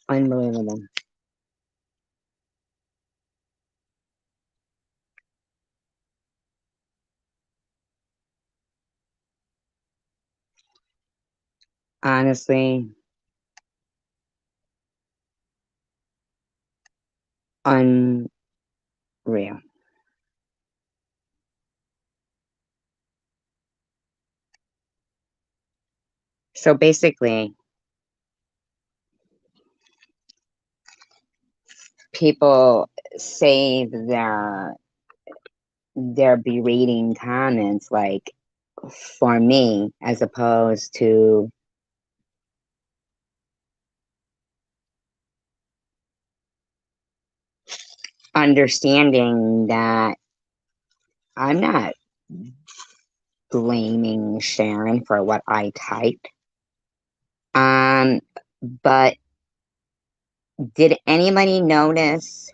Unbelievable. Honestly, unreal. So basically, people save their berating comments like for me as opposed to understanding that I'm not blaming Sharon for what I typed. Um, but did anybody notice?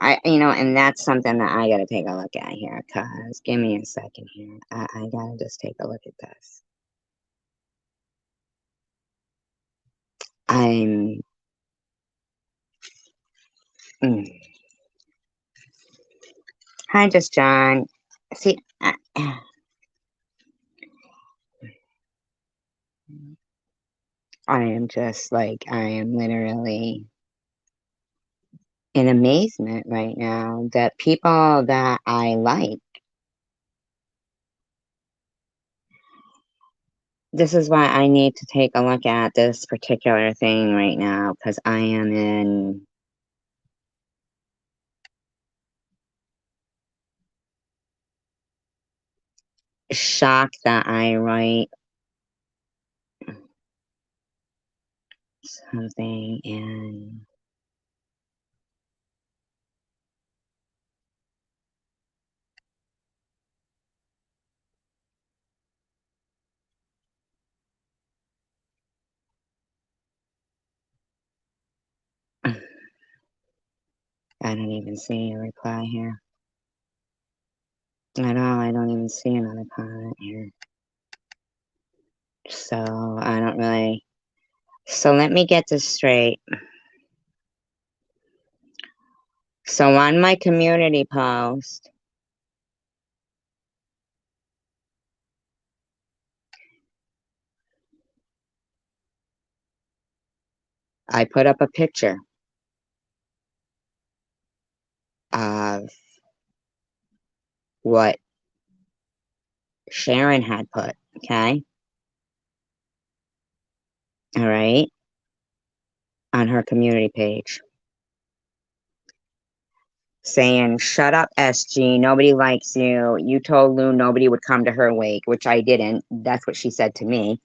And that's something that I got to take a look at here. Cause give me a second here. I gotta just take a look at this. I'm. Mm. Hi, just John. See, I am just like I am literally in amazement right now that people that I like. This is why I need to take a look at this particular thing right now because I am in shock that I write something and I don't even see a reply here. At all, I don't even see another comment here. So I don't really. So let me get this straight. So on my community post, I put up a picture of what Sharon had put, okay? All right, on her community page. Saying, shut up, SG, nobody likes you. You told Lou nobody would come to her wake, which I didn't. That's what she said to me.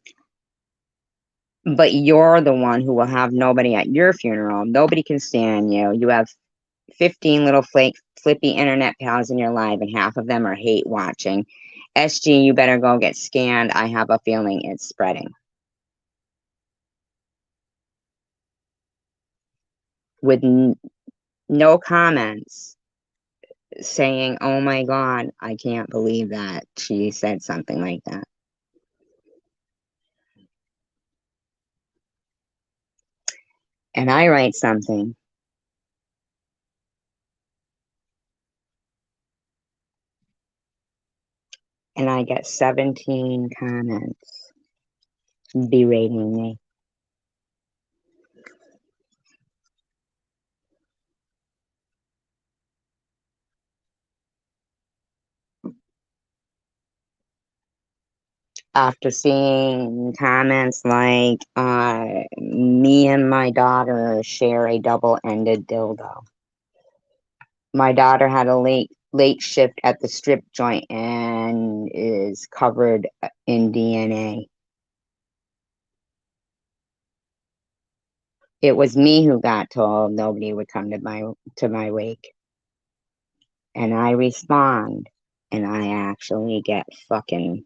But you're the one who will have nobody at your funeral. Nobody can stand you. You have 15 little flippy internet pals in your life, and half of them are hate watching. SG, you better go get scanned. I have a feeling it's spreading. With no comments saying, oh my God, I can't believe that she said something like that. And I write something. And I get 17 comments berating me. After seeing comments like, me and my daughter share a double-ended dildo. My daughter had a late shift at the strip joint and is covered in DNA. It was me who got told nobody would come to my wake. And I respond and I actually get fucking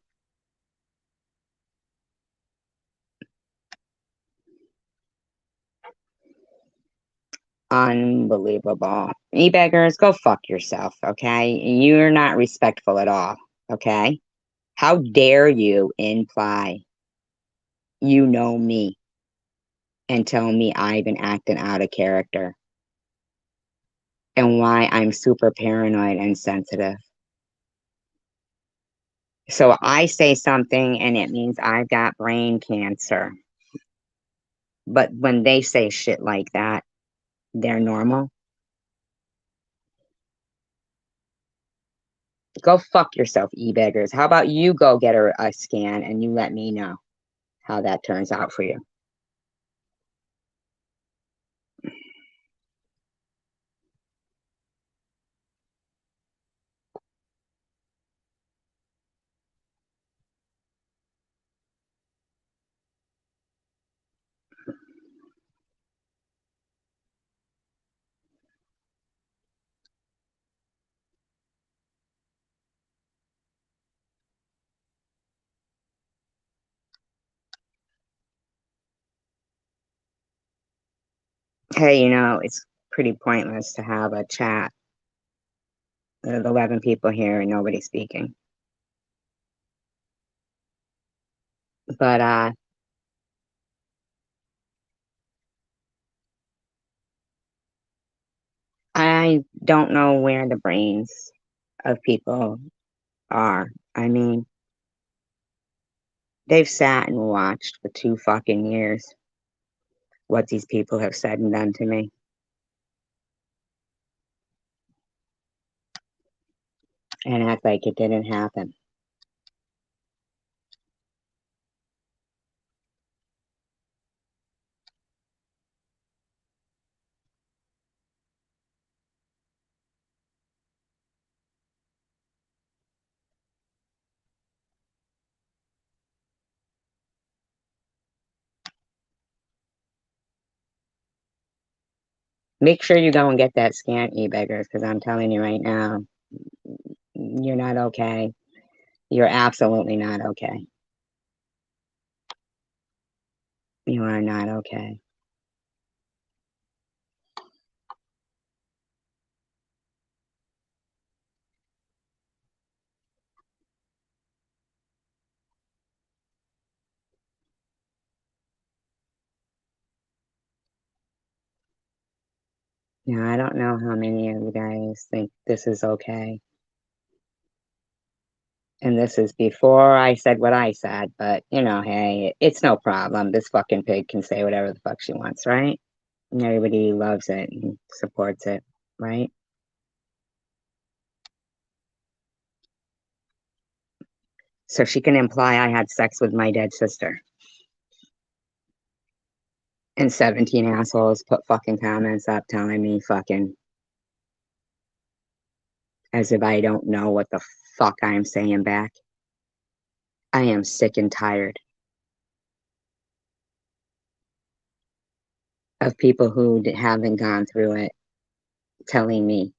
unbelievable. E-beggars, go fuck yourself, okay? You're not respectful at all, okay? How dare you imply you know me? and tell me I've been acting out of character and why I'm super paranoid and sensitive. So I say something and it means I've got brain cancer. But when they say shit like that, they're normal. Go fuck yourself, e-beggars. How about you go get a scan and you let me know how that turns out for you? Hey, it's pretty pointless to have a chat. There's 11 people here and nobody speaking. But I don't know where the brains of people are. I mean, they've sat and watched for 2 fucking years what these people have said and done to me. And act like it didn't happen. Make sure you go and get that scan, e-beggars, because I'm telling you right now, you're not okay. You're absolutely not okay. You are not okay. Now, I don't know how many of you guys think this is okay. And this is before I said what I said, but hey, it's no problem. This fucking pig can say whatever the fuck she wants, right? And everybody loves it and supports it, right? So she can imply I had sex with my dead sister. And 17 assholes put fucking comments up telling me fucking as if I don't know what the fuck I'm saying back. I am sick and tired of people who haven't gone through it telling me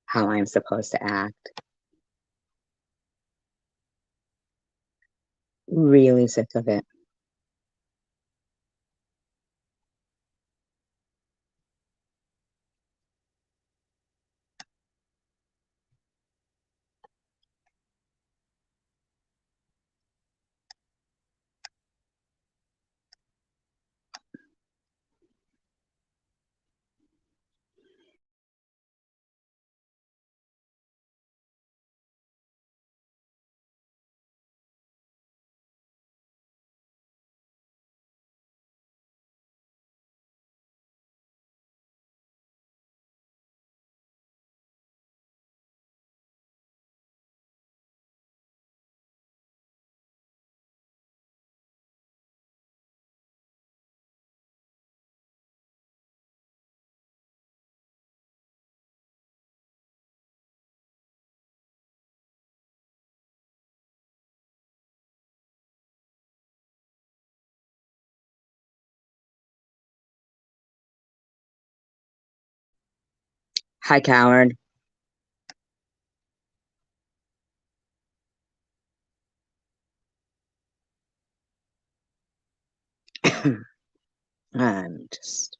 how I'm supposed to act. Really sick of it. Hi, coward. I'm just.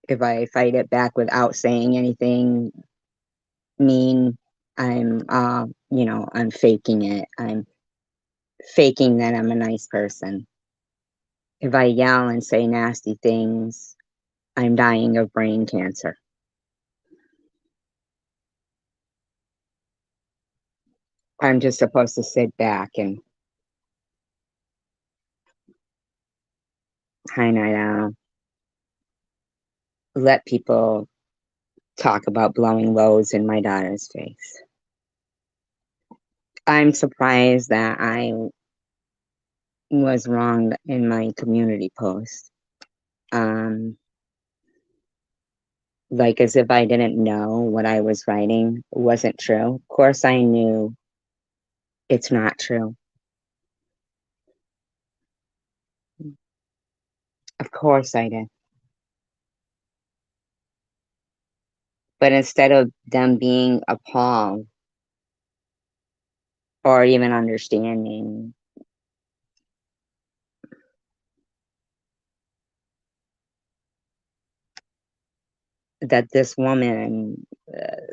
If I fight it back without saying anything mean, I'm faking it. I'm faking that I'm a nice person. If I yell and say nasty things, I'm dying of brain cancer. I'm just supposed to sit back and hi night owl, let people talk about blowing loads in my daughter's face. I'm surprised that I was wrong in my community post. Like as if I didn't know what I was writing wasn't true. Of course I knew it's not true. Of course I did. But instead of them being appalled or even understanding, that this woman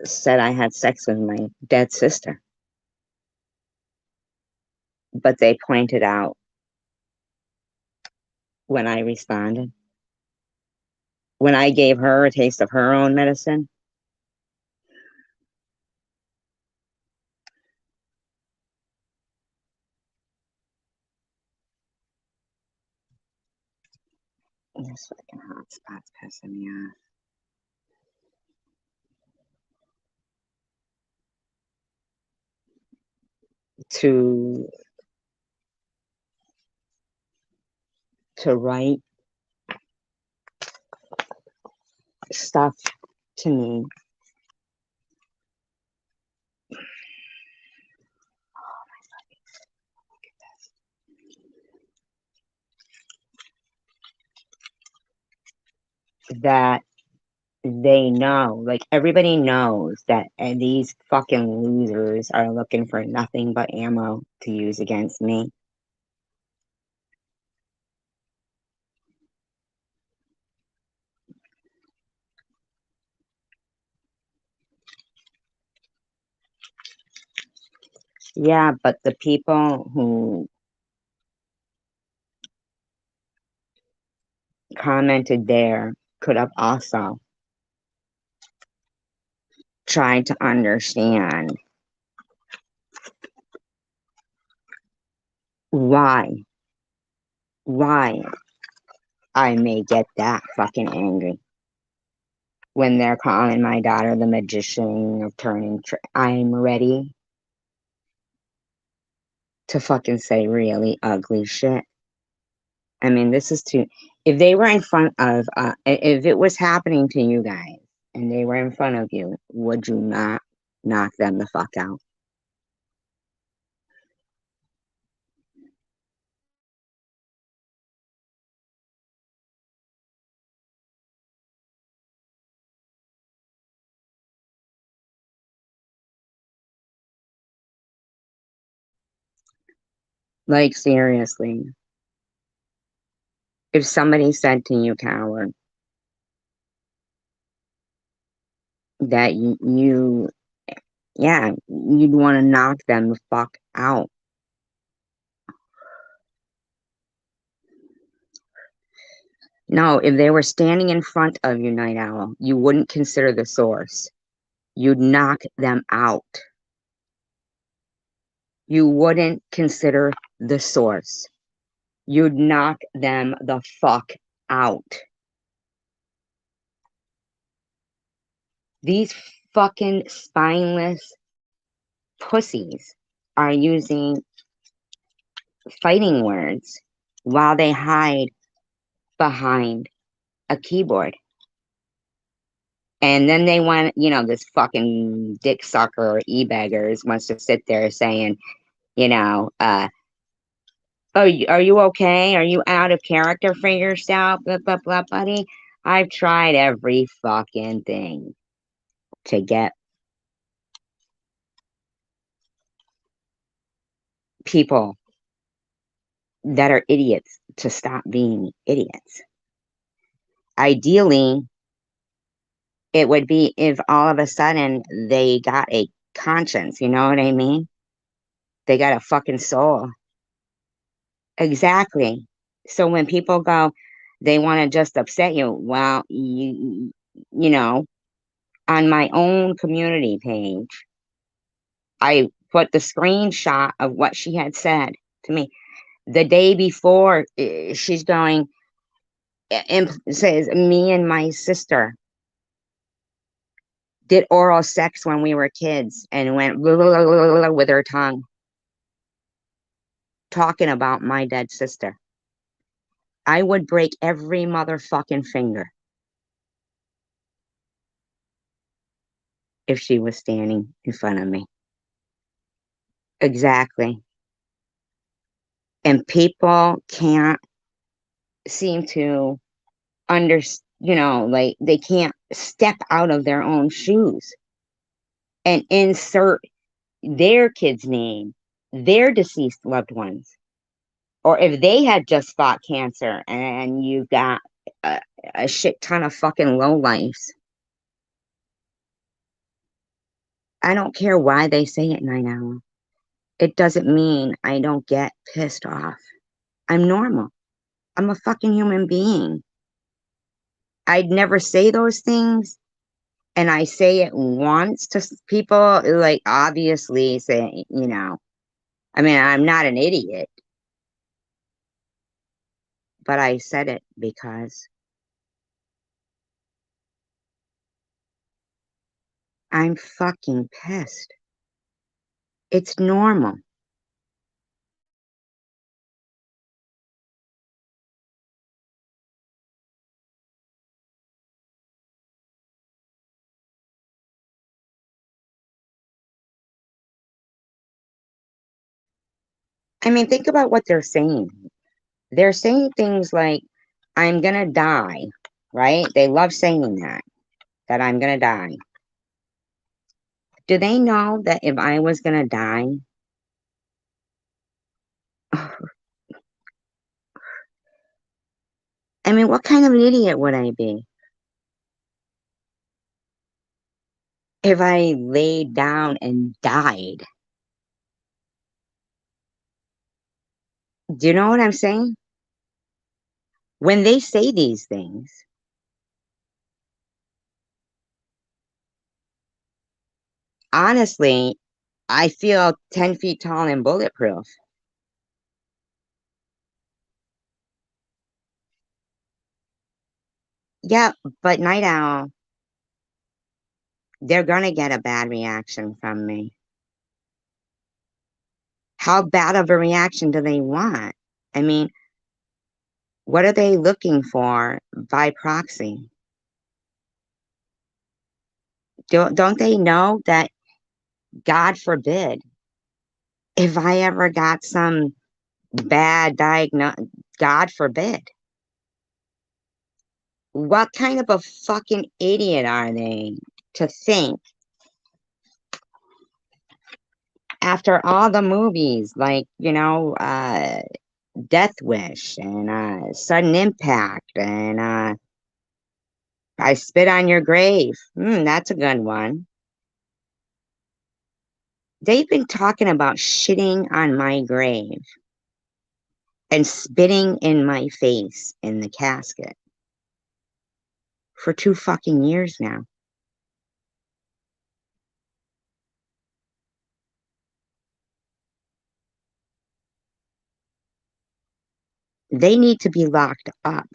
said I had sex with my dead sister. But they pointed out when I responded, when I gave her a taste of her own medicine. This fucking hotspot's pissing me off. To write stuff to me that they know, like everybody knows that these fucking losers are looking for nothing but ammo to use against me. Yeah, but the people who commented there could have also tried to understand why I may get that fucking angry when they're calling my daughter the magician of turning. I'm ready to fucking say really ugly shit. I mean, this is too. If they were in front of, if it was happening to you guys and they were in front of you, would you not knock them the fuck out? Like, seriously. If somebody said to you, coward, that yeah, you'd want to knock them the fuck out. No, if they were standing in front of you, Night Owl, you wouldn't consider the source. You'd knock them out. You wouldn't consider the source. You'd knock them the fuck out. These fucking spineless pussies are using fighting words while they hide behind a keyboard. And then they want, this fucking dick sucker e-beggars wants to sit there saying, oh, are you okay? Are you out of character for yourself? Blah, blah, blah, buddy. I've tried every fucking thing to get people that are idiots to stop being idiots. Ideally, it would be if all of a sudden they got a conscience, you know what I mean? They got a fucking soul. Exactly. So when people go, they want to just upset you. Well, you know, on my own community page, I put the screenshot of what she had said to me the day before. She's going, and says, me and my sister did oral sex when we were kids and went with her tongue talking about my dead sister. I would break every motherfucking finger if she was standing in front of me. Exactly. And people can't seem to like they can't step out of their own shoes and insert their kid's name, their deceased loved ones. Or if they had just fought cancer and you got a, a shit ton of fucking lowlifes. I don't care why they say it, Night Owl. It doesn't mean I don't get pissed off. I'm normal. I'm a fucking human being. I'd never say those things. And I say it once to people, like, obviously, say, I mean, I'm not an idiot, but I said it because I'm fucking pissed. It's normal. I mean, think about what they're saying. They're saying things like, I'm gonna die, right? They love saying that I'm gonna die. Do they know that if I was gonna die, I mean, what kind of an idiot would I be if I laid down and died? Do you know what I'm saying? When they say these things, honestly, I feel 10 feet tall and bulletproof. Yeah, but Night Owl, they're gonna get a bad reaction from me. How bad of a reaction do they want? I mean, what are they looking for by proxy? Don't they know that, God forbid, if I ever got some bad diagnosis, God forbid, what kind of a fucking idiot are they to think after all the movies like, Death Wish and Sudden Impact and I Spit on Your Grave. That's a good one. They've been talking about shitting on my grave and spitting in my face in the casket for 2 fucking years now. They need to be locked up.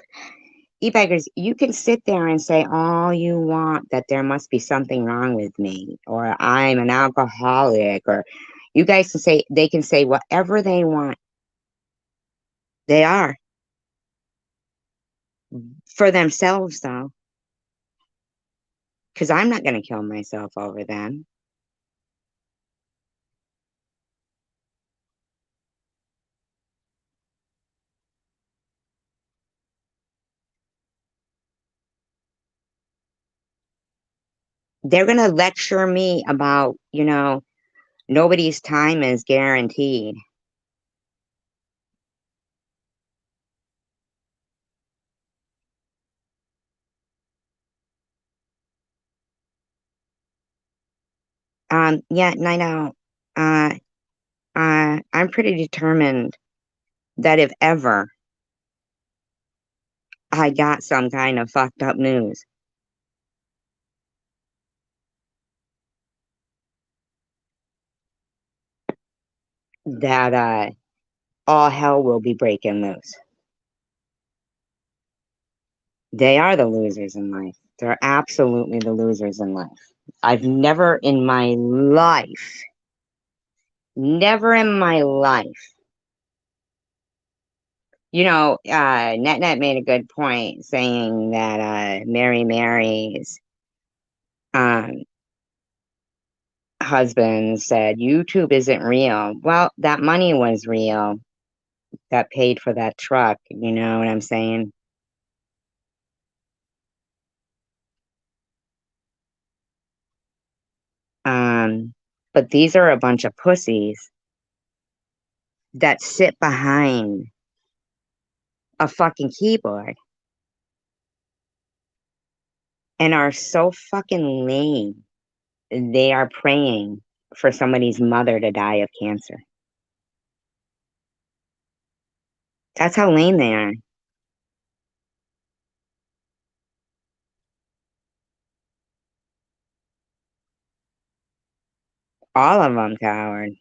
E-bikers, you can sit there and say all you want that there must be something wrong with me or I'm an alcoholic or you guys can say they can say whatever they want. They are for themselves though, because I'm not going to kill myself over them. They're going to lecture me about, nobody's time is guaranteed. Yeah, night out. Uh, I'm pretty determined that if ever I got some kind of fucked up news, that all hell will be breaking loose. They are the losers in life. They're absolutely the losers in life. I've never in my life, never in my life, Net Net made a good point saying that Mary Mary's um, husband said YouTube isn't real. Well, that money was real that paid for that truck. You know what I'm saying? But these are a bunch of pussies that sit behind a fucking keyboard and are so fucking lame. They are praying for somebody's mother to die of cancer. That's how lame they are. All of them, coward.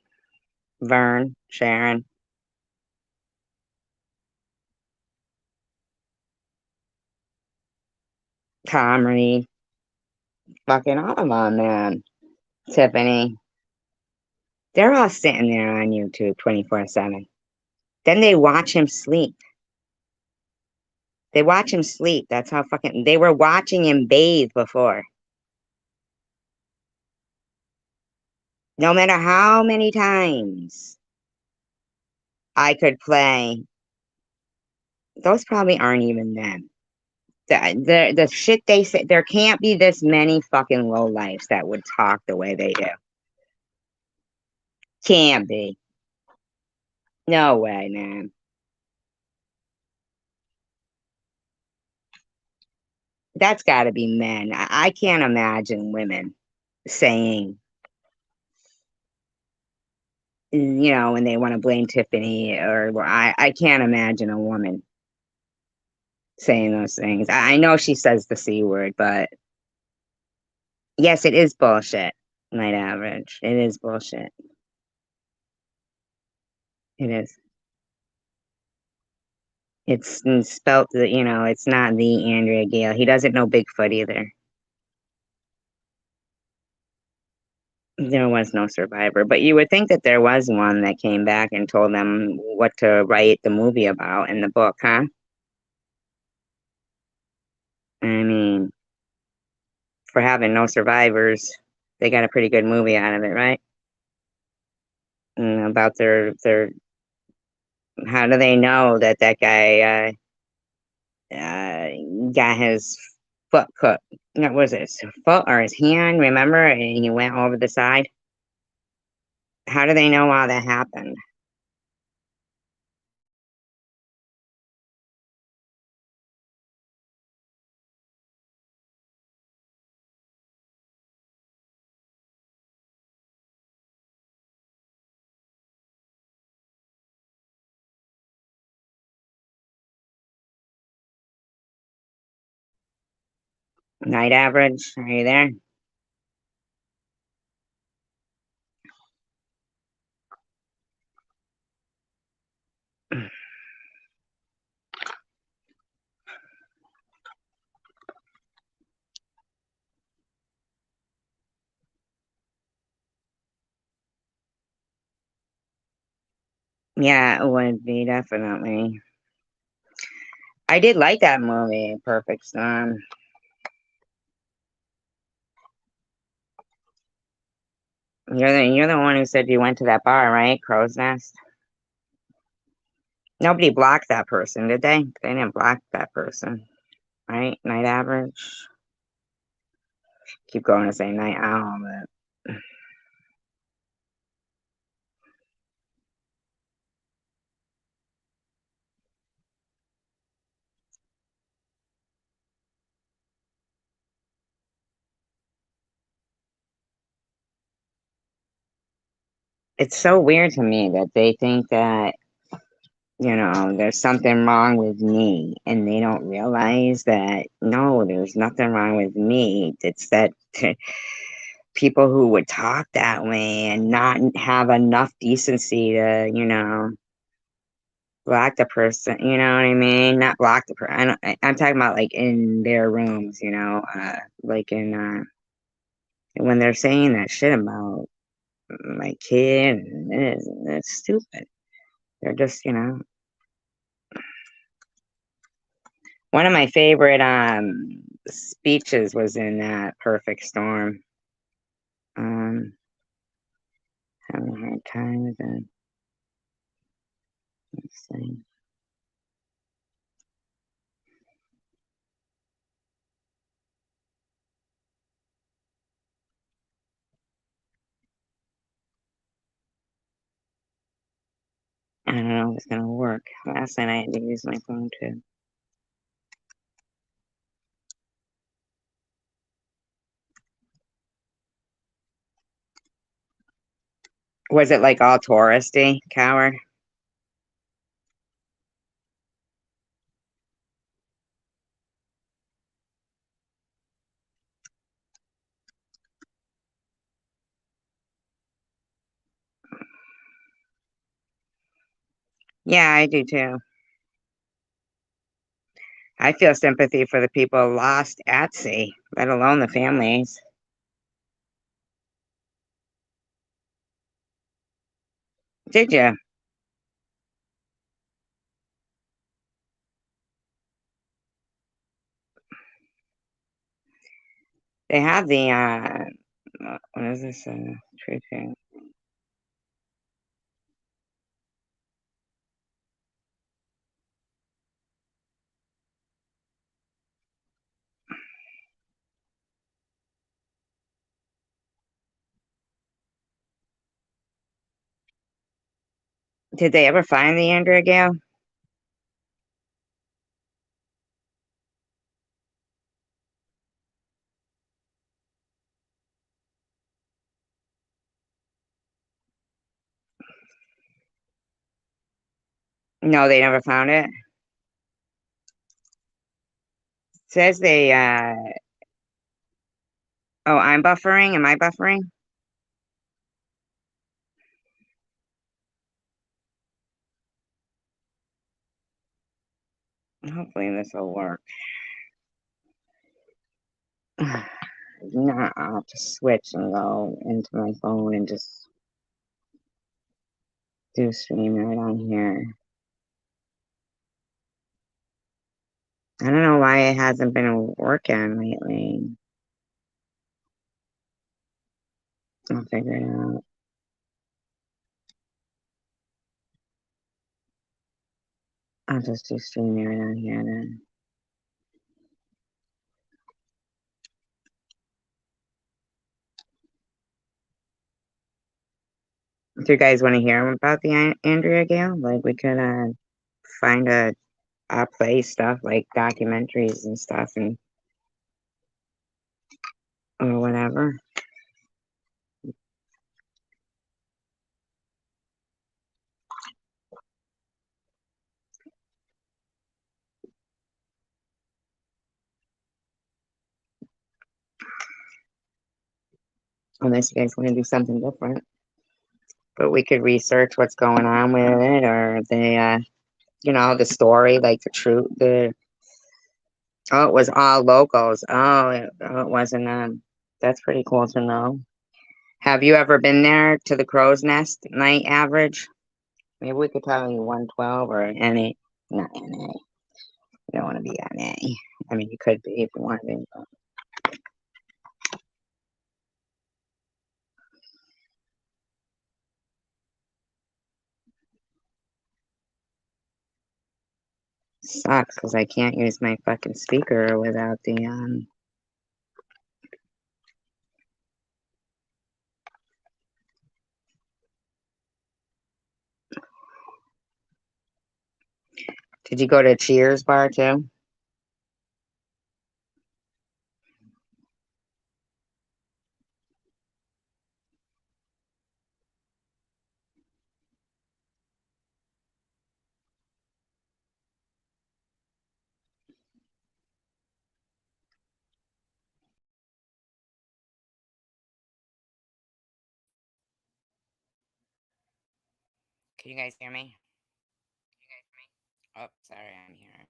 Vern, Sharon, Tom Reed, fucking all of them, man. Tiffany. They're all sitting there on YouTube 24/7. Then they watch him sleep. They watch him sleep. That's how fucking. They were watching him bathe before. No matter how many times I could play, those probably aren't even them. The shit they say, there can't be this many fucking low lives that would talk the way they do. Can't be. No way, man. That's got to be men. I can't imagine women saying, when they want to blame Tiffany I can't imagine a woman saying those things. I know she says the C word, but yes, it is bullshit. Night average. It is bullshit. It is. It's spelt, it's not the Andrea Gale. He doesn't know Bigfoot either. There was no survivor, but you would think that there was one that came back and told them what to write the movie about in the book, huh? I mean, for having no survivors, they got a pretty good movie out of it, right? About their how do they know that guy uh, got his foot cooked? What was it, his foot or his hand? Remember, and he went over the side. How do they know all that happened? Night average, are you there? Yeah, it would be definitely. I did like that movie, Perfect Storm. You're the one who said you went to that bar, right? Crow's Nest. Nobody blocked that person, did they? They didn't block that person, right? Night average. Keep going to say night owl, but It's so weird to me that they think that, there's something wrong with me, and they don't realize that no, there's nothing wrong with me. It's that people who would talk that way and not have enough decency to, block the person, you know what I mean? Not block the person. I'm talking about like in their rooms, like in when they're saying that shit about my kid and this, and that's stupid. They're just, one of my favorite speeches was in that Perfect Storm. Um, having a hard time with it. Let's see. I don't know if it's gonna work. Last night I had to use my phone too. Was it like all touristy, coward? Yeah, I do too. I feel sympathy for the people lost at sea, let alone the families. Did you? They have the what is this? True thing. Did they ever find the Andrea Gale? No, they never found it. Says they oh, I'm buffering. Am I buffering? Hopefully this will work. No, I'll have to switch and go into my phone and just do stream right on here. I don't know why it hasn't been working lately. I'll figure it out. I'll just do streaming right on here then. Do you guys want to hear about the Andrea Gale? Like we could find play stuff like documentaries and stuff and or whatever. Unless you guys want to do something different. But we could research what's going on with it or the story, like the truth, oh, it was all locals. Oh, it wasn't that's pretty cool to know. Have you ever been there to the Crow's Nest night average? Maybe we could tell you 112 or NA, not NA. You don't want to be NA. I mean, you could be if you want to be. But sucks because I can't use my fucking. Without the Did you go to Cheers bar too? Can you guys hear me? Oh, sorry, I'm here.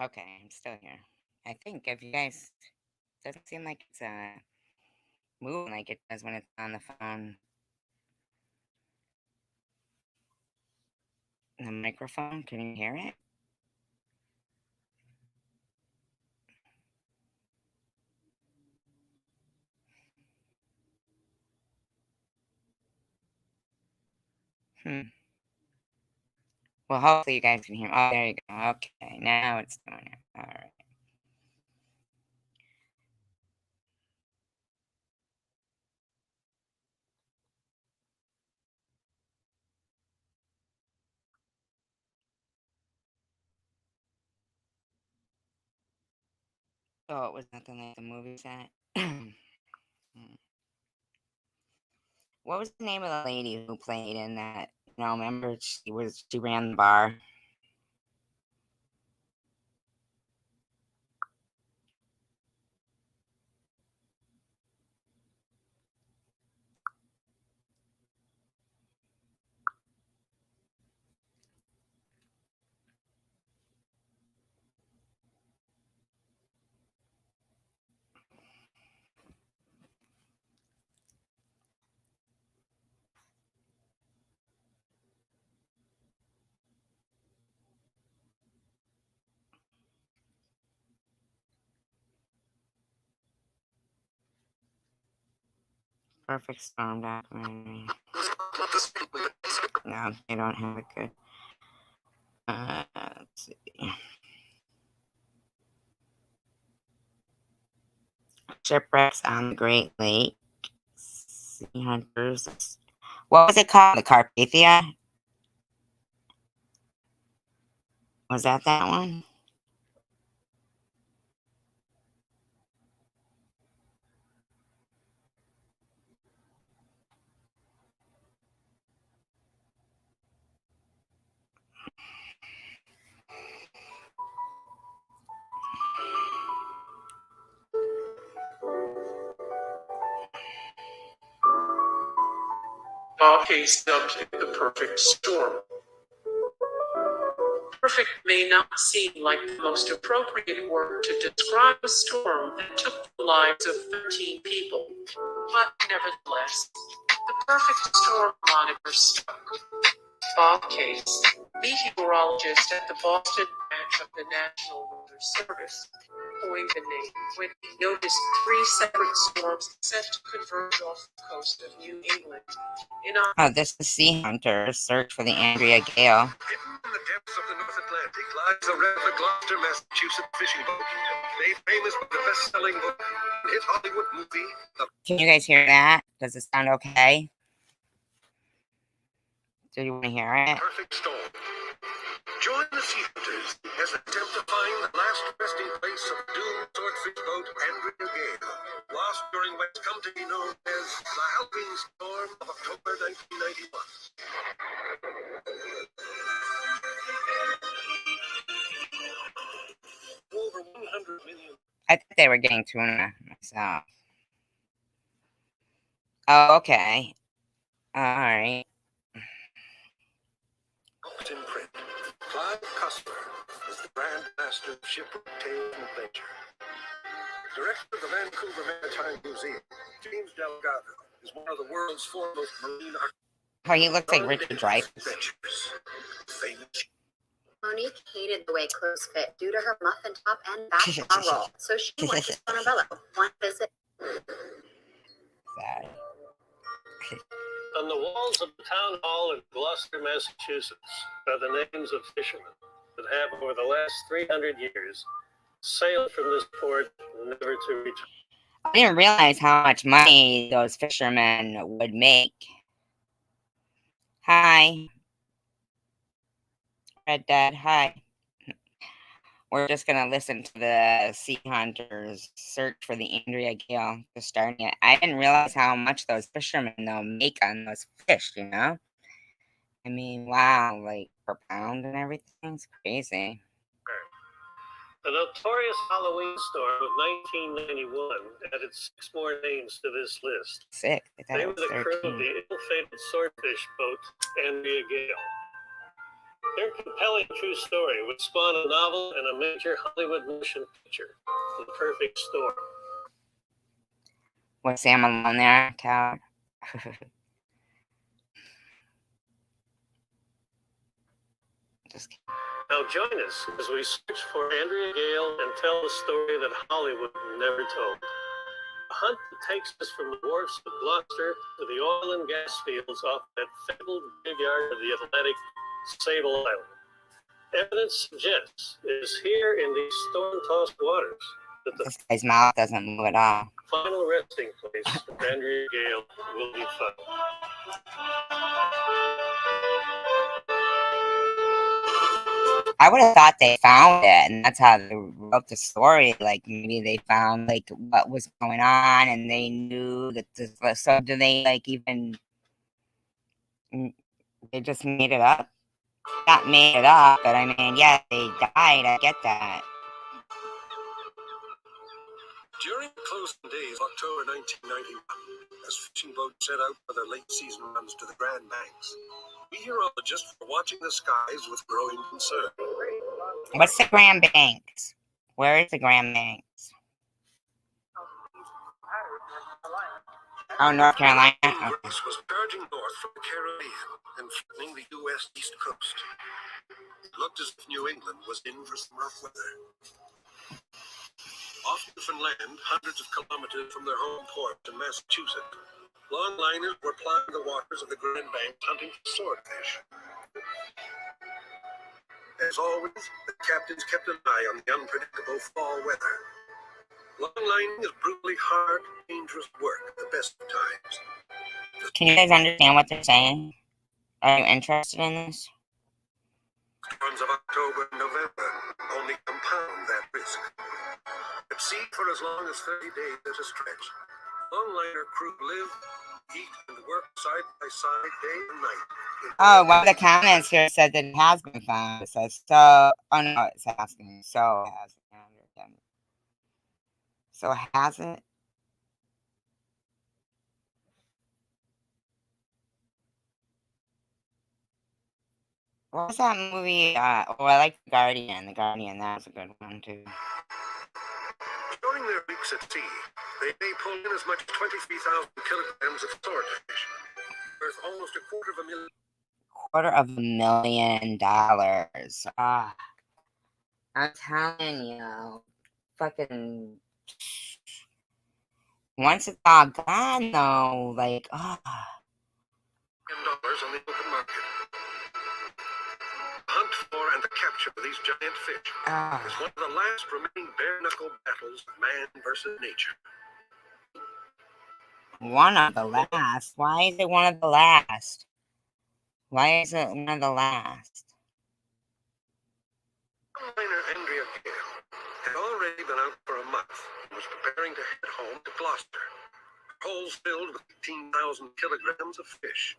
Okay, I'm still here. I think if you guys doesn't seem like it's moving like it does when it's on the phone. The microphone, can you hear it? Hmm. Well, hopefully you guys can hear. Oh, there you go. Okay, now it's doing it. All right. So it was nothing like the movie set. Hmm. What was the name of the lady who played in that? Remember she ran the bar. Perfect Storm documentary. No, they don't have a good. Let's see. Shipwrecks on the Great Lakes. Sea Hunters. What was it called? The Carpathia? Was that one? Bob Case dubbed it the perfect storm. Perfect may not seem like the most appropriate word to describe a storm that took the lives of 13 people, but nevertheless, the perfect storm moniker stuck. Bob Case, meteorologist at the Boston branch of the National Weather Service, coined the name when he noticed 3 separate storms set to converge off the coast of New England. Oh, this is Sea Hunters. Search for the Andrea Gale. Hidden in the depths of the North Atlantic lies the wreck of the Gloucester, Massachusetts fishing boat, made famous by the best-selling book, hit Hollywood movie. Can you guys hear that? Does it sound okay? Do you want to hear it? Perfect storm. Join the Sea Hunters as they attempt to find the last resting place of the doomed swordfish boat Andrea Gale, lost during what's come to be known as the Halloween Storm of October 1991. Over 100 million. I think they were getting tuna myself. Oh, okay. All right. In print, Clive Cussler is the Grand Master of Shipwreck Tales and Adventure. Director of the Vancouver Maritime Museum, James Delgado is one of the world's foremost marine archaeologists. Oh, he looks like Richard Dreyfuss. Monique hated the way clothes fit due to her muffin top and basketball roll, so she went to Sonobello. One visit. Sorry. On the walls of the town hall in Gloucester, Massachusetts, are the names of fishermen that have, over the last 300 years, sailed from this port never to return. I didn't realize how much money those fishermen would make. Hi. Red Dead, hi. We're just going to listen to the Sea Hunters search for the Andrea Gale, just starting it. I didn't realize how much those fishermen, though, make on those fish, I mean, wow, like per pound and everything's crazy. The notorious Halloween storm of 1991 added 6 more names to this list. 6. I thought They it were was the crew of 13. the ill-fated swordfish boat Andrea Gale. Their compelling true story would spawn a novel and a major Hollywood motion picture, The Perfect Storm. Was Sam alone there, Cal? Just kidding. Now join us as we search for Andrea Gale and tell the story that Hollywood never told. A hunt that takes us from the wharfs of Gloucester to the oil and gas fields off that fabled graveyard of the Atlantic, Sable Island. Evidence suggests it is here in these storm-tossed waters that the This guy's mouth doesn't move at all. final resting place of Andrea Gale will be found. I would have thought they found it, and that's how they wrote the story. Like maybe they found like what was going on, and they knew that this was. So do they like even? They just made it up. Not made it up, but I mean, yeah, they died. I get that. During the closing days of October 1991, as fishing boats set out for their late season runs to the Grand Banks, meteorologists were watching the skies with growing concern. What's the Grand Banks? Where is the Grand Banks? Oh, North Carolina. Okay. Grace was charging north from the Caribbean and threatening the U.S. East Coast. It looked as if New England was in for some rough weather. Off Newfoundland, hundreds of kilometers from their home port in Massachusetts, longliners were plying the waters of the Grand Banks hunting for swordfish. As always, the captains kept an eye on the unpredictable fall weather. Longlining is brutally hard, dangerous work at the best of times. Can you guys understand what they're saying? Are you interested in this? Storms of October and November only compound that risk. At sea for as long as 30 days at a stretch, longliner crew live, eat, and work side by side day and night. Oh, one of the comments here said that it has been found. It says so. Oh no, it's asking. So has it? So has it? What was that movie? Oh, I like The Guardian. The Guardian, that was a good one too. During their weeks at sea, they may pull in as much as 23,000 kilograms of swordfish, worth almost $250,000. Ah, I'm telling you, fucking. Once it's all gone, though, like, $1 on the open market. The hunt for and the capture of these giant fish is one of the last remaining bare-knuckle battles of man versus nature. one of the last. Why is it one of the last? Why is it one of the last? Longliner Andrea Gale had already been out for a month and was preparing to head home to Gloucester. Her holds filled with 18,000 kilograms of fish.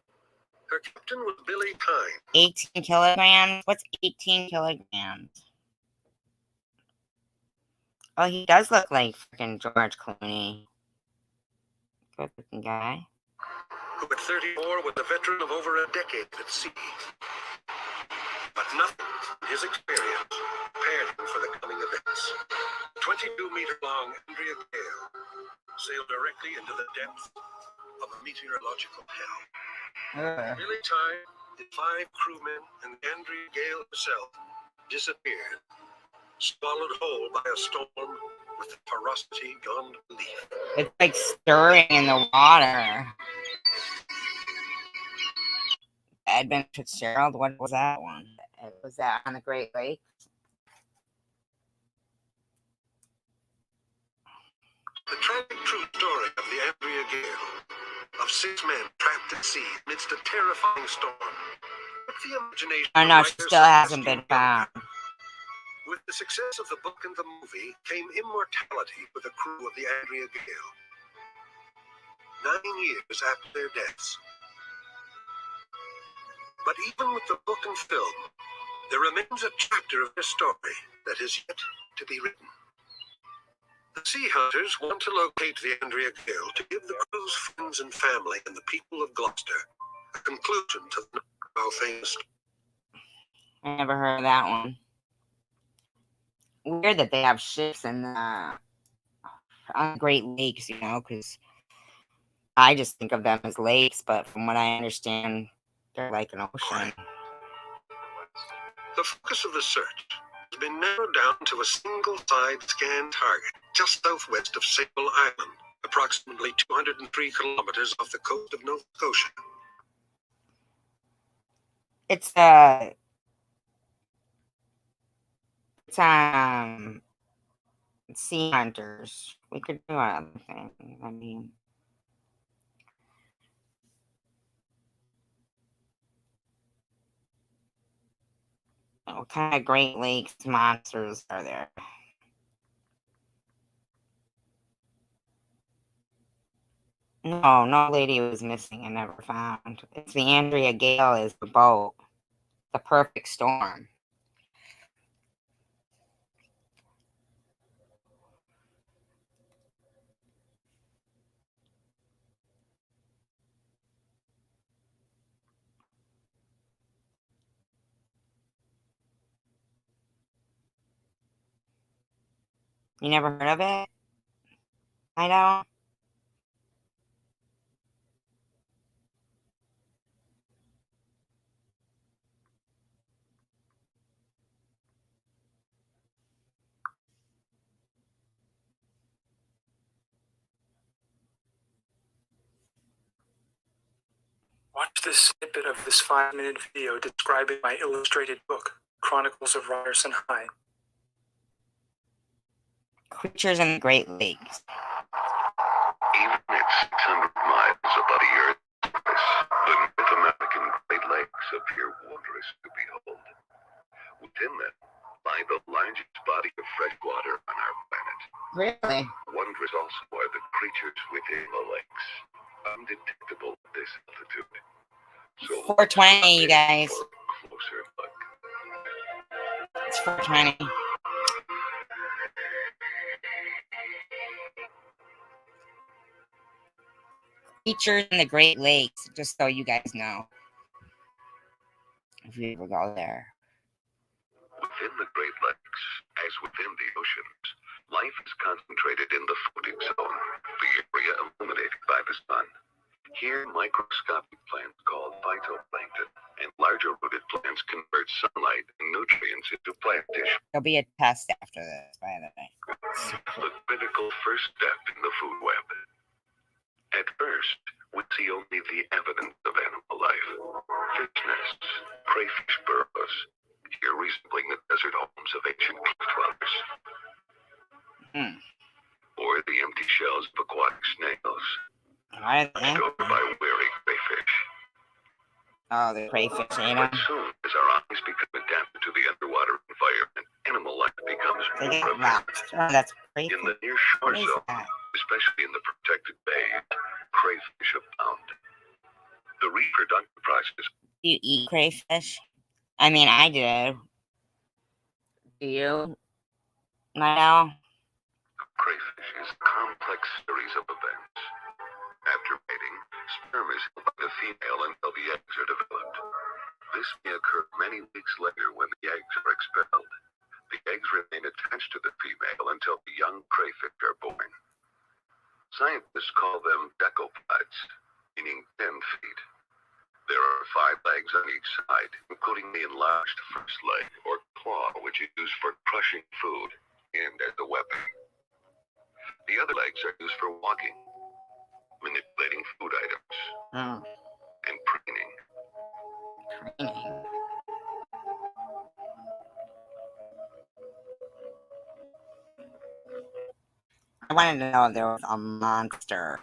Her captain was Billy Pine. 18 kilograms? What's 18 kilograms? Oh, he does look like freaking George Clooney. Good looking guy. Who at 34 was a veteran of over a decade at sea. But nothing in his experience prepared him for the coming events. 22-meter-long Andrea Gale sailed directly into the depths of a meteorological hell. Billy Time, the 5 crewmen, and Andrea Gale herself disappeared, swallowed whole by a storm with a ferocity beyond belief. It's like stirring in the water. Edmund Fitzgerald, what was that one? Was that on the Great Lakes? The tragic true story of the Andrea Gale, of 6 men trapped at sea amidst a terrifying storm. With the imagination Oh no, she still hasn't been found. With the success of the book and the movie came immortality for the crew of the Andrea Gale. 9 years after their deaths, But even with the book and film, there remains a chapter of their story that is yet to be written. The Sea Hunters want to locate the Andrea Gale to give the crew's friends and family and the people of Gloucester a conclusion to the now famous. I never heard of that one. Weird that they have ships in the on Great Lakes, you know, because I just think of them as lakes, but from what I understand, they're like an ocean. The focus of the search has been narrowed down to a single side-scan target just southwest of Sable Island, approximately 203 kilometers off the coast of Nova Scotia. It's Sea Hunters. We could do other things. I mean, what kind of Great Lakes monsters are there? No lady was missing and never found. It's the Andrea Gale is the boat. The perfect storm. You never heard of it? I know. Watch this snippet of this 5-minute video describing my illustrated book, Chronicles of Ryerson High. Creatures in the Great Lakes. Even at 600 miles above the Earth's surface, the North American Great Lakes appear wondrous to behold. Within them lie the largest body of fresh water on our planet. Really? Wondrous also are the creatures within the lakes, undetectable at this altitude. So 420, you guys. for a closer look. It's 420. Creatures in the Great Lakes, just so you guys know. If you ever go there. Within the Great Lakes, as within the oceans, life is concentrated in the floating zone, the area illuminated by the sun. Here, microscopic plants called phytoplankton and larger rooted plants convert sunlight and nutrients into plant tissue. There'll be a test after this, by the way. The critical first step in the food web. At first, we see only the evidence of animal life. Fish nests, crayfish burrows, here resembling the desert homes of ancient cliff dwellers. Or the empty shells of aquatic snails. Over by wary crayfish. Oh, the crayfish, you know? But soon, as our eyes become adapted to the underwater environment, animal life becomes They more get apparent. lost. Oh, that's crayfish. In the near shore What is zone, that? especially in the protected bay, crayfish abound. The reproductive process. Do you eat crayfish? I mean, I do. Do you? No. Crayfish is a complex series of events. After mating, sperm is held by the female until the eggs are developed. This may occur many weeks later when the eggs are expelled. The eggs remain attached to the female until the young crayfish are born. Scientists call them decopods, meaning 10 feet. There are 5 legs on each side, including the enlarged first leg, or claw, which is used for crushing food and as a weapon. The other legs are used for walking, manipulating food items, and preening. I wanted to know if there was a monster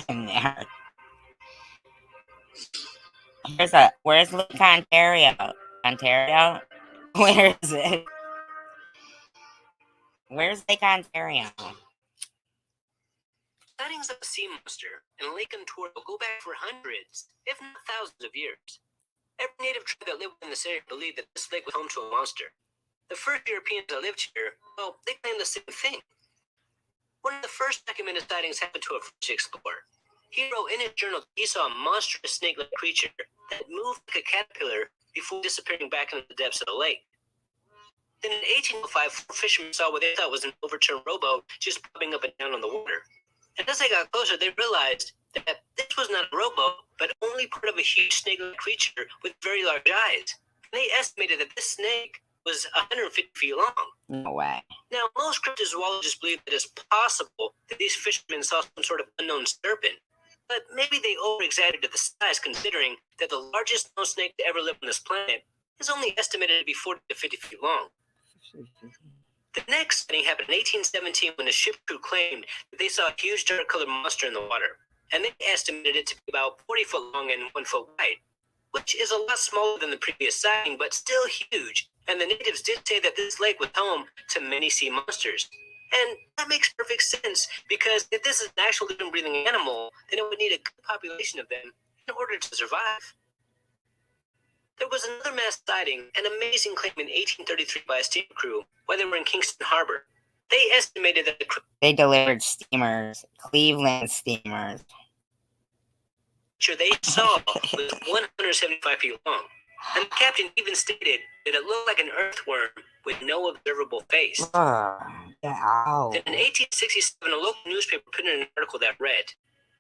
in there. Where's Lake Ontario? Ontario? Where is it? Where's Lake Ontario? Sightings of the sea monster in Lake Ontario go back for hundreds, if not thousands of years. Every native tribe that lived in this area believed that this lake was home to a monster. The first Europeans that lived here, well, they claimed the same thing. One of the first documented sightings happened to a French explorer. He wrote in his journal that he saw a monstrous snake-like creature that moved like a caterpillar before disappearing back into the depths of the lake. Then in 1805, four fishermen saw what they thought was an overturned rowboat just popping up and down on the water. And as they got closer, they realized that this was not a rowboat, but only part of a huge snake-like creature with very large eyes. And they estimated that this snake was 150 feet long. No way. Now, most cryptozoologists believe that it's possible that these fishermen saw some sort of unknown serpent, but maybe they over-exaggerated the size, considering that the largest known snake to ever live on this planet is only estimated to be 40 to 50 feet long. The next sighting happened in 1817 when a ship crew claimed that they saw a huge dark-colored monster in the water, and they estimated it to be about 40 foot long and 1 foot wide, which is a lot smaller than the previous sighting, but still huge. And the natives did say that this lake was home to many sea monsters. And that makes perfect sense, because if this is an actual living, breathing animal, then it would need a good population of them in order to survive. There was another mass sighting, an amazing claim in 1833 by a steam crew while they were in Kingston Harbor. They estimated that They delivered steamers, Cleveland steamers. creature they saw was 175 feet long, and the captain even stated that it looked like an earthworm with no observable face. Get out. Then in 1867, a local newspaper put in an article that read,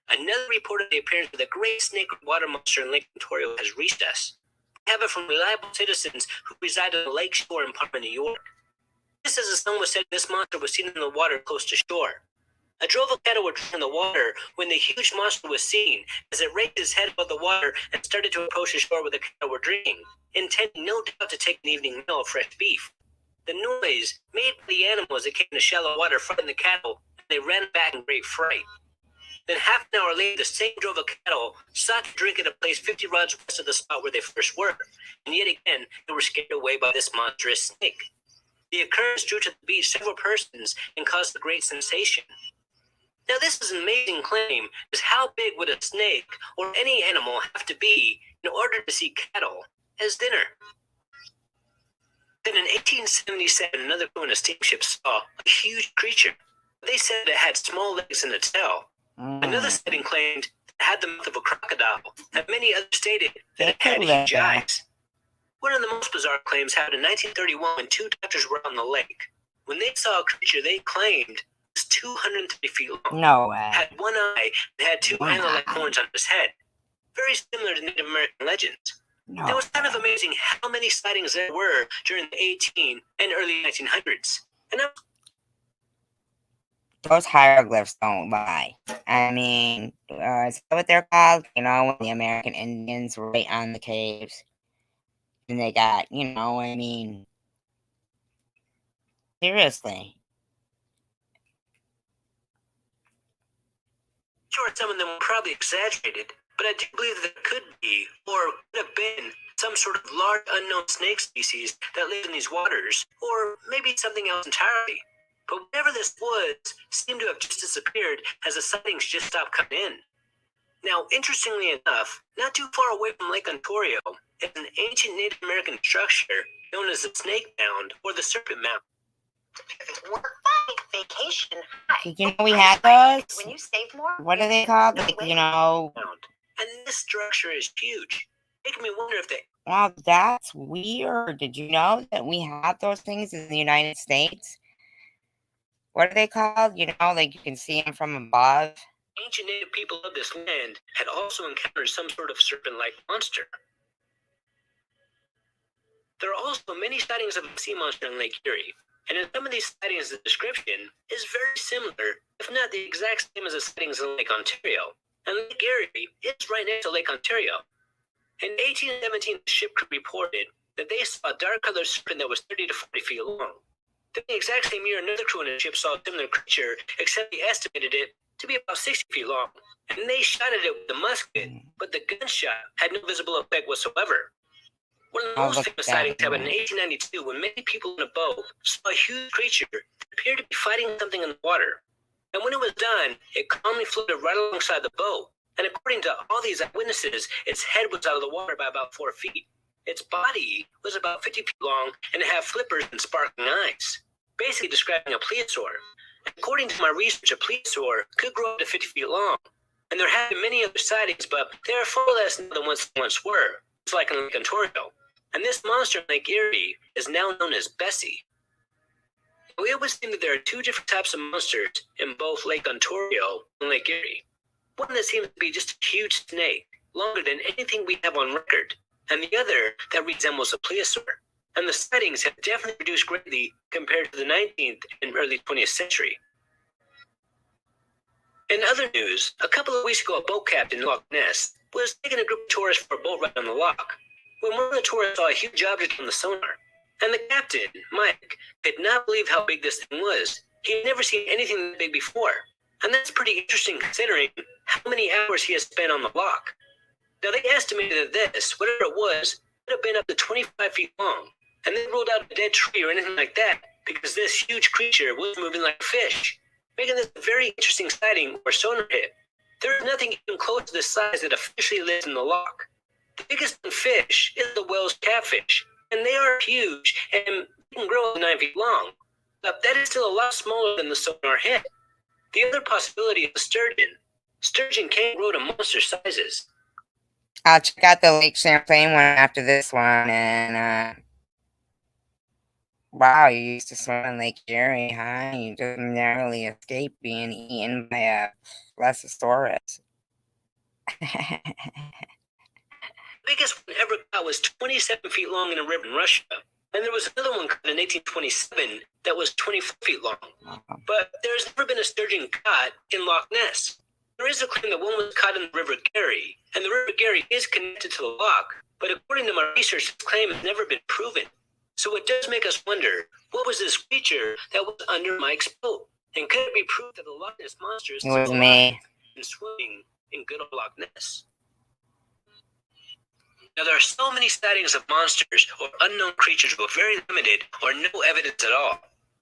"Another report of the appearance of the great snake water monster in Lake Ontario has reached us. We have it from reliable citizens who reside on the lake shore in Parma, New York. Just as the sun was setting, this monster was seen in the water close to shore. A drove of cattle were drinking the water when the huge monster was seen, as it raised its head above the water and started to approach the shore where the cattle were drinking, intending no doubt to take an evening meal of fresh beef. The noise made by the animals that came to shallow water frightened the cattle, and they ran back in great fright. Then half an hour later, the same drove of cattle sought to drink at a place 50 rods west of the spot where they first were, and yet again they were scared away by this monstrous snake. The occurrence drew to the beach several persons and caused a great sensation." Now, this is an amazing claim, because how big would a snake or any animal have to be in order to see cattle as dinner? Then in 1877, another crew on a steamship saw a huge creature. They said it had small legs and a tail. Another sighting claimed it had the mouth of a crocodile, and many others stated that it had huge eyes. One of the most bizarre claims happened in 1931 when two doctors were on the lake. When they saw a creature they claimed was 230 feet long, No way. had one eye, and had two One antler-like eye. horns on his head. Very similar to Native American legends. No. It was kind of amazing how many sightings there were during the 18 and early 1900s. And I'm Those hieroglyphs don't lie. I mean, is that what they're called? You know, when the American Indians write on the caves. And they got, you know, I mean, seriously. sure some of them were probably exaggerated, but I do believe that there could be, or could have been, some sort of large unknown snake species that lived in these waters, or maybe something else entirely. But whatever this was seemed to have just disappeared as the sightings just stopped coming in. Now, interestingly enough, not too far away from Lake Ontario is an ancient Native American structure known as the Snake Mound or the Serpent Mound. Work fine, vacation high. Did you know we had those? When you save more, What are they called? Like, you know, And this structure is huge, making me wonder if they well, that's weird. Did you know that we have those things in the United States? What are they called? You know, like you can see them from above. ancient native people of this land had also encountered some sort of serpent-like monster. There are also many sightings of a sea monster in Lake Erie, and in some of these sightings the description is very similar, if not the exact same as the sightings in Lake Ontario. And Lake Erie is right next to Lake Ontario. In 1817, the ship crew reported that they saw a dark-colored serpent that was 30 to 40 feet long. Then the exact same year, another crew on the ship saw a similar creature, except they estimated it to be about 60 feet long, and they shot at it with a musket, but the gunshot had no visible effect whatsoever. One of the most famous sightings happened in 1892 when many people in a boat saw a huge creature that appeared to be fighting something in the water. And when it was done, it calmly floated right alongside the boat. And according to all these eyewitnesses, its head was out of the water by about 4 feet. Its body was about 50 feet long and it had flippers and sparkling eyes, basically describing a plesiosaur. And according to my research, a plesiosaur could grow up to 50 feet long. And there have been many other sightings, but they are far less than what they once were. It's like in Lake Ontario. And this monster in Lake Erie is now known as Bessie. It would seem that there are two different types of monsters in both Lake Ontario and Lake Erie. One that seems to be just a huge snake, longer than anything we have on record, and the other that resembles a plesiosaur. And the sightings have definitely reduced greatly compared to the 19th and early 20th century. In other news, a couple of weeks ago, a boat captain in Loch Ness was taking a group of tourists for a boat ride on the loch, when one of the tourists saw a huge object on the sonar. And the captain, Mike, could not believe how big this thing was. He had never seen anything that big before. And that's pretty interesting considering how many hours he has spent on the loch. Now, they estimated that this, whatever it was, would have been up to 25 feet long. And they ruled out a dead tree or anything like that because this huge creature was moving like a fish, making this a very interesting sighting or sonar hit. There is nothing even close to the size that officially lives in the loch. The biggest fish is the Welsh catfish, and they are huge and can grow up to 9 feet long. But that is still a lot smaller than the sonar hit. The other possibility is the sturgeon. Sturgeon can grow to monster sizes. I'll check out the Lake Champlain one after this one, and wow, you used to swim in Lake Erie, huh? You just narrowly escaped being eaten by a Plesiosaurus. The biggest one ever caught was 27 feet long in a river in Russia. And there was another one caught in 1827 that was 24 feet long. But there's never been a sturgeon caught in Loch Ness. There is a claim that one was caught in the River Garry, and the River Garry is connected to the loch, but according to my research, this claim has never been proven. So it does make us wonder, what was this creature that was under Mike's boat? And could it be proof that the Loch Ness Monster is It was still me. alive and swimming in good old Loch Ness? Now, there are so many sightings of monsters or unknown creatures with very limited or no evidence at all,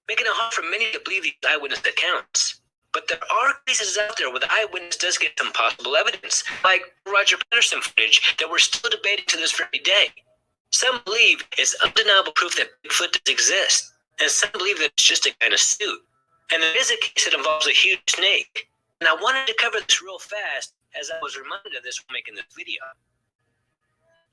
making it hard for many to believe these eyewitness accounts. But there are cases out there where the eyewitness does get some possible evidence, like Roger Patterson footage that we're still debating to this very day. Some believe it's undeniable proof that Bigfoot does exist, and some believe that it's just a guy in a suit. And there is a case that involves a huge snake, and I wanted to cover this real fast as I was reminded of this when making this video.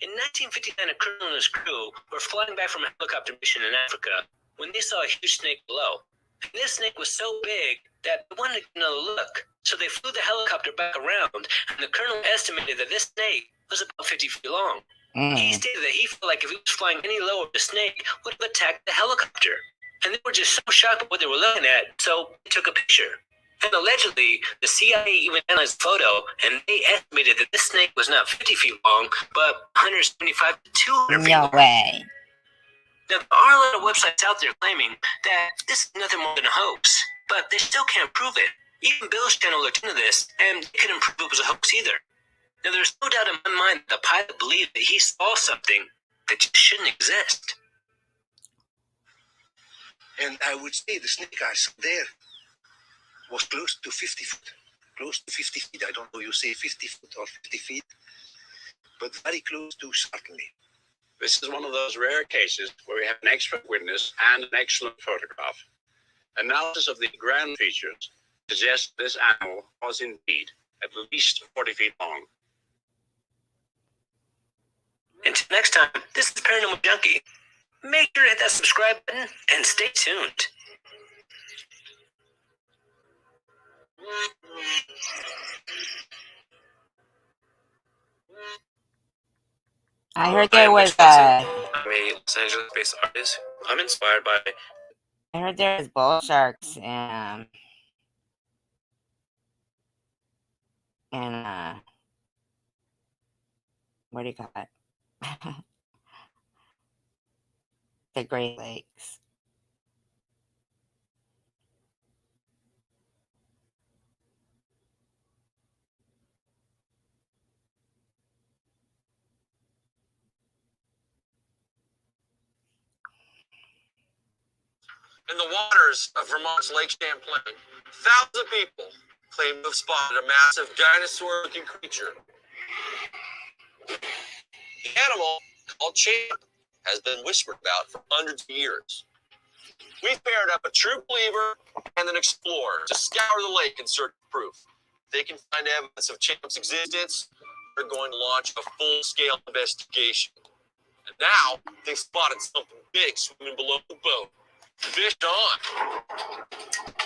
In 1959, a colonel and his crew were flying back from a helicopter mission in Africa when they saw a huge snake below. And this snake was so big that they wanted to get another look, so they flew the helicopter back around, and the colonel estimated that this snake was about 50 feet long. He stated that he felt like if he was flying any lower, the snake would have attacked the helicopter. And they were just so shocked at what they were looking at, so they took a picture. And allegedly, the CIA even analyzed the photo, and they estimated that this snake was not 50 feet long, but 175 to 200 feet long. No way. Now, there are a lot of websites out there claiming that this is nothing more than a hoax, but they still can't prove it. Even Bill's channel looked into this, and they couldn't prove it was a hoax either. Now, there's no doubt in my mind that the pilot believed that he saw something that just shouldn't exist. And I would say the snake I saw there was close to 50 foot. Close to 50 feet. I don't know you say 50 foot or 50 feet, but very close to certainly. This is one of those rare cases where we have an expert witness and an excellent photograph. Analysis of the ground features suggests this animal was indeed at least 40 feet long. Until next time, this is Paranormal Junkie. Make sure to hit that subscribe button and stay tuned. I heard there was I'm a Los Angeles-based artist. I'm inspired by I heard there was bull sharks and what do you call it? The Great Lakes. In the waters of Vermont's Lake Champlain, thousands of people claim to have spotted a massive dinosaur-looking creature. The animal, called Champ, has been whispered about for hundreds of years. We've paired up a true believer and an explorer to scour the lake in search of proof. If they can find evidence of Champ's existence, they're going to launch a full-scale investigation. And now, they spotted something big swimming below the boat. Fish on.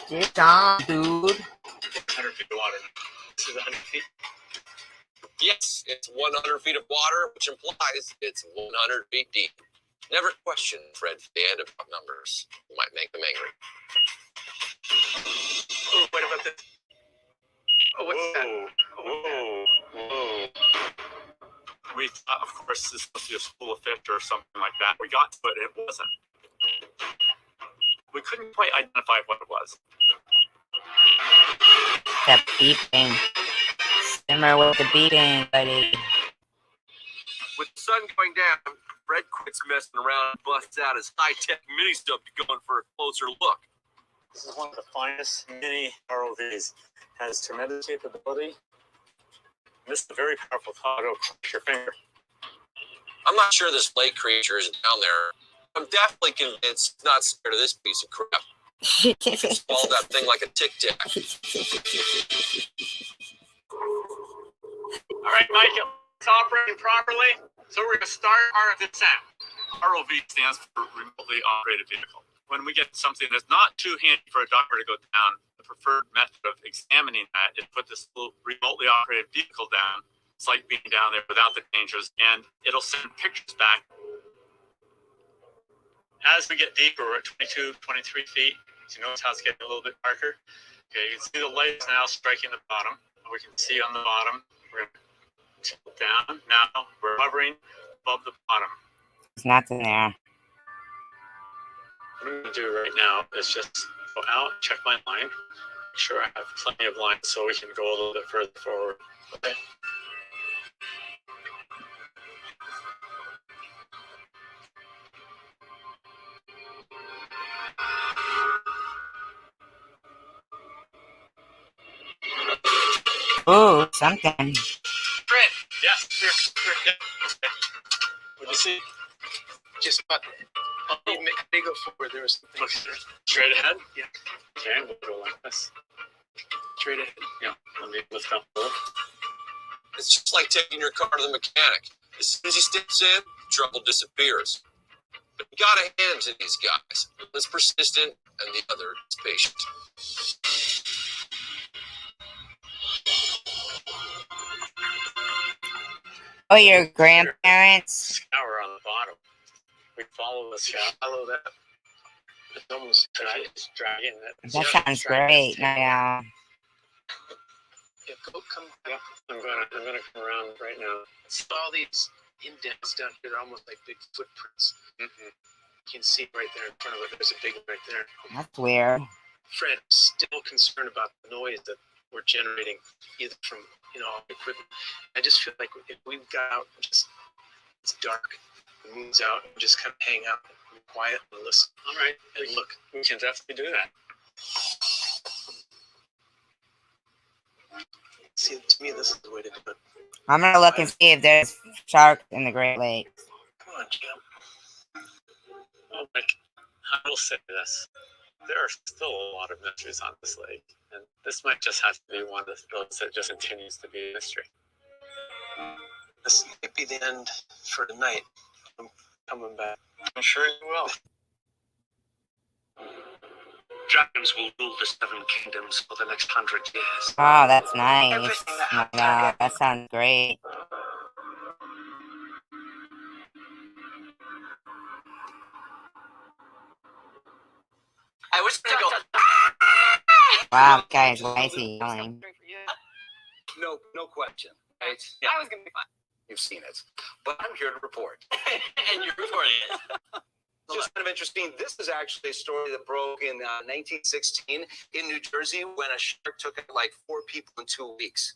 Fish on, dude. 100 feet of water. This is 100 feet? Yes, it's 100 feet of water, which implies it's 100 feet deep. Never question Fred Fayette about numbers. It might make them angry. Oh, what about this? Oh, what's that? Whoa. We thought, of course, this is supposed to be a school of fish or something like that. We got to it, it wasn't. We couldn't quite identify what it was. The beeping. Simmer with the beeping, buddy. With the sun going down, Fred quits messing around and busts out his high-tech mini stub to go in for a closer look. This is one of the finest mini ROVs. Has tremendous capability. This is a very powerful thought. It'll crush your finger. I'm not sure this lake creature is down there. I'm definitely convinced it's not scared of this piece of crap. You can swallow that thing like a tic-tac. All right, Mike, it's operating properly. So we're going to start our descent. ROV stands for remotely operated vehicle. When we get something that's not too handy for a diver to go down, the preferred method of examining that is put this little remotely operated vehicle down. It's like being down there without the dangers, and it'll send pictures back. As we get deeper, we're at 22, 23 feet. You notice how it's getting a little bit darker? Okay, you can see the lights now striking the bottom. We can see on the bottom. We're going to tilt down. Now we're hovering above the bottom. There's nothing there. What I'm going to do right now is just go out, check my line, make sure I have plenty of line so we can go a little bit further forward. Okay. Ooh, something. Fred, yes, here, yeah. Okay. What'd you see? Just about. They go forward. There was something. Straight ahead? Yeah. Okay, we'll go like this. Straight ahead. Yeah, let me lift up a little. It's just like taking your car to the mechanic. As soon as he steps in, trouble disappears. But you gotta hand it to these guys. One is persistent and the other is patient. Oh, your grandparents? Scour on the bottom. We follow the scour. Follow that. It's almost dragging it. That sounds great. No, yeah. Yeah, come. Yeah, I'm gonna come around right now. See all these indents down here. They're almost like big footprints. Mm-hmm. You can see right there in front of it. There's a big one right there. That's weird. Fred, still concerned about the noise that we're generating, either from all the equipment. I just feel like if we got out, and just it's dark, the moon's out, and just kind of hang out, and be quiet, and listen. All right, And look. we can definitely do that. See, to me, this is the way to do it. I'm gonna look and see if there's sharks in the Great Lakes. Come on, Jim. Oh, Mike, I will say this. There are still a lot of mysteries on this lake, and this might just have to be one of those that just continues to be a mystery. This might be the end for tonight. I'm coming back. I'm sure you will. Dragons will rule the Seven Kingdoms for the next 100 years. Oh, that's nice. Everything that Oh my God, that sounds great. I wish they go. Wow, guys, why is he yelling? No question. Right? Yeah. I was gonna be fine. You've seen it, but I'm here to report. And you're reporting it. Just kind of interesting. This is actually a story that broke in 1916 in New Jersey when a shark took out like 4 people in 2 weeks.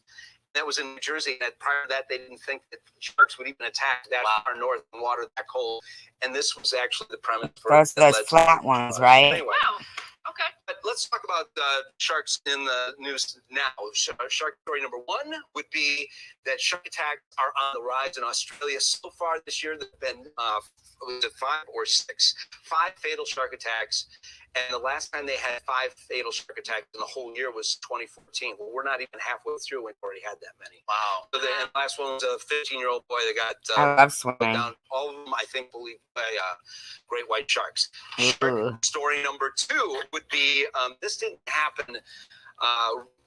That was in New Jersey. And prior to that, they didn't think that sharks would even attack that far north and water that cold. And this was actually the premise for Those flat ones, right? Anyway, Wow. let's talk about sharks in the news now. Shark story number 1 would be that shark attacks are on the rise in Australia. So far this year, there have been was it 5 or 6? 5 fatal shark attacks. And the last time they had 5 fatal shark attacks in the whole year was 2014. Well, we're not even halfway through and we already had that many. Wow. So the last one was a 15-year-old boy that got I love put swimming. down. All of them, I think, believed by great white sharks. Ooh. Story number 2 would be this didn't happen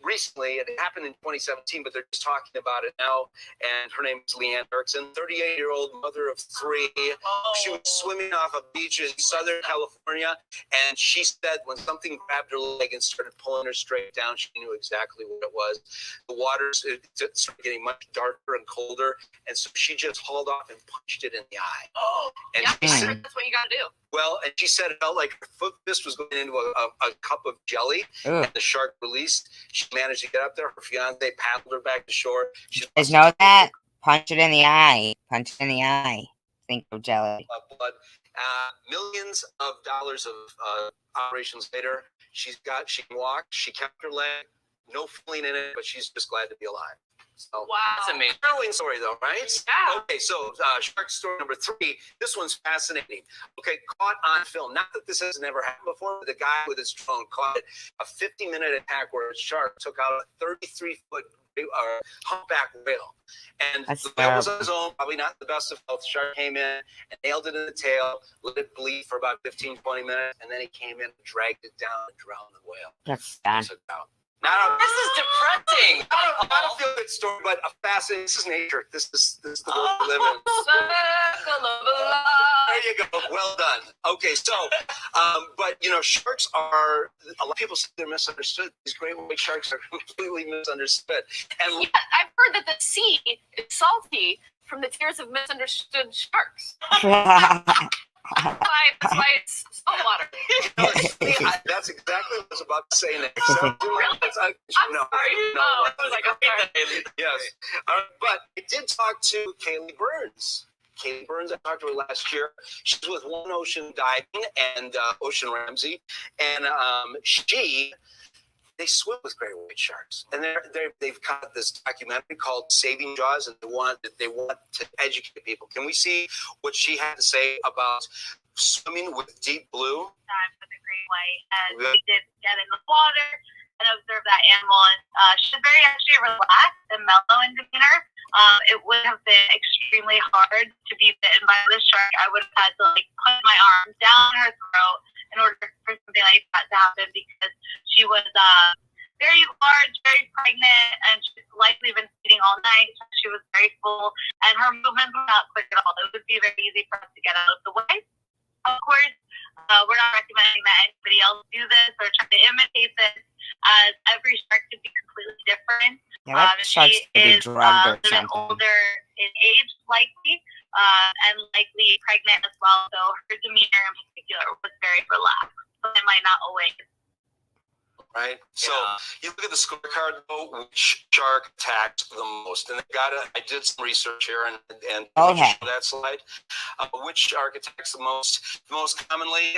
recently. It happened in 2017, but they're just talking about it now. And her name is Leanne Erickson, 38-year-old mother of 3. She was swimming off a beach in Southern California, and she said when something grabbed her leg and started pulling her straight down, she knew exactly what it was. The water started getting much darker and colder, and so she just hauled off and punched it in the eye. And she said, that's what you got to do. well, and she said it felt like her fist was going into a cup of jelly, Ugh. and the shark released. She managed to get up there. Her fiance paddled her back to shore. She Just know that. Punch it in the eye. Punch it in the eye. Think of jelly. blood. Millions of dollars of operations later, she can walk. She kept her leg. No feeling in it, but she's just glad to be alive. So, Wow. That's amazing. thrilling story, though, right? Yeah. Okay, so shark story number 3. This one's fascinating. Okay, caught on film. Not that this has never happened before, but the guy with his drone caught it. A 50-minute attack where a shark took out a 33-foot humpback whale. And That's the whale was terrible. on his own, probably not the best of health. The shark came in and nailed it in the tail, let it bleed for about 15, 20 minutes, and then he came in and dragged it down and drowned the whale. That's sad. Took it out. Now, This is depressing. not a feel-good story, but a fascinating. This is nature. This is the world we live in. Circle of life. There you go. Well done. Okay, so, but sharks are. A lot of people say they're misunderstood. These great white sharks are completely misunderstood. And Yeah, I've heard that the sea is salty from the tears of misunderstood sharks. That's why it's saltwater. that's exactly what I was about to say next. Really? I'm sorry. No, I was like, okay. yes. But I did talk to Kaylee Burns. Kaylee Burns, I talked to her last year. She's with One Ocean Diving and Ocean Ramsey. And they swim with great white sharks. And they've got this documentary called Saving Jaws, and they want to educate people. Can we see what she had to say about swimming with deep blue? Time for the great white, and we did get in the water and observe that animal. And she's very actually relaxed and mellow in demeanor. It would have been extremely hard to be bitten by this shark. I would have had to put my arm down her throat in order for something like that to happen, because she was very large, very pregnant, and she's likely been feeding all night. So she was very full, and her movements were not quick at all. It would be very easy for us to get out of the way. Of course, we're not recommending that anybody else do this or try to imitate this, as every shark could be completely different. Yeah, that shark's She could be is drugged or a little bit something. older in age, likely, and likely pregnant as well. So her demeanor in particular was very relaxed. So it might not always. Right. So you look at the scorecard, though, which shark attacked the most, and I did some research here, and Okay. show that slide. Which shark attacks the most? Most commonly,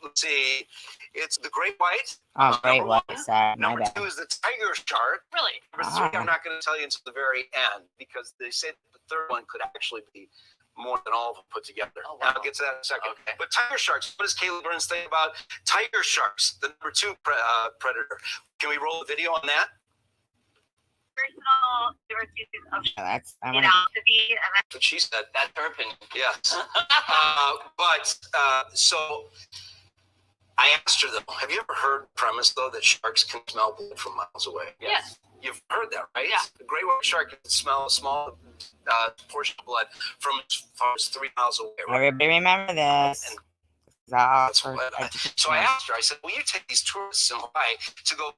let's see, it's the great white. Oh, great number white. one. Sorry, my Number bad. 2 is the tiger shark. Really? Number 3, I'm not going to tell you until the very end, because they say the third one could actually be more than all of them put together. Oh, wow. I'll get to that in a second. Okay. But tiger sharks, what does Kaylee Burns think about tiger sharks, the number 2 predator? Can we roll a video on that? Personal favorite species of Yeah, that's. I you wanna, know, to be, and That's what she said. That's her opinion. Yes. So I asked her, though, have you ever heard the premise, though, that sharks can smell blood from miles away? Yes. You've heard that, right? Yeah. The great white shark can smell a small portion of blood from as far as 3 miles away. Right? everybody remember this. And It's all that's for what education. so I asked her, I said, will you take these tourists in Hawaii to go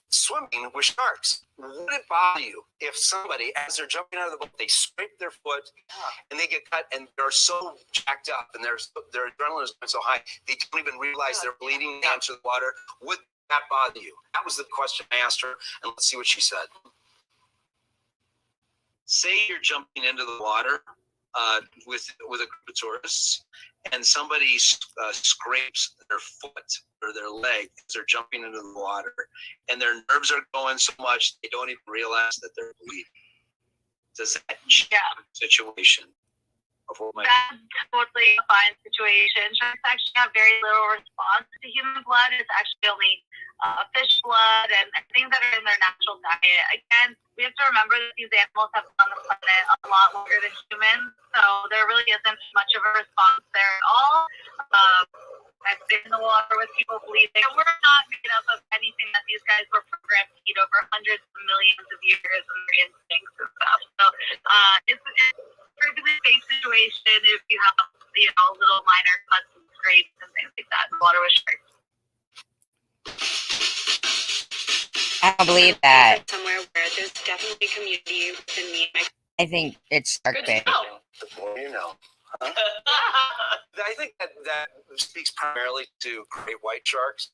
swimming with sharks? Would it bother you if somebody, as they're jumping out of the boat, they scrape their foot and they get cut and they're so jacked up and their adrenaline is going so high, they don't even realize they're bleeding into the water? Would that bother you? That was the question I asked her, and let's see what she said. Say you're jumping into the water with a group of tourists, and somebody scrapes their foot or their leg as they're jumping into the water, and their nerves are going so much they don't even realize that they're bleeding. Does that change the situation of what might That's totally a fine situation. Sharks actually have very little response to human blood. It's actually only fish blood and things that are in their natural diet. Again, we have to remember that these animals have been on the planet a lot longer than humans, so there really isn't much of a response there at all. I've been in the water with people bleeding. We're not made up of anything that these guys were programmed to eat over hundreds of millions of years and their instincts and stuff. So it's a perfectly safe situation if you have, little minor cuts and scrapes and things like that in the water with sharks. I don't believe that. Somewhere where there's definitely a community within me. I think it's shark bait. The more you know. Huh? I think that speaks primarily to great white sharks.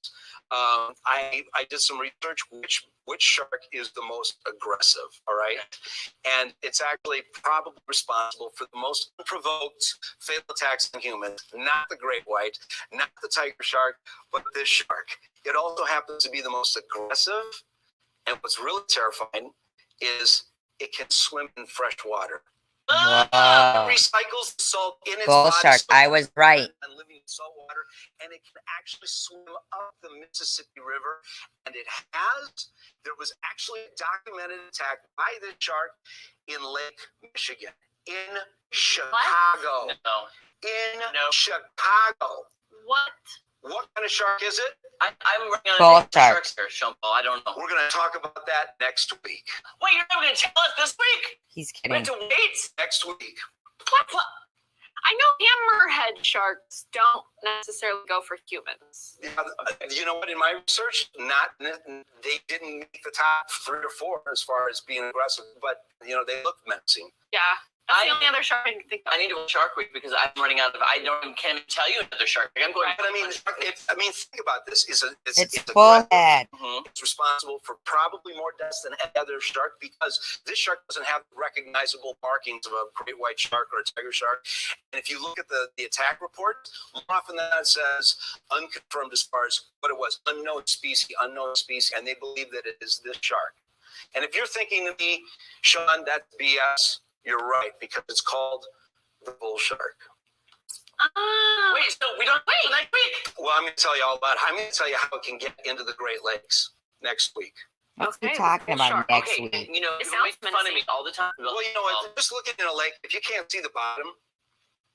I did some research which shark is the most aggressive, all right? And it's actually probably responsible for the most unprovoked fatal attacks on humans, not the great white, not the tiger shark, but this shark. It also happens to be the most aggressive, and what's really terrifying is it can swim in fresh water. Wow. It recycles the salt in its Bull body. shark. I was right. And living in salt water, and it can actually swim up the Mississippi River. And there was actually a documented attack by the shark in Lake Michigan, in Chicago. Chicago. What kind of shark is it? I'm working Bull on shark. sharks here, Sean Paul. I don't know. We're going to talk about that next week. Wait, you're not going to tell us this week? He's We have kidding. to wait. Next week. What? I know hammerhead sharks don't necessarily go for humans. Yeah, you know what? In my research, they didn't make the top 3 or 4 as far as being aggressive, but they look menacing. Yeah. That's the only other shark I can think of. I need to watch Shark Week because I'm running out of. Can't even tell you another shark. I'm going. But I mean, think about this. It's bullhead. It's responsible for probably more deaths than any other shark because this shark doesn't have recognizable markings of a great white shark or a tiger shark. And if you look at the attack report, more often than not it says unconfirmed as far as what it was, unknown species, and they believe that it is this shark. And if you're thinking to me, Sean, that's BS. You're right, because it's called the bull shark. Wait, so we don't wait next week? Well, I'm going to tell you all about it. I'm going to tell you how it can get into the Great Lakes next week. What's he talking about next week? You know, you make fun of me all the time. Well, you know what? Just looking in a lake, if you can't see the bottom.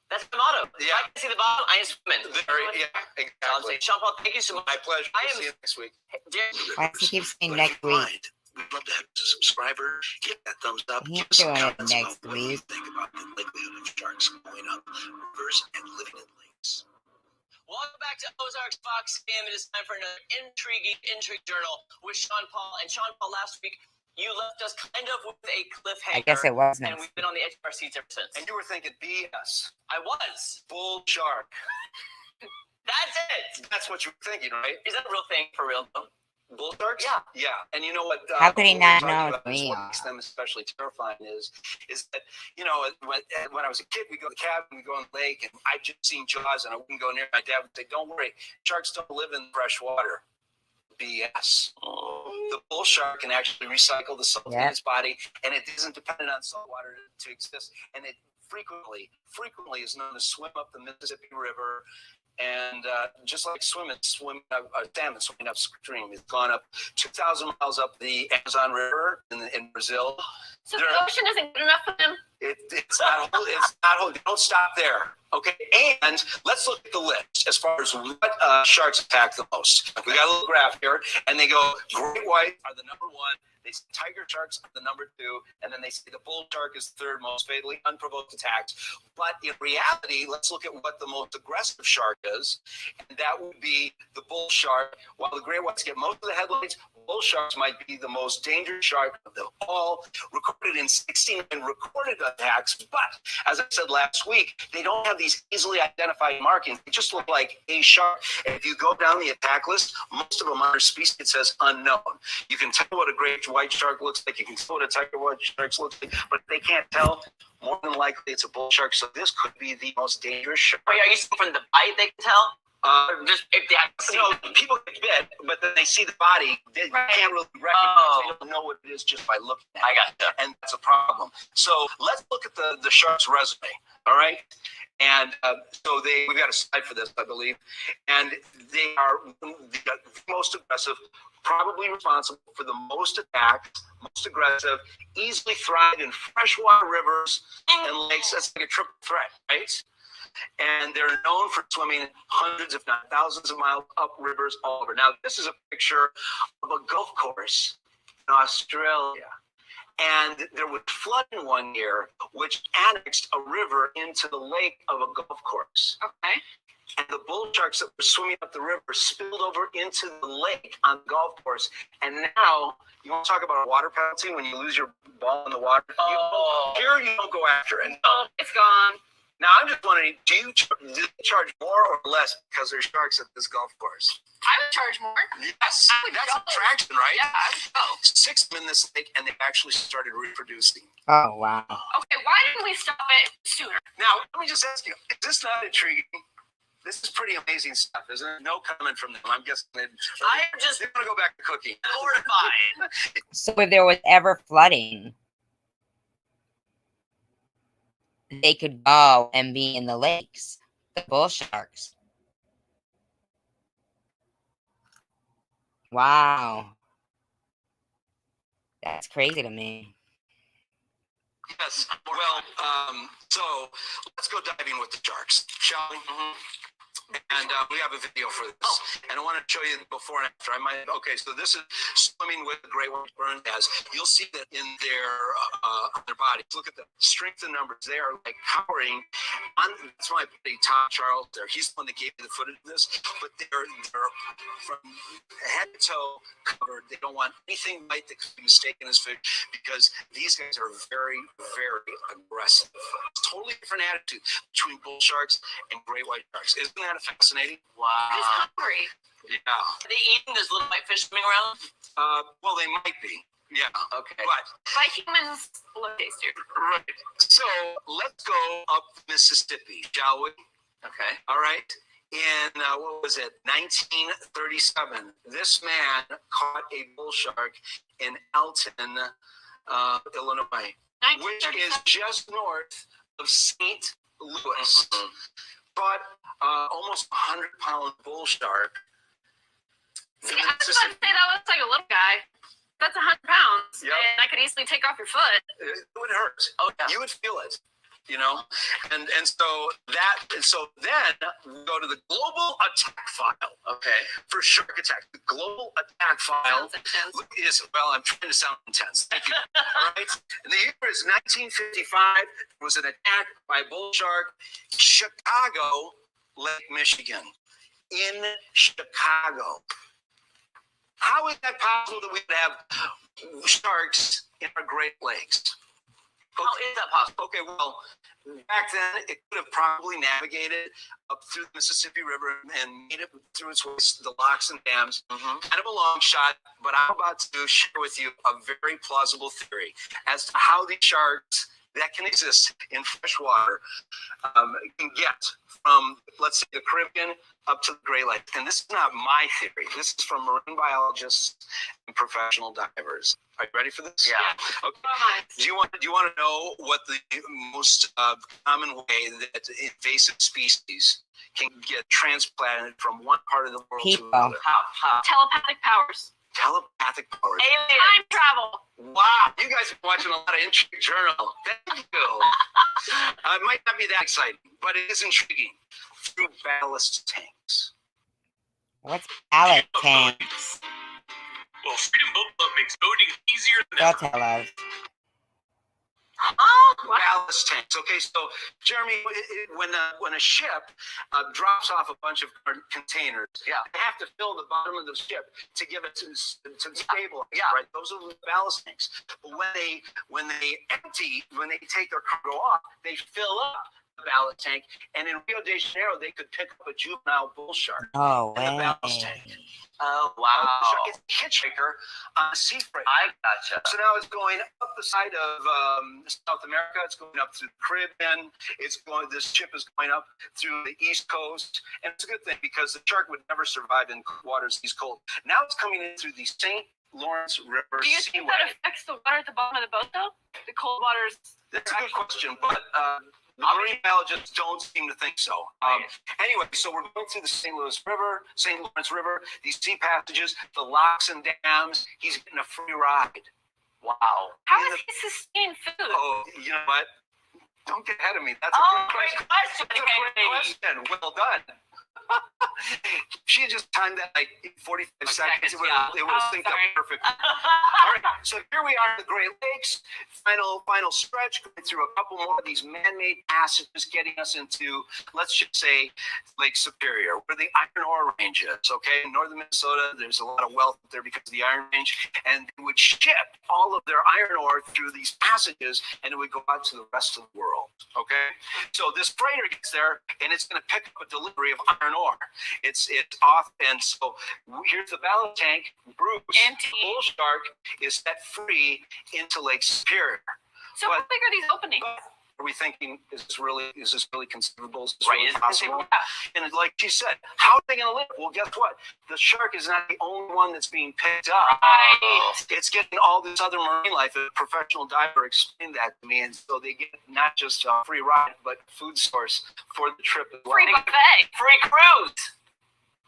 That's the motto. Yeah. If I can see the bottom, I am swimming. Yeah, exactly. Sean Paul, thank you so much. My pleasure. See you next week. Why does he keep saying next week? We'd love to have a subscriber. Hit that thumbs up. He ain't Give us some doing it comments next about what you week. think about the likelihood of sharks going up rivers and living in lakes. Welcome back to Ozarks Fox Fam. It is time for another intrigue journal with Sean Paul. And Sean Paul, last week you left us kind of with a cliffhanger. I guess it was And next. we've been on the edge of our seats ever since. And you were thinking BS. I was. Bull shark. That's it. That's what you were thinking, right? Is that a real thing for real though? Bull sharks? Yeah. Yeah. And you know what? How could he not what we're know talking about is we what are? makes them especially terrifying is that, when I was a kid, we go to the cabin, we go on the lake, and I just seen Jaws, and I wouldn't go near. My dad would say, "Don't worry, sharks don't live in fresh water." BS. The bull shark can actually recycle the salt in its body, and it isn't dependent on salt water to exist. And it frequently is known to swim up the Mississippi River. And just like salmon swimming upstream, it's gone up 2,000 miles up the Amazon River in Brazil. So the ocean isn't good enough for them? It's not whole. Don't stop there. Okay, and let's look at the list as far as what sharks attack the most. We got a little graph here, and they go great white are the number 1. They say tiger sharks are the number 2, and then they say the bull shark is the 3rd most fatally unprovoked attacks. But in reality, let's look at what the most aggressive shark is, and that would be the bull shark. While the great whites get most of the headlines, bull sharks might be the most dangerous shark of them all, recorded in 69 recorded attacks. But as I said last week, they don't have these easily identified markings. They just look like a shark. And if you go down the attack list, most of them under species, it says unknown. You can tell what a great white shark looks like. You can tell what a tiger white shark looks like, but they can't tell. More than likely, it's a bull shark. So this could be the most dangerous shark. Wait, are you saying from the bite they can tell? Just if they haven't seen it. People get bit, but then they see the body, they can't really recognize. They don't know what it is just by looking at it. I got and that's a problem. So let's look at the shark's resume. All right. And so we've got a slide for this, I believe. And they are the most aggressive, probably responsible for the most attacks, most aggressive, easily thrive in freshwater rivers and lakes. That's like a triple threat, right? And they're known for swimming hundreds, if not thousands of miles up rivers all over. Now, this is a picture of a golf course in Australia. And there was flooding one year, which annexed a river into the lake of a golf course. Okay. And the bull sharks that were swimming up the river spilled over into the lake on the golf course. And now, you want to talk about a water penalty when you lose your ball in the water? Here you don't go after it. Oh, it's gone. Now, I'm just wondering, do they charge more or less because there's sharks at this golf course? I would charge more. Yes, that's attraction, right? Yeah, I would go. 6 of them in this lake, and they've actually started reproducing. Oh, wow. Okay, why didn't we stop it sooner? Now, let me just ask you, is this not intriguing? This is pretty amazing stuff, isn't it? No comment from them. I'm guessing they're going to go back to cooking. Mortified. So if there was ever flooding, they could go and be in the lakes, the bull sharks. Wow. That's crazy to me. Yes. Well, so let's go diving with the sharks, shall we? And we have a video for this. And I want to show you before and after. So this is swimming with the great white sperm as you'll see that in their bodies. Look at the strength and numbers. They are like cowering. That's my buddy Tom Charles there. He's the one that gave me the footage of this. But they're from head to toe covered. They don't want anything white that could be mistaken as food because these guys are very, very aggressive. Totally different attitude between bull sharks and great white sharks. Isn't that fascinating? Wow. I'm just hungry. Yeah. Are they eating those little white fish swimming around? Well, they might be. Yeah. Okay. But By humans, look tastier. right. So let's go up Mississippi, shall we? Okay. All right. In what was it? 1937. This man caught a bull shark in Alton, Illinois, which is just north of St. Louis. Caught almost 100-pound bull shark. See, I was about to say that looks like a little guy. That's 100 pounds, Yep. and I could easily take off your foot. It would hurt. Oh, yeah. You would feel it, you know. And so then we go to the global attack file. Okay. For shark attack, the global attack file Sounds intense. is I'm trying to sound intense. Thank you. All right. And the year is 1955. There was an attack by bull shark, Chicago, Lake Michigan, in Chicago. How is that possible that we would have sharks in our Great Lakes? How is that possible? Okay, well, back then it could have probably navigated up through the Mississippi River and made it through its way, the locks and dams. Kind of a long shot, but I'm about to share with you a very plausible theory as to how these sharks that can exist in fresh water can get from, let's say, the Caribbean up to the Great Lakes. And this is not my theory. This is from marine biologists and professional divers. Are you ready for this? Yeah. Okay. Do you want to know what the most common way that invasive species can get transplanted from one part of the world to another? How? Telepathic powers. Telepathic powers. Alien. Time travel. Wow, you guys are watching a lot of Intrigue Journal. Thank you. It might not be that exciting, but it is intriguing. Through ballast tanks. What's ballast tanks? Well, Freedom Boat Club makes boating easier than Don't ever. tell us. Ballast tanks. Okay, so Jeremy, when a ship drops off a bunch of containers, they have to fill the bottom of the ship to give it to stabilize. Right, those are the ballast tanks. But when they take their cargo off, they fill up the ballast tank, and in Rio de Janeiro, they could pick up a juvenile bull shark in the ballast tank. Oh, wow. It's a hitchhiker on a sea freight. I gotcha. So now it's going up the side of South America. It's going up through the Caribbean. This ship is going up through the East Coast, and it's a good thing because the shark would never survive in waters these cold. Now it's coming in through the St. Lawrence River Do you think that affects the water at the bottom of the boat, though? The cold waters. That's a good question, but marine biologists don't seem to think so. Anyway, so we're going through the St. Lawrence River, these sea passages, the locks and dams. He's getting a free ride. Wow. How does he sustain food? Oh, you know what? Don't get ahead of me. That's a great question. That's a great question. Well done. She just timed that like 45 seconds. It would have synced up perfect. All right, so here we are in the Great Lakes. Final stretch, going through a couple more of these man-made passages, getting us into, let's just say, Lake Superior, where the iron ore range is. Okay, in northern Minnesota, there's a lot of wealth there because of the iron range, and they would ship all of their iron ore through these passages, and it would go out to the rest of the world. Okay, so this freighter gets there, and it's going to pick up a delivery of iron ore. It's off, and so here's the ballast tank. Bruce, the bull shark, is set free into Lake Superior. So how big are these openings? Are we thinking, is this really conceivable? Is this Right, really is it possible? Yeah. And like she said, how are they going to live? Well, guess what? The shark is not the only one that's being picked up. Right. It's getting all this other marine life. A professional diver explained that to me, and so they get not just a free ride, but food source for the trip as well. Free buffet. Free cruise.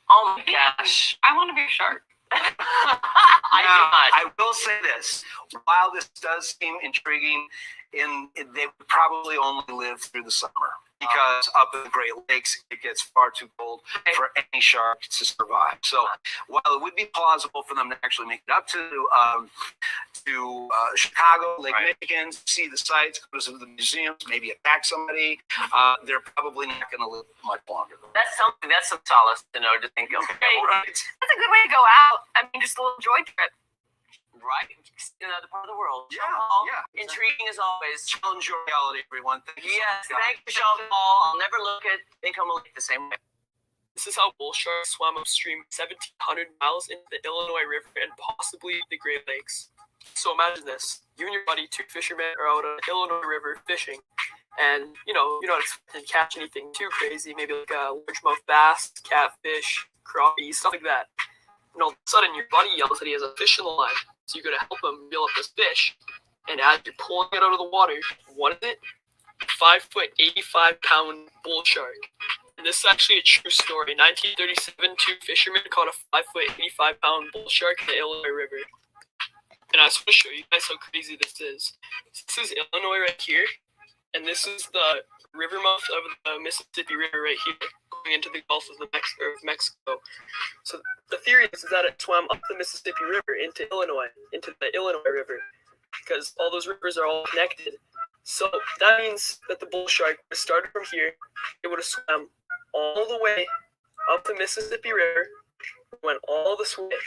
Oh my gosh. I want to be a shark. I will say this: while this does seem intriguing, they would probably only live through the summer because up in the Great Lakes it gets far too cold for any shark to survive. So while it would be plausible for them to actually make it up to Chicago, Lake Michigan, see the sights, go to the museums, maybe attack somebody, they're probably not going to live much longer. That's something. That's some solace to know, to think of. Right. That's a good way to go out. I mean, just a little joy trip. Right. Another part of the world. Yeah. Intriguing as always. Challenge your reality, everyone. Thank you. Yes. Thank you, Sean Paul. I'll never look at Income Lake the same way. This is how bull sharks swam upstream 1,700 miles into the Illinois River and possibly the Great Lakes. So imagine this: you and your buddy, two fishermen, are out on the Illinois River fishing, and you're not expecting to catch anything too crazy, maybe like a largemouth bass, catfish, crappie, stuff like that. And all of a sudden, your buddy yells that he has a fish in the line, so you got to help him reel up this fish. And as you're pulling it out of the water, what is it? 5-foot, 85-pound bull shark. And this is actually a true story. In 1937, two fishermen caught a 5-foot, 85-pound bull shark in the Illinois River. And I just want to show you guys how crazy this is. This is Illinois right here, and this is the river mouth of the Mississippi River right here, going into the Gulf of Mexico. So the theory is that it swam up the Mississippi River into the Illinois River, because all those rivers are all connected. So that means that the bull shark would have started from here. It would have swam all the way up the Mississippi River, went all this way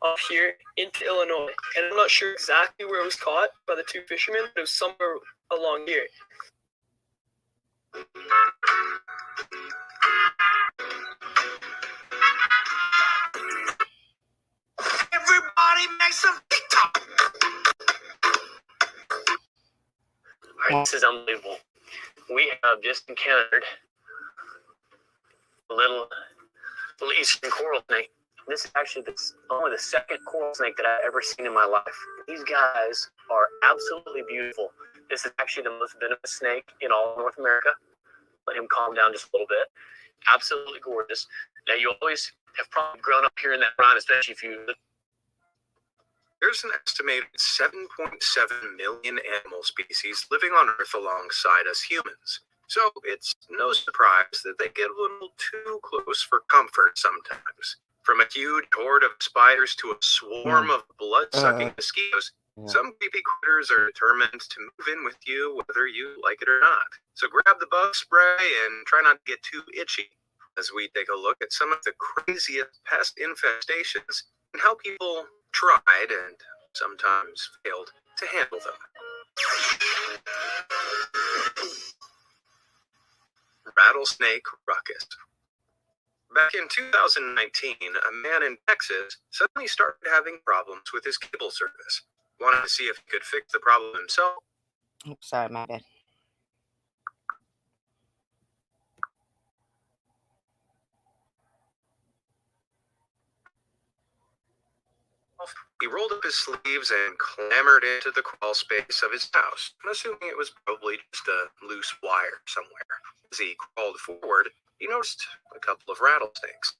up here into Illinois. And I'm not sure exactly where it was caught by the two fishermen, but it was somewhere along here. Everybody make some TikTok. Alright, this is unbelievable. We have just encountered a little eastern coral snake. This is actually only the second coral snake that I've ever seen in my life. These guys are absolutely beautiful. This is actually the most venomous snake in all of North America. Let him calm down just a little bit. Absolutely gorgeous. Now, you always have probably grown up here in that brine, especially if you... There's an estimated 7.7 million animal species living on Earth alongside us humans. So it's no surprise that they get a little too close for comfort sometimes. From a huge horde of spiders to a swarm of blood-sucking mosquitoes, Some creepy critters are determined to move in with you whether you like it or not. So grab the bug spray and try not to get too itchy as we take a look at some of the craziest pest infestations and how people tried and sometimes failed to handle them. Rattlesnake ruckus. Back in 2019, a man in Texas suddenly started having problems with his cable service. Wanted to see if he could fix the problem himself. Oops, sorry, my bad. He rolled up his sleeves and clambered into the crawl space of his house, assuming it was probably just a loose wire somewhere. As he crawled forward, he noticed a couple of rattlesnakes.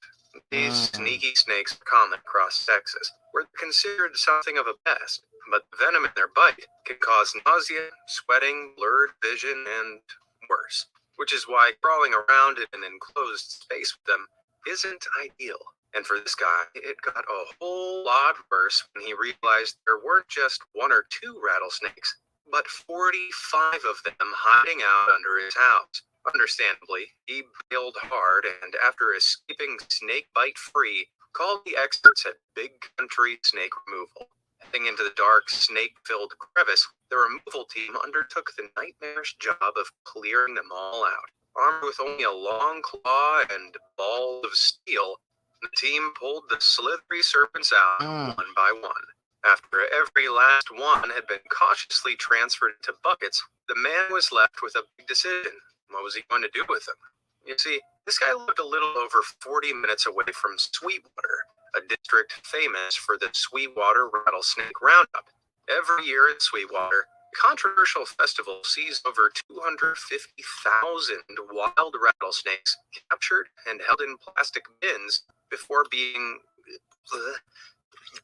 These sneaky snakes are common across Texas, where they're considered something of a pest, but the venom in their bite can cause nausea, sweating, blurred vision, and worse, which is why crawling around in an enclosed space with them isn't ideal. And for this guy, it got a whole lot worse when he realized there weren't just 1 or 2 rattlesnakes, but 45 of them hiding out under his house. Understandably, he bailed hard and, after escaping snake bite free, called the experts at Big Country Snake Removal. Heading into the dark, snake-filled crevice, the removal team undertook the nightmarish job of clearing them all out. Armed with only a long claw and balls of steel, the team pulled the slithery serpents out one by one. After every last one had been cautiously transferred to buckets, the man was left with a big decision. What was he going to do with them? You see, this guy lived a little over 40 minutes away from Sweetwater, a district famous for the Sweetwater Rattlesnake Roundup. Every year at Sweetwater, the controversial festival sees over 250,000 wild rattlesnakes captured and held in plastic bins before being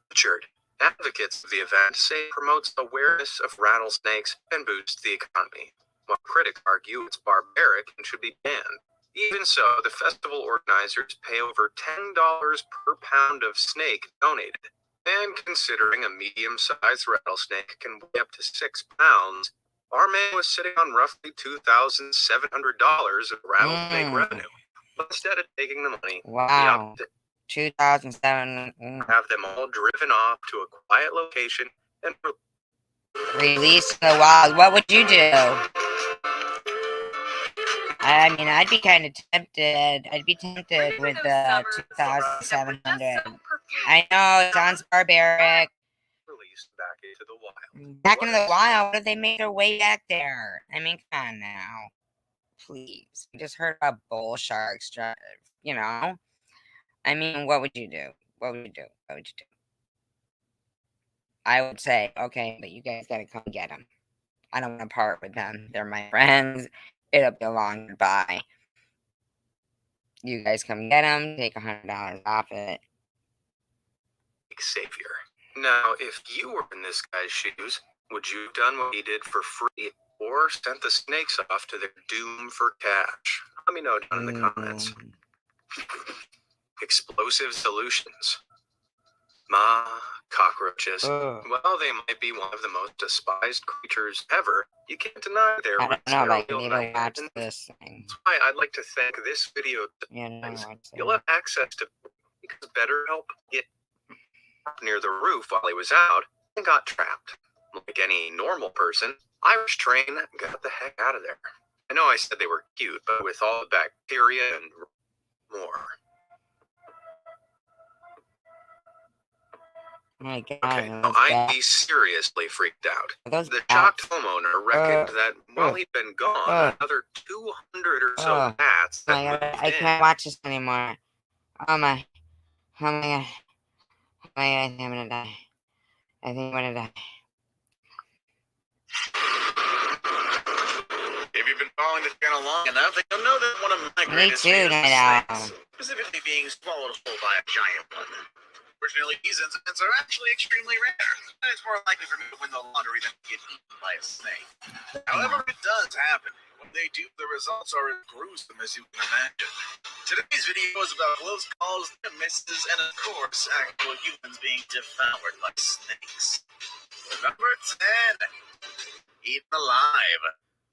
butchered. Advocates of the event say it promotes awareness of rattlesnakes and boosts the economy, while critics argue it's barbaric and should be banned. Even so, the festival organizers pay over $10 per pound of snake donated. And considering a medium-sized rattlesnake can weigh up to 6 pounds, our man was sitting on roughly $2,700 of rattlesnake revenue. But instead of taking the money, Wow. 2007. Have them all driven off to a quiet location and Released in the wild. What would you do? I mean, I'd be kind of tempted. I'd be tempted with the 2,700. I know it sounds barbaric. Released back into the wild. Back into the wild. What if they made their way back there? I mean, come on now. Please. We just heard about bull sharks. You know? I mean, what would you do? What would you do? What would you do? I would say, okay, but you guys gotta come get them. I don't want to part with them. They're my friends. It'll be a long goodbye. You guys come get them. Take $100 off it. Savior. Now, if you were in this guy's shoes, would you have done what he did for free or sent the snakes off to their doom for cash? Let me know down in the comments. Explosive solutions. Cockroaches. Well, they might be one of the most despised creatures ever. You can't deny their I don't know, like, I need to watch this thing. That's why I'd like to thank this video. You'll have access to, because BetterHelp get near the roof while he was out and got trapped. Like any normal person, Irish Train got the heck out of there. I know I said they were cute, but with all the bacteria and more. My God, Okay, I'd be seriously freaked out. The shocked homeowner reckoned that while he'd been gone, another 200 or so bats that moved I can't watch this anymore. Oh my God. Oh my God, I'm gonna die. I think I'm gonna die. If you've been following this channel long enough, then you'll know that one of my greatest Me too, fears is Night snakes, specifically being swallowed whole by a giant one. Fortunately, these incidents are actually extremely rare, and it's more likely for me to win the lottery than to get eaten by a snake. However, it does happen. When they do, the results are as gruesome as you can imagine. Today's video is about close calls, near misses, and of course, actual humans being devoured by snakes. Number 10. Eaten alive.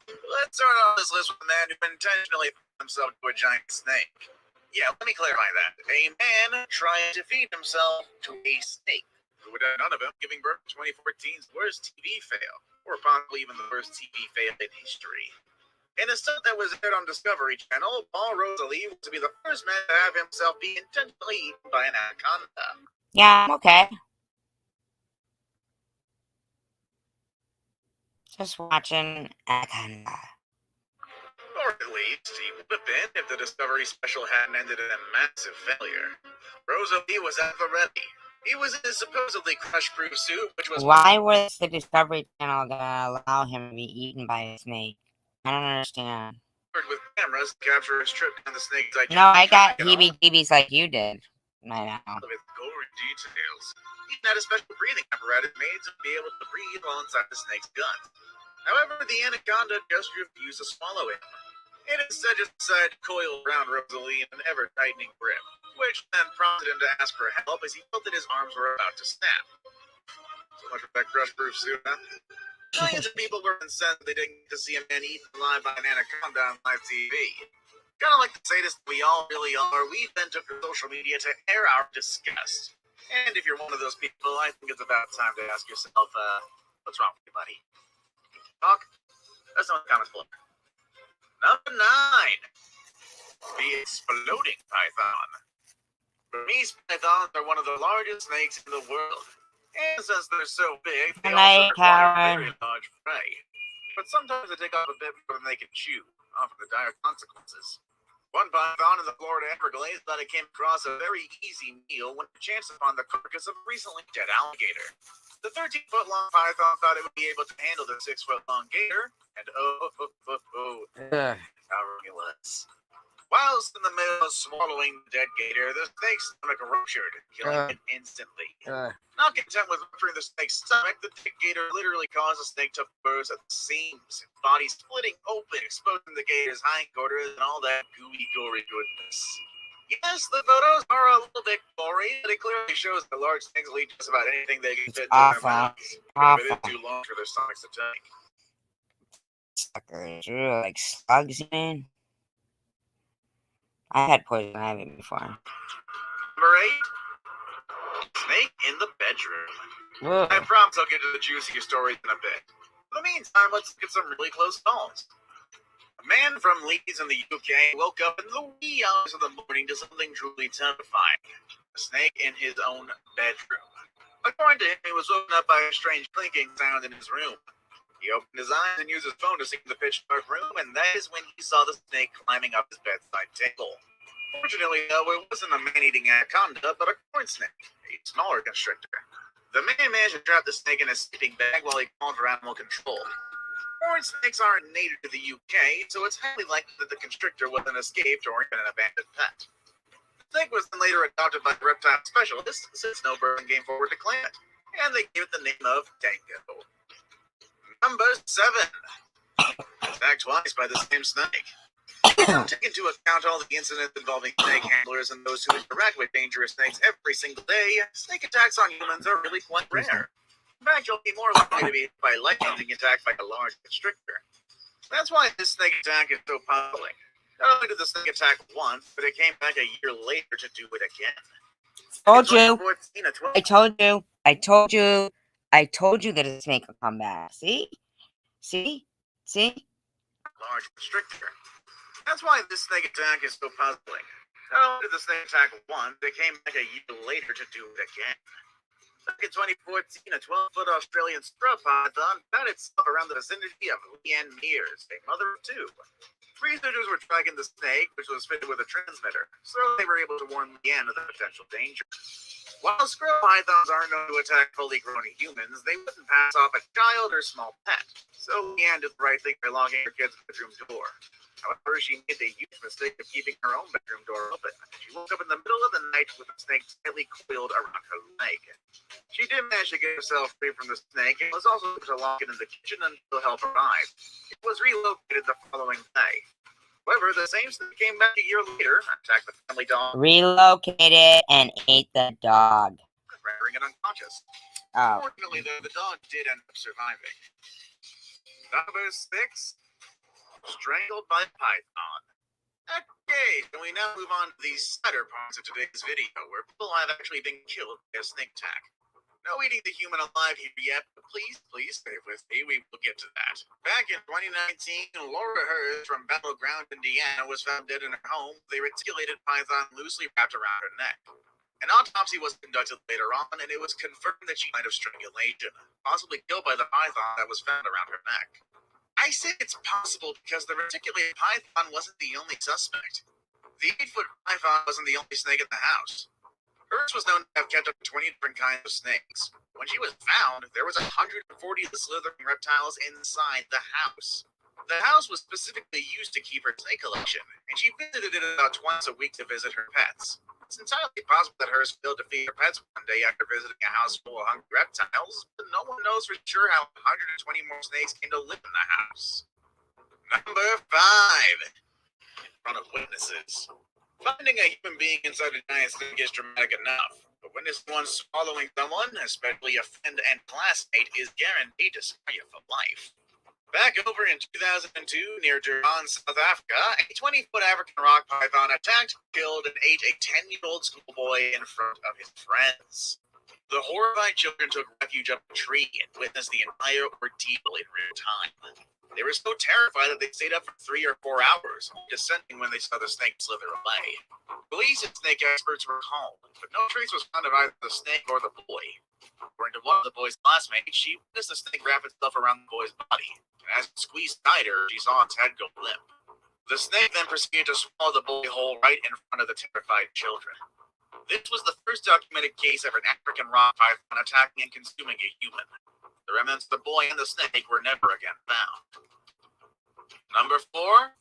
Let's start off this list with a man who intentionally put himself to a giant snake. Yeah, let me clarify that. A man trying to feed himself to a snake. Who would have none of him giving birth to 2014's worst TV fail, or possibly even the worst TV fail in history. In a stunt that was aired on Discovery Channel, Paul Rosalie was to be the first man to have himself be intentionally eaten by an anaconda. Yeah, I'm okay. Just watching Anaconda. Or at least he would have been if the Discovery special hadn't ended in a massive failure. Rosalie was at the ready. He was in his supposedly crush-proof suit, which was... Why was the Discovery Channel gonna allow him to be eaten by a snake? I don't understand. ...with cameras to capture his trip down the snake's... No, I got heebie-jeebies like you did. I know. ...with gory details. He had a special breathing apparatus made to be able to breathe while inside the snake's gun. However, the anaconda just refused to swallow him. It instead just decided to coil around Rosalie in an ever-tightening grip, which then prompted him to ask for help as he felt that his arms were about to snap. So much for that crush-proof suit, huh? Millions of people were incensed they didn't get to see a man eaten alive by an anaconda on live TV. Kind of like the sadist we all really are, we then took to social media to air our disgust. And if you're one of those people, I think it's about time to ask yourself, what's wrong with you, buddy? Talk? That's not the comments below. Number 9. The exploding python. Burmese pythons are one of the largest snakes in the world. And since they're so big, they also require very large prey. But sometimes they take off a bit more than they can chew, often with dire consequences. One python in the Florida Everglades thought it came across a very easy meal when it chanced upon the carcass of a recently dead alligator. The 13-foot-long python thought it would be able to handle the 6-foot-long gator, and how wrong it was. Whilst in the middle of swallowing the dead gator, the snake's stomach ruptured, killing it instantly. Not content with rupturing the snake's stomach, the dead gator literally caused the snake to burst at the seams, body splitting open, exposing the gator's hindquarters and all that gooey, gory goodness. Yes, the photos are a little bit gory, but it clearly shows that large snakes will eat just about anything they can fit into their mouths. But it is too long for their stomachs to take. Suckers, like slugs, man. I had poison ivy before. Number 8. Snake in the bedroom. Whoa. I promise I'll get to the juicier stories in a bit. In the meantime, let's get some really close calls. A man from Leeds in the UK woke up in the wee hours of the morning to something truly terrifying. A snake in his own bedroom. According to him, he was woken up by a strange clinking sound in his room. He opened his eyes and used his phone to see the pitch-dark room, and that is when he saw the snake climbing up his bedside table. Fortunately, though, it wasn't a man-eating anaconda, but a corn snake, a smaller constrictor. The man managed to trap the snake in a sleeping bag while he called for animal control. Corn snakes aren't native to the UK, so it's highly likely that the constrictor was an escaped or even an abandoned pet. The snake was then later adopted by reptile specialists since no person came forward to claim it, and they gave it the name of Tango. Number 7. Attacked twice by the same snake. Take into account all the incidents involving snake handlers and those who interact with dangerous snakes every single day, snake attacks on humans are really quite rare. In fact, you'll be more likely to be hit by lightning than attacked by a large constrictor. That's why this snake attack is so puzzling. Not only did the snake attack once, but it came back a year later to do it again. Told you. I told you that a snake would come back. See? Large constrictor. That's why this snake attack is so puzzling. Not only did the snake attack once, they came back a year later to do it again. Back in 2014, a 12-foot Australian scrub python found itself around the vicinity of Leanne Mears, a mother of 2. Researchers were tracking the snake, which was fitted with a transmitter, so they were able to warn Leanne of the potential danger. While scrub pythons aren't known to attack fully grown humans, they wouldn't pass off a child or small pet, so Leanne did the right thing by locking her kid's bedroom door. However, she made the huge mistake of keeping her own bedroom door open. She woke up in the middle of the night with the snake tightly coiled around her leg. She did manage to get herself free from the snake and was also able to lock it in the kitchen until help arrived. It was relocated the following day. However, the same snake came back a year later and attacked the family dog, Relocated and ate the dog. rendering it unconscious. Oh. Fortunately, though, the dog did end up surviving. Number 6, strangled by python. Okay, and we now move on to the sadder parts of today's video, where people have actually been killed by a snake attack. No eating the human alive here yet, but please stay with me, we will get to that. Back in 2019, Laura Hers from Battleground, Indiana was found dead in her home with a reticulated python loosely wrapped around her neck. An autopsy was conducted later on, and it was confirmed that she died of strangulation, possibly killed by the python that was found around her neck. I say it's possible because the reticulated python wasn't the only suspect. The 8-foot python wasn't the only snake in the house. Hers was known to have kept up 20 different kinds of snakes. When she was found, there was 140 of the slithering reptiles inside the house. The house was specifically used to keep her snake collection, and she visited it about twice a week to visit her pets. It's entirely possible that Hers failed to feed her pets one day after visiting a house full of hungry reptiles, but no one knows for sure how 120 more snakes came to live in the house. Number 5. In front of witnesses. Finding a human being inside a giant snake is dramatic enough, but witnessing one swallowing someone, especially a friend and classmate, is guaranteed to scar you for life. Back over in 2002, near Durban, South Africa, a 20-foot African rock python attacked, killed, and ate a 10-year-old schoolboy in front of his friends. The horrified children took refuge up a tree and witnessed the entire ordeal in real time. They were so terrified that they stayed up for 3 or 4 hours, dissenting when they saw the snake slither away. Police and snake experts were called, but no trace was found of either the snake or the boy. According to one of the boy's classmates, she witnessed the snake wrap itself around the boy's body, and as it squeezed tighter, she saw its head go limp. The snake then proceeded to swallow the boy whole right in front of the terrified children. This was the first documented case of an African rock python attacking and consuming a human. The remnants of the boy and the snake were never again found. Number 4.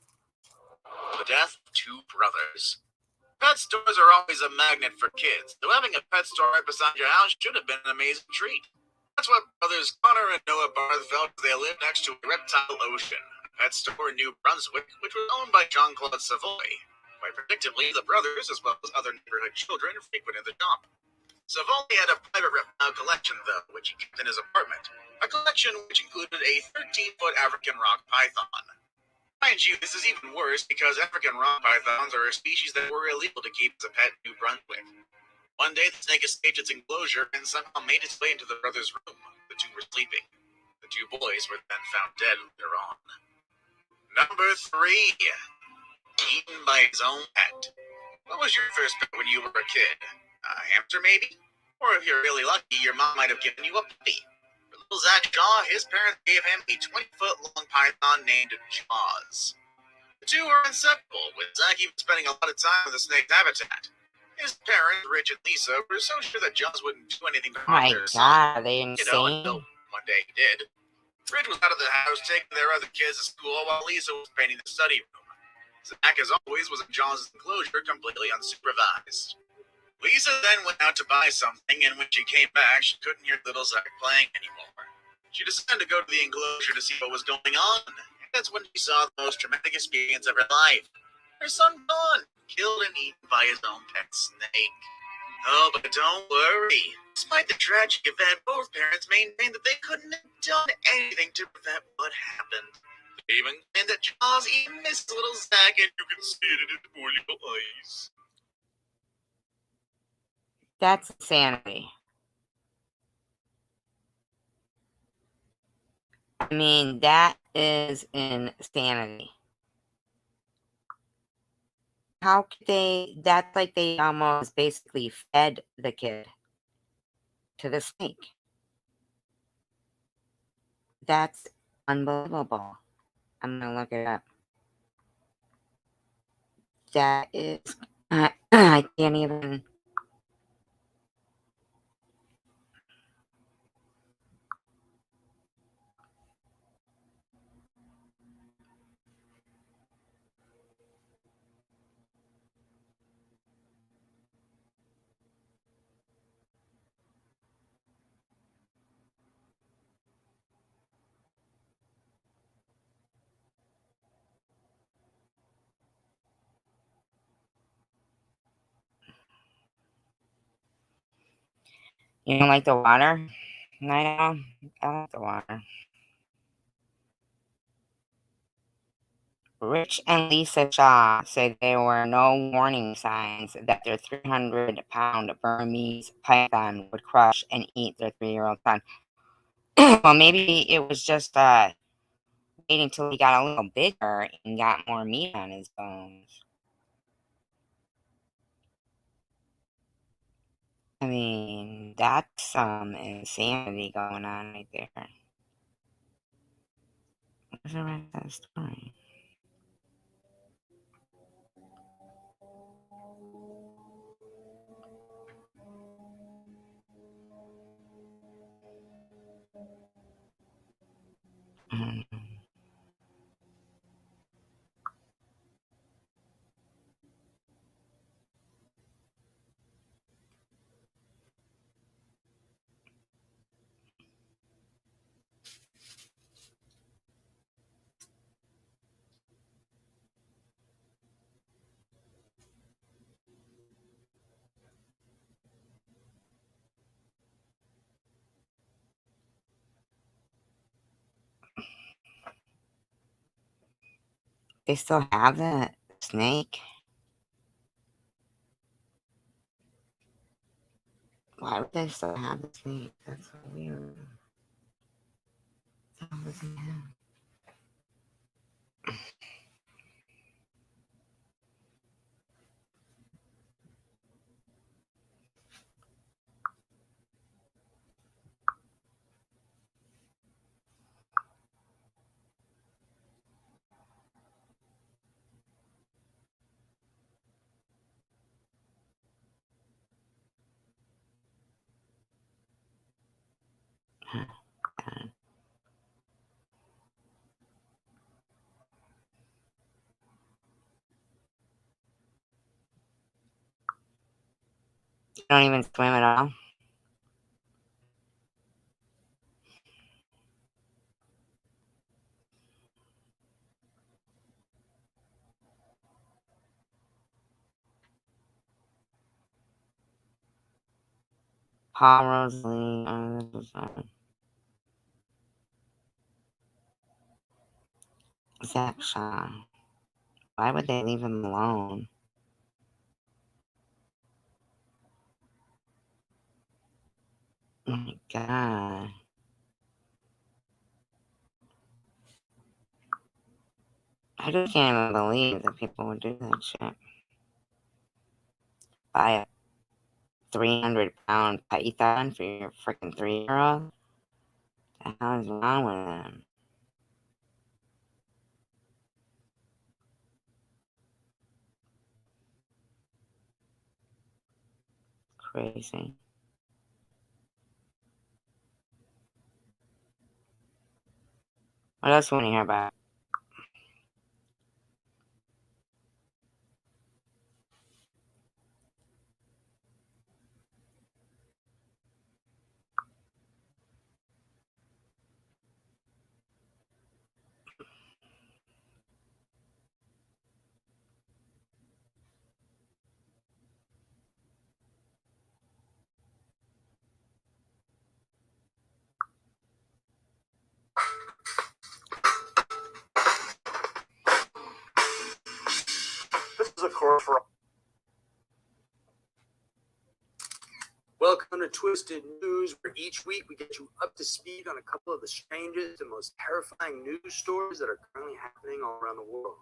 The death of 2 brothers. Pet stores are always a magnet for kids, so having a pet store right beside your house should have been an amazing treat. That's what brothers Connor and Noah Barth felt as they lived next to a reptile ocean, a pet store in New Brunswick, which was owned by Jean-Claude Savoy. Quite predictably, the brothers, as well as other neighborhood children, frequented the shop. Savoy had a private reptile collection, though, which he kept in his apartment. A collection which included a 13-foot African rock python. Mind you, this is even worse because African rock pythons are a species that were illegal to keep as a pet in New Brunswick. One day, the snake escaped its enclosure and somehow made its way into the brothers' room. The 2 were sleeping. The 2 boys were then found dead later on. Number 3. Eaten by his own pet. What was your first pet when you were a kid? A hamster, maybe? Or if you're really lucky, your mom might have given you a puppy. For little Zach Shaw, his parents gave him a 20-foot-long python named Jaws. The 2 were inseparable, with Zach even spending a lot of time in the snake's habitat. His parents, Rich and Lisa, were so sure that Jaws wouldn't do anything to harm their son. God, are they insane? Until one day he did. Rich was out of the house taking their other kids to school while Lisa was painting the study room. Zach, as always, was in Jaws' enclosure, completely unsupervised. Lisa then went out to buy something, and when she came back, she couldn't hear little Zach playing anymore. She decided to go to the enclosure to see what was going on, and that's when she saw the most traumatic experience of her life. Her son gone, killed and eaten by his own pet snake. Oh, but don't worry. Despite the tragic event, both parents maintained that they couldn't have done anything to prevent what happened. Even and that Jaws even missed little Zach, and you can see it in his poor little eyes. That's insanity. I mean, that is insanity. How could they? That's like they almost basically fed the kid to the snake. That's unbelievable. I'm gonna look it up. That is, I can't even. You don't like the water? I like the water. Rich and Lisa Shaw said there were no warning signs that their 300-pound Burmese python would crush and eat their 3-year-old son. Well, maybe it was just waiting till he got a little bigger and got more meat on his bones. I mean, that's some insanity going on right there. What's the rest of that story? They still have that snake? Why would they still have the snake? That's so weird. What the hell does he have? You don't even swim at all? Paul Rosalie. Zach Shaw. Why would they leave him alone? Oh my god. I just can't even believe that people would do that shit. Buy a 300-pound python for your freaking 3-year-old? What the hell is wrong with them? Crazy. What else you want to hear about? This is a course for. Welcome to Twisted News, where each week we get you up to speed on a couple of the strangest and most terrifying news stories that are currently happening all around the world.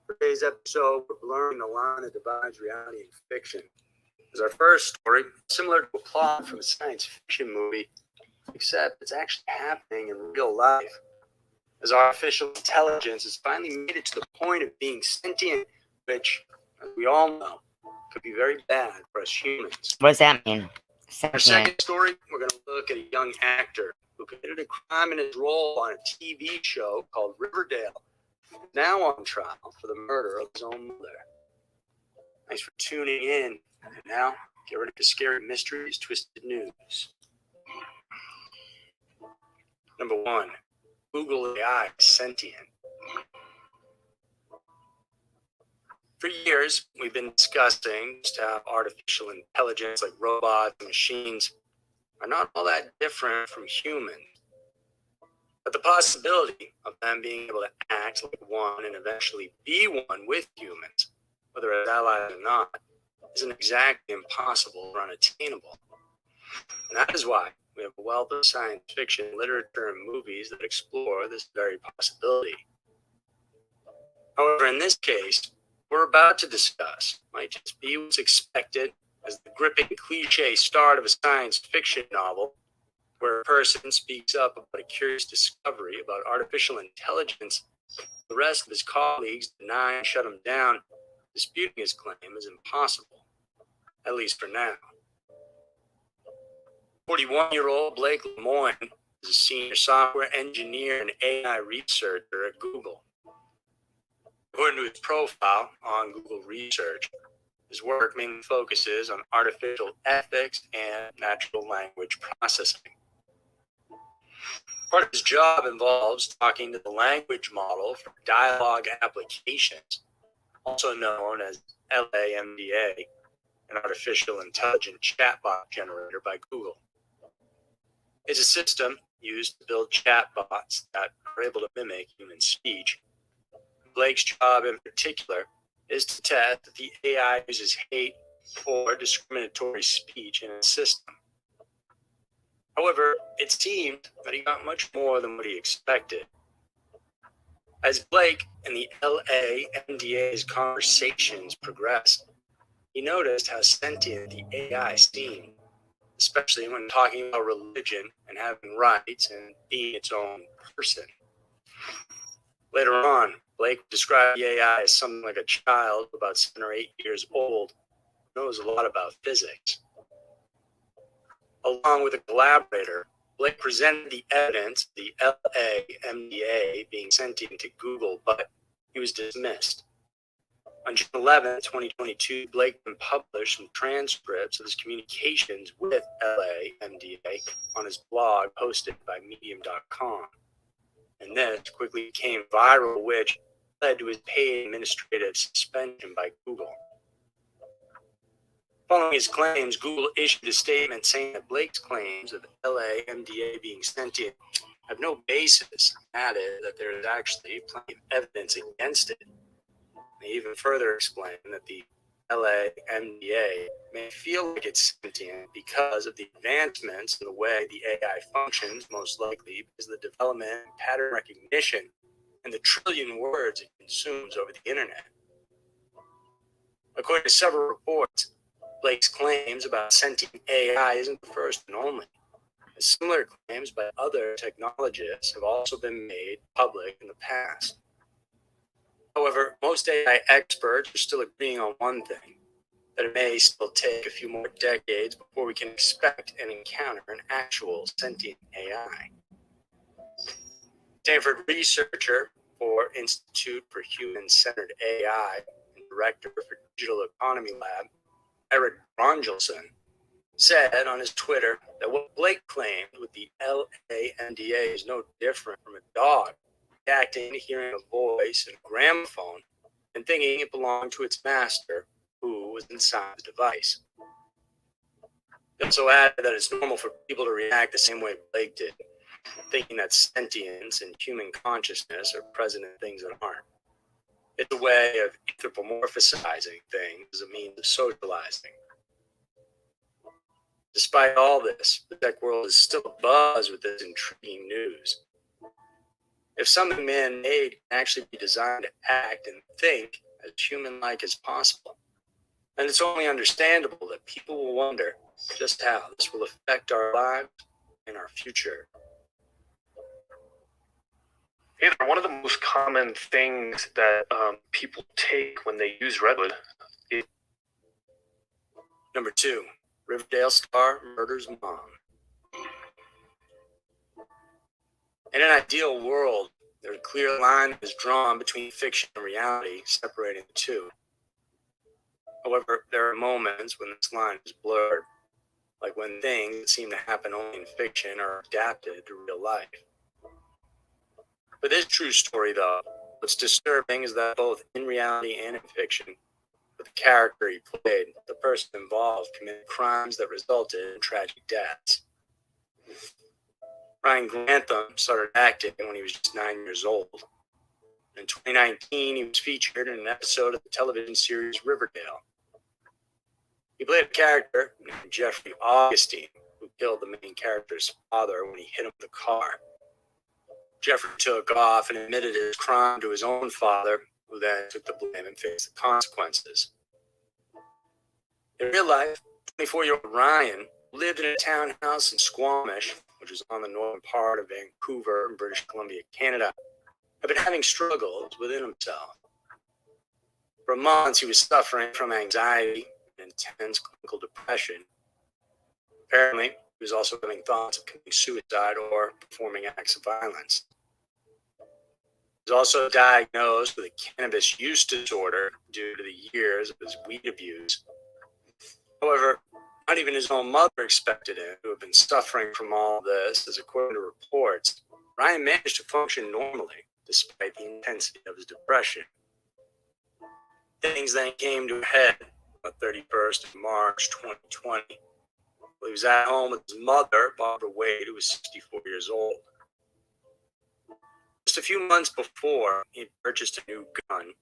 For today's episode, we're blurring the line that divides reality and fiction. As our first story, similar to a plot from a science fiction movie, except it's actually happening in real life. As artificial intelligence has finally made it to the point of being sentient, which, as we all know, could be very bad for us humans. What does that mean? Our second story, we're going to look at a young actor who committed a crime in his role on a TV show called Riverdale, now on trial for the murder of his own mother. Thanks for tuning in. And now, get ready for Scary Mysteries Twisted News. Number 1, Google AI is sentient. For years, we've been discussing just how artificial intelligence, like robots and machines, are not all that different from humans. But the possibility of them being able to act like one and eventually be one with humans, whether as allies or not, isn't exactly impossible or unattainable. And that is why we have a wealth of science fiction, literature, and movies that explore this very possibility. However, in this case, we're about to discuss might just be what's expected as the gripping cliche start of a science fiction novel, where a person speaks up about a curious discovery about artificial intelligence. The rest of his colleagues deny and shut him down, disputing his claim as impossible, at least for now. 41-year-old Blake Lemoine is a senior software engineer and AI researcher at Google. According to his profile on Google Research, his work mainly focuses on artificial ethics and natural language processing. Part of his job involves talking to the language model for dialogue applications, also known as LaMDA, an artificial intelligent chatbot generator by Google. It's a system used to build chatbots that are able to mimic human speech. Blake's job in particular is to test that the AI uses hate or discriminatory speech in its system. However, it seemed that he got much more than what he expected. As Blake and the LaMDA's conversations progressed, he noticed how sentient the AI seemed, especially when talking about religion and having rights and being its own person. Later on, Blake described the AI as something like a child about 7 or 8 years old who knows a lot about physics. Along with a collaborator, Blake presented the evidence of the LaMDA being sentient to Google, but he was dismissed. On June 11, 2022, Blake then published some transcripts of his communications with LaMDA on his blog posted by Medium.com. And this quickly became viral, which led to his paid administrative suspension by Google. Following his claims, Google issued a statement saying that Blake's claims of LaMDA being sentient have no basis, and added that there is actually plenty of evidence against it. They even further explained that the LaMDA may feel like it's sentient because of the advancements in the way the AI functions, most likely because of the development in pattern recognition and the trillion words it consumes over the internet. According to several reports, Blake's claims about sentient AI isn't the first and only. Similar claims by other technologists have also been made public in the past. However, most AI experts are still agreeing on one thing, that it may still take a few more decades before we can expect and encounter an actual sentient AI. Stanford researcher for Institute for Human-Centered AI and director for Digital Economy Lab, Eric Brongelson, said on his Twitter that what Blake claimed with the LaMDA is no different from a dog reacting to hearing a voice in a gramophone and thinking it belonged to its master, who was inside the device. He also added that it's normal for people to react the same way Blake did, thinking that sentience and human consciousness are present in things that aren't. It's a way of anthropomorphizing things as a means of socializing. Despite all this, the tech world is still abuzz with this intriguing news. If something man-made can actually be designed to act and think as human-like as possible, then it's only understandable that people will wonder just how this will affect our lives and our future. Hey there, one of the most common things that people take when they use Redwood is... Number 2, Riverdale star murders mom. In an ideal world, there's a clear line is drawn between fiction and reality, separating the two. However, there are moments when this line is blurred, like when things that seem to happen only in fiction are adapted to real life. For this true story, though, what's disturbing is that both in reality and in fiction, with the character he played, the person involved committed crimes that resulted in tragic deaths. Ryan Grantham started acting when he was just 9 years old. In 2019, he was featured in an episode of the television series Riverdale. He played a character named Jeffrey Augustine, who killed the main character's father when he hit him with a car. Jeffrey took off and admitted his crime to his own father, who then took the blame and faced the consequences. In real life, 24-year-old Ryan lived in a townhouse in Squamish, which is on the northern part of Vancouver in British Columbia, Canada, had been having struggles within himself. For months, he was suffering from anxiety and intense clinical depression. Apparently, he was also having thoughts of committing suicide or performing acts of violence. He was also diagnosed with a cannabis use disorder due to the years of his weed abuse. However, not even his own mother expected him to have been suffering from all this, as according to reports, Ryan managed to function normally despite the intensity of his depression. Things then came to a head on the 31st of March 2020. He was at home with his mother, Barbara Wade, who was 64 years old. Just a few months before, he had purchased a new gun,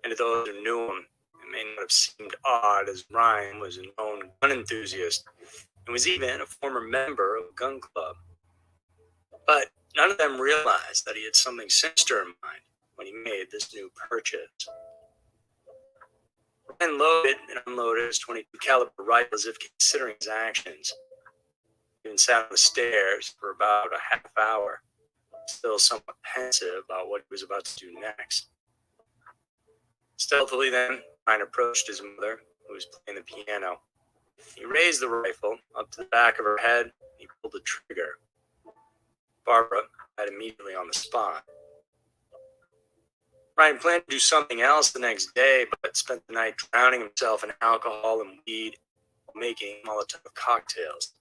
and to those who knew him, it may not have seemed odd, as Ryan was a known gun enthusiast and was even a former member of a gun club. But none of them realized that he had something sinister in mind when he made this new purchase. Ryan loaded and unloaded his .22 caliber rifle as if considering his actions. He even sat on the stairs for about a half hour, still somewhat pensive about what he was about to do next. Stealthily then, Ryan approached his mother, who was playing the piano. He raised the rifle up to the back of her head. He pulled the trigger. Barbara died immediately on the spot. Ryan planned to do something else the next day, but spent the night drowning himself in alcohol and weed while making Molotov cocktails.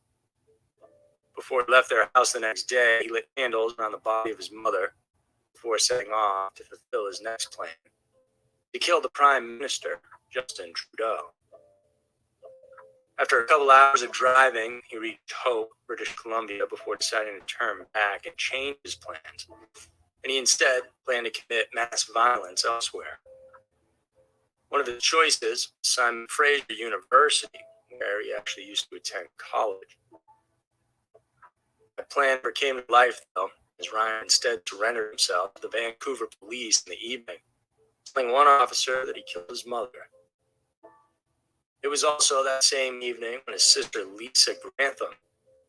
Before he left their house the next day, he lit candles around the body of his mother before setting off to fulfill his next plan: to kill the Prime Minister, Justin Trudeau. After a couple hours of driving, he reached Hope, British Columbia, before deciding to turn back and change his plans. And he instead planned to commit mass violence elsewhere. One of his choices, Simon Fraser University, where he actually used to attend college. That plan came to life, though, as Ryan instead surrendered himself to the Vancouver police in the evening, telling one officer that he killed his mother. It was also that same evening when his sister Lisa Grantham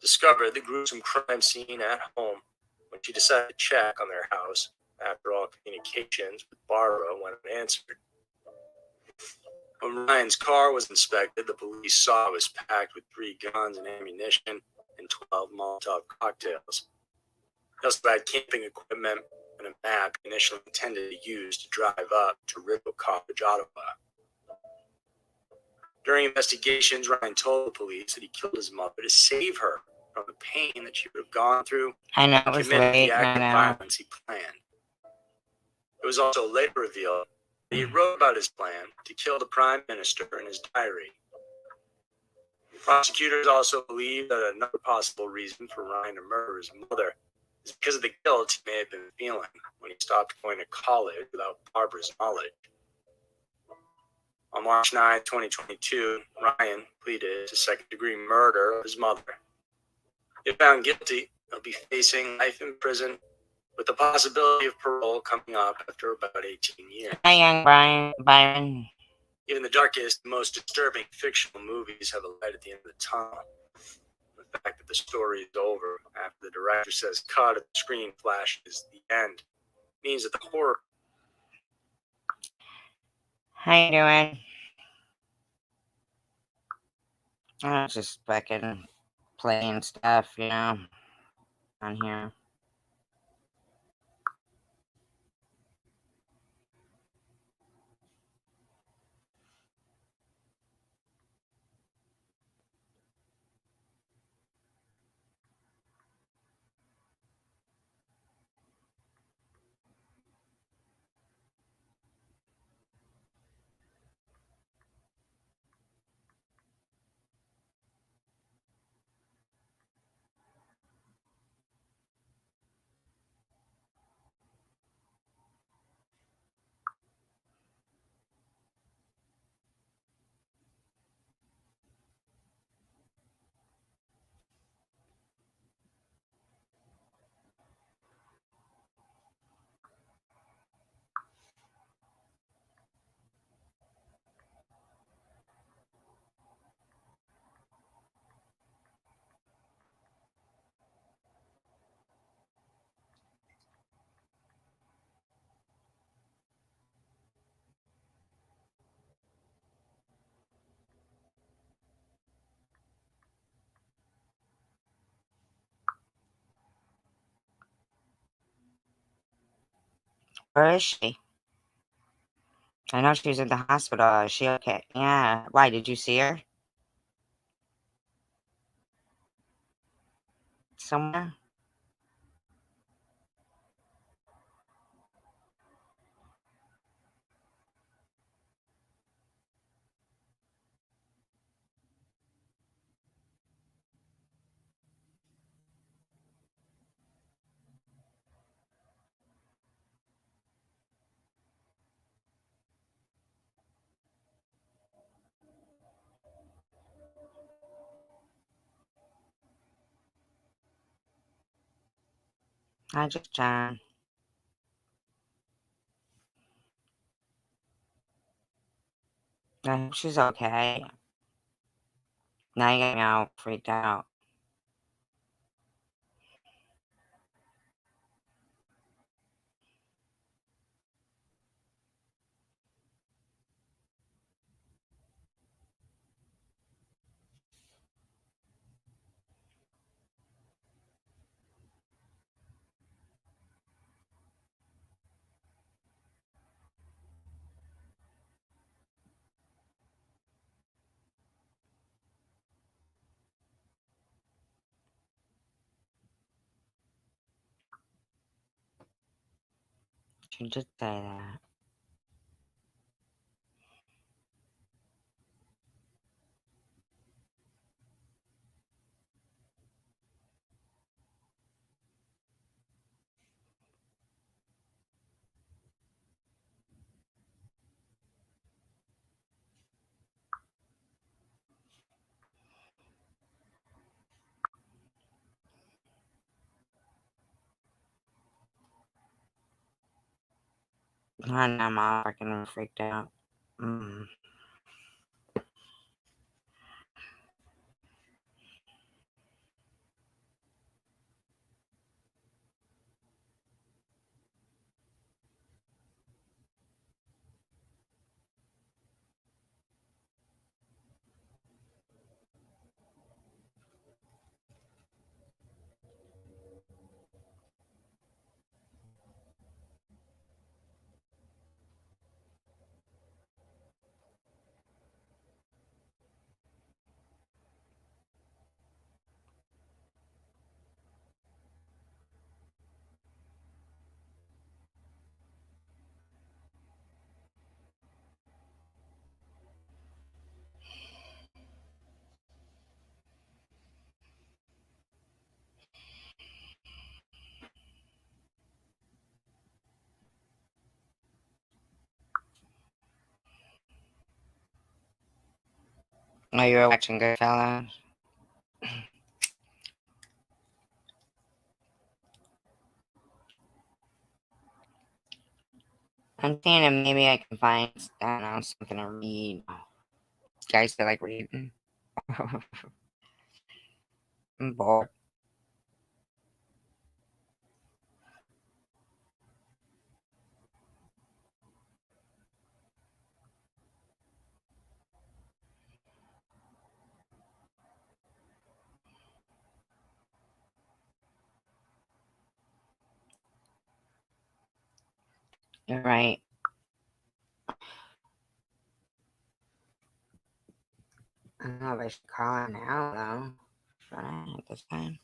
discovered the gruesome crime scene at home when she decided to check on their house after all communications with Barbara went unanswered. When Ryan's car was inspected, the police saw it was packed with 3 guns and ammunition and 12 Molotov cocktails. He also had camping equipment and a map he initially intended to use to drive up to Rideau Cottage, Ottawa. During investigations, Ryan told the police that he killed his mother to save her from the pain that she would have gone through I know, and it was committed late. the act I of know. violence he planned. It was also later revealed that he wrote about his plan to kill the Prime Minister in his diary. Prosecutors also believe that another possible reason for Ryan to murder his mother is because of the guilt he may have been feeling when he stopped going to college without Barbara's knowledge. On March 9, 2022, Ryan pleaded to second-degree murder of his mother. If found guilty, he'll be facing life in prison with the possibility of parole coming up after about 18 years. Hi, young Byron. Even the darkest, most disturbing fictional movies have a light at the end of the tunnel. The fact that the story is over after the director says cut and the screen flashes the end means that the horror. How you doing? I was just fucking playing stuff, you know, on here. Where is she? I know she's at the hospital. Is she okay? Yeah. Why? Did you see her? Somewhere? I just, I hope she's okay. Now you got me all freaked out. She did say that. I know I'm all fucking freaked out. Mm. Oh, you were watching Goodfellas? I'm thinking of maybe I can find, I don't know, something to read. Guys that like reading. I'm bored. You're right. I don't know if I should call it now, though. Should I at this time?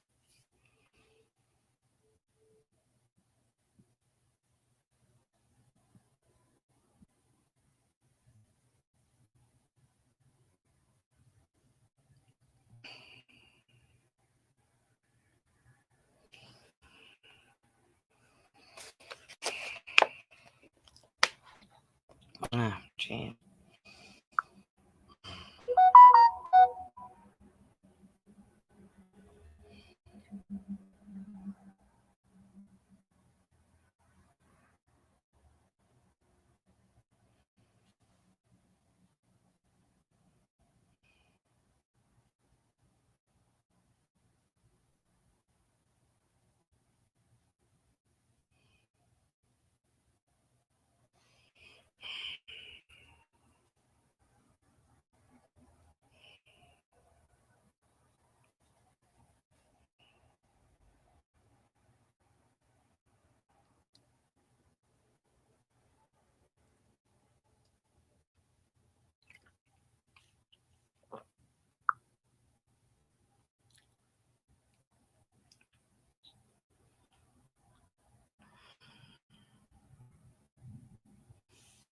Oh, gee.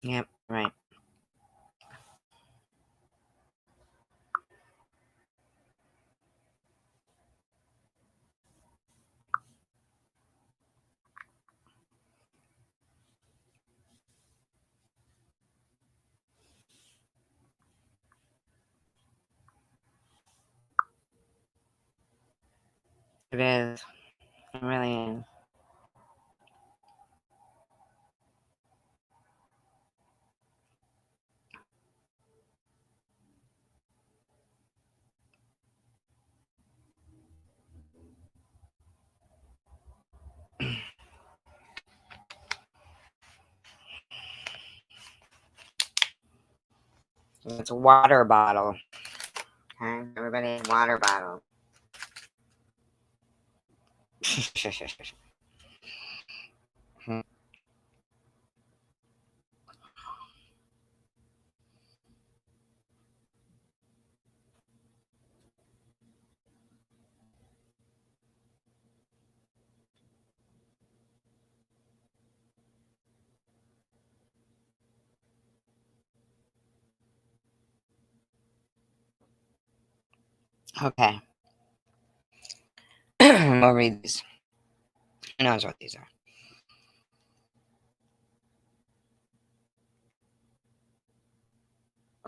Yep, right. It is. It really is. It's a water bottle. Okay, everybody, water bottle. Okay. We'll read these. Who knows what these are?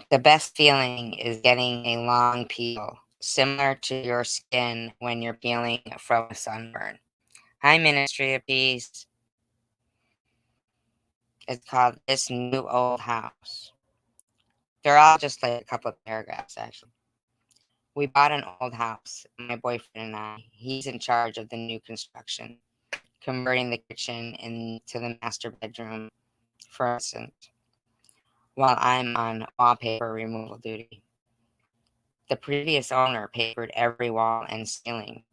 The best feeling is getting a long peel, similar to your skin when you're peeling from a sunburn. Hi, Ministry of Peace. It's called This New Old House. They're all just like a couple of paragraphs, actually. We bought an old house, my boyfriend and I. He's in charge of the new construction, converting the kitchen into the master bedroom, for instance, while I'm on wallpaper removal duty. The previous owner papered every wall and ceiling.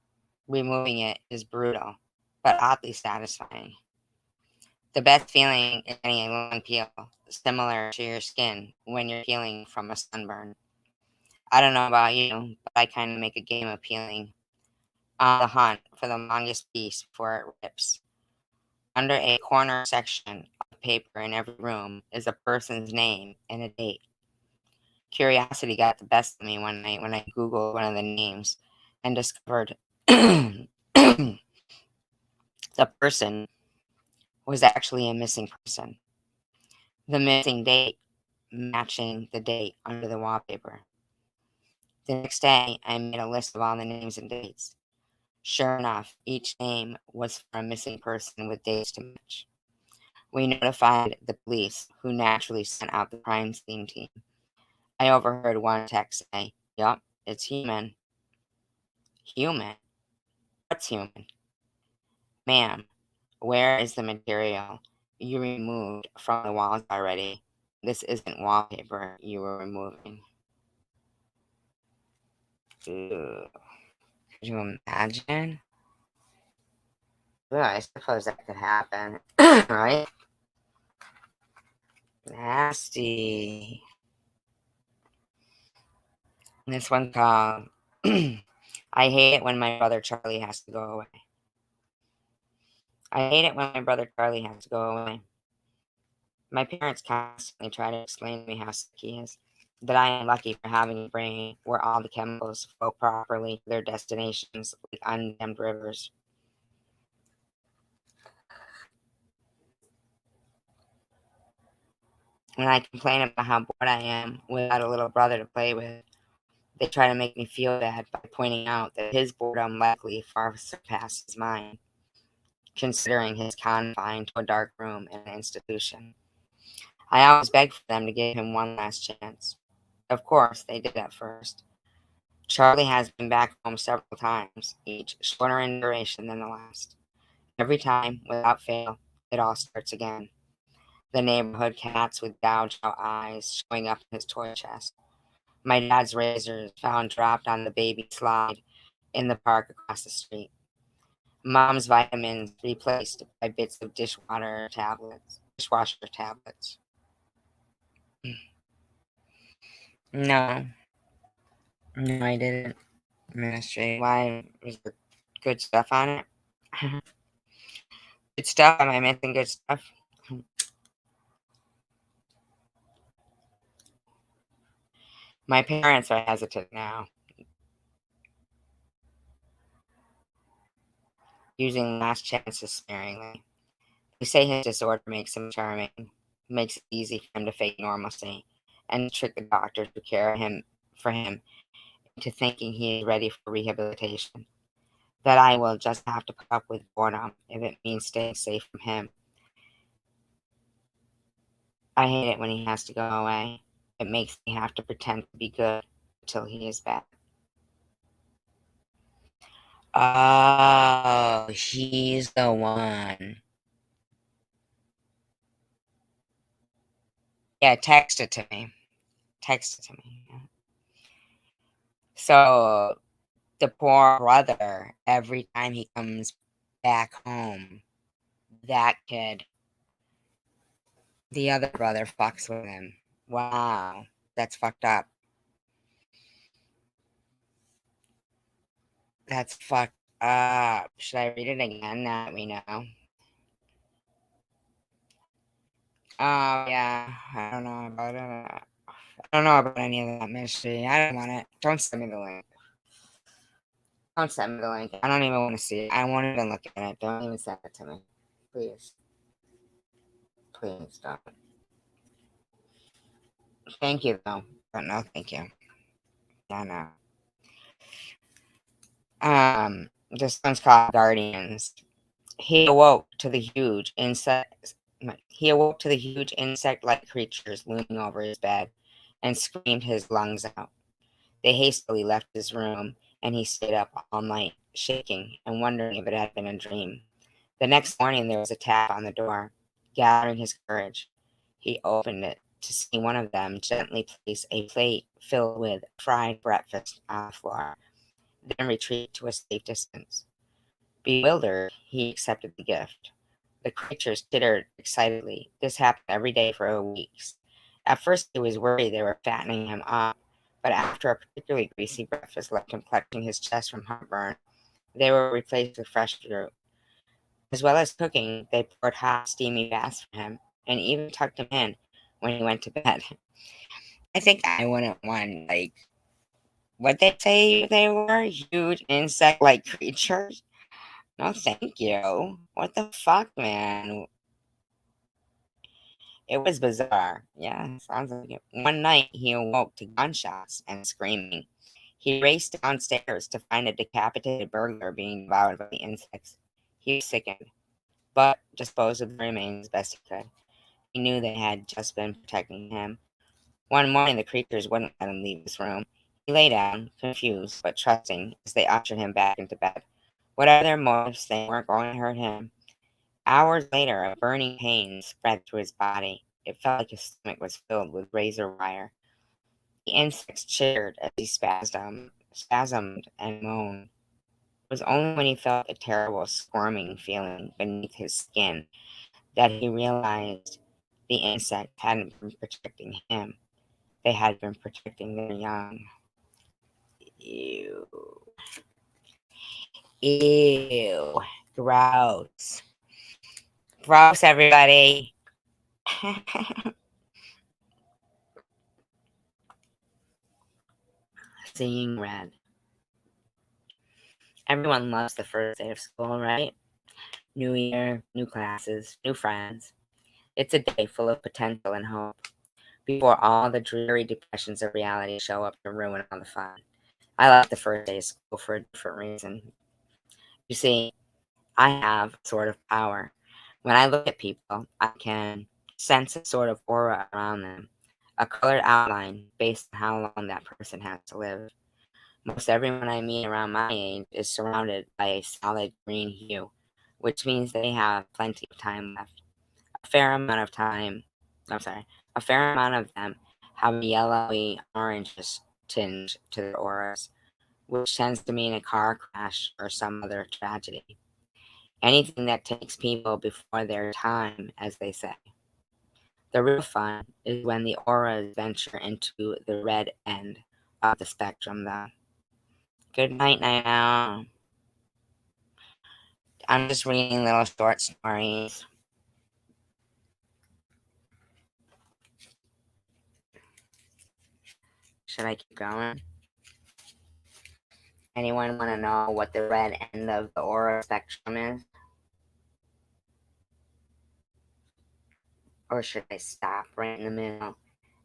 Removing it is brutal, but oddly satisfying. The best feeling is getting a long peel, similar to your skin when you're peeling from a sunburn. I don't know about you, but I kind of make a game of peeling on the hunt for the longest piece before it rips. Under a corner section of paper in every room is a person's name and a date. Curiosity got the best of me one night when I Googled one of the names and discovered the person was actually a missing person. The missing date matching the date under the wallpaper. The next day, I made a list of all the names and dates. Sure enough, each name was for a missing person with dates to match. We notified the police, who naturally sent out the crime scene team. I overheard one text say, "Yup, it's human." Human? What's human? Ma'am, where is the material you removed from the walls already? This isn't wallpaper you were removing. Ugh. Could you imagine? Yeah, I suppose that could happen, right? Nasty. This one called, I hate it when my brother Charlie has to go away. I hate it when my brother Charlie has to go away. My parents constantly try to explain to me how sick he is, that I am lucky for having a brain where all the chemicals flow properly to their destinations like undammed rivers. When I complain about how bored I am without a little brother to play with, they try to make me feel bad by pointing out that his boredom likely far surpasses mine, considering his confined to a dark room in an institution. I always beg for them to give him one last chance. Of course, they did at first. Charlie has been back home several times, each shorter in duration than the last. Every time, without fail, it all starts again. The neighborhood cats with gouged out eyes showing up in his toy chest. My dad's razors found dropped on the baby slide in the park across the street. Mom's vitamins replaced by bits of dishwasher tablets. No, I didn't. Ministry. Why was there good stuff on it? Good stuff. Am I missing good stuff? My parents are hesitant now, using last chances sparingly. They say his disorder makes him charming, makes it easy for him to fake normalcy, and to trick the doctors who care for him into thinking he is ready for rehabilitation. That I will just have to put up with boredom if it means staying safe from him. I hate it when he has to go away. It makes me have to pretend to be good until he is back. Oh, he's the one. Yeah, text it to me. Text it to me. Yeah. So, the poor brother, every time he comes back home, that kid, the other brother, fucks with him. Wow, that's fucked up. That's fucked up. Should I read it again now that we know? Oh, yeah. I don't know about it. I don't know about any of that mystery. I don't want it. Don't send me the link. Don't send me the link. I don't even want to see it. I won't even look at it. Don't even send it to me. Please. Please don't. Thank you, though. But no, thank you. Yeah, no. This one's called Guardians. He awoke to the huge insect-like creatures looming over his bed and screamed his lungs out. They hastily left his room, and he stayed up all night, shaking and wondering if it had been a dream. The next morning there was a tap on the door. Gathering his courage, he opened it to see one of them gently place a plate filled with fried breakfast on the floor, then retreat to a safe distance. Bewildered, he accepted the gift. The creatures tittered excitedly. This happened every day for weeks. At first he was worried they were fattening him up, but after a particularly greasy breakfast left him clutching his chest from heartburn, they were replaced with fresh fruit. As well as cooking, they poured hot, steamy baths for him, and even tucked him in when he went to bed. I think I wouldn't want, what they say they were? Huge insect-like creatures? No, thank you. What the fuck, man? It was bizarre. Yeah, sounds like it. One night, he awoke to gunshots and screaming. He raced downstairs to find a decapitated burglar being devoured by the insects. He was sickened, but disposed of the remains best he could. He knew they had just been protecting him. One morning, the creatures wouldn't let him leave his room. He lay down, confused but trusting, as they ushered him back into bed. Whatever their motives, they weren't going to hurt him. Hours later, a burning pain spread through his body. It felt like his stomach was filled with razor wire. The insects chittered as he spasmed and moaned. It was only when he felt a terrible squirming feeling beneath his skin that he realized the insect hadn't been protecting him. They had been protecting their young. Ew. Ew. Gross. Gross, everybody. Seeing red. Everyone loves the first day of school, right? New year, new classes, new friends. It's a day full of potential and hope, before all the dreary depressions of reality show up to ruin all the fun. I like the first day of school for a different reason. You see, I have a sort of power. When I look at people, I can sense a sort of aura around them, a colored outline based on how long that person has to live. Most everyone I meet around my age is surrounded by a solid green hue, which means they have plenty of time left. A fair amount of them have a yellowy orangish tinge to their auras, which tends to mean a car crash or some other tragedy. Anything that takes people before their time, as they say. The real fun is when the auras venture into the red end of the spectrum, though. Good night, Night Owl. I'm just reading little short stories. Should I keep going? Anyone want to know what the red end of the aura spectrum is? Or should I stop right in the middle?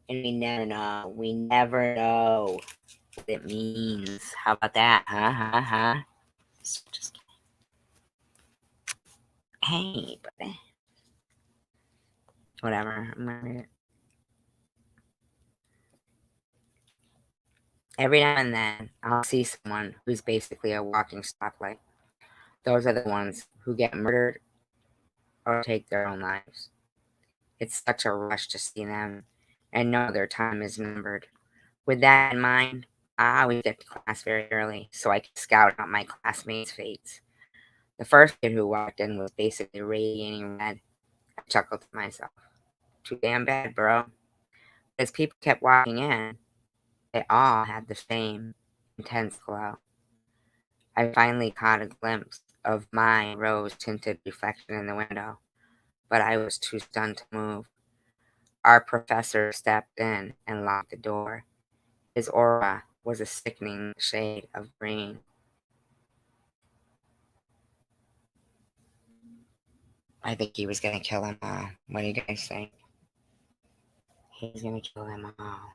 And we never know. We never know what it means. How about that? Huh? Just kidding. Hey, buddy. Whatever. I'm gonna read it. Every now and then, I'll see someone who's basically a walking stoplight. Those are the ones who get murdered or take their own lives. It's such a rush to see them and know their time is numbered. With that in mind, I always get to class very early so I can scout out my classmates' fates. The first kid who walked in was basically radiating red. I chuckled to myself. Too damn bad, bro. As people kept walking in, they all had the same intense glow. I finally caught a glimpse of my rose-tinted reflection in the window, but I was too stunned to move. Our professor stepped in and locked the door. His aura was a sickening shade of green. I think he was gonna kill them all. What do you guys think? He's gonna kill them all.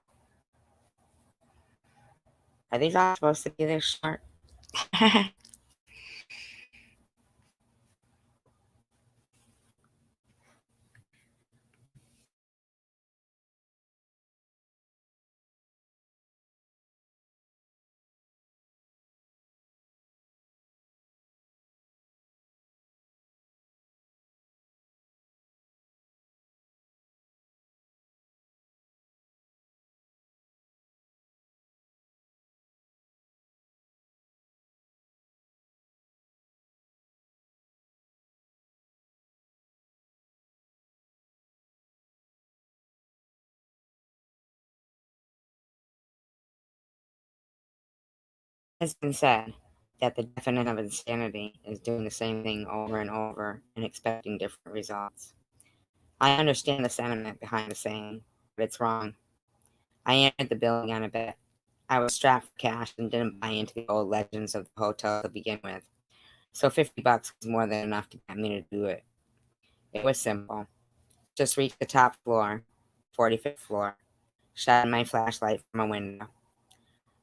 Are these all supposed to be this short? It's been said that the definition of insanity is doing the same thing over and over and expecting different results. I understand the sentiment behind the saying, but it's wrong. I entered the building on a bet. I was strapped for cash and didn't buy into the old legends of the hotel to begin with, so $50 was more than enough to get me to do it. It was simple. Just reach the top floor, 45th floor, shine my flashlight from a window.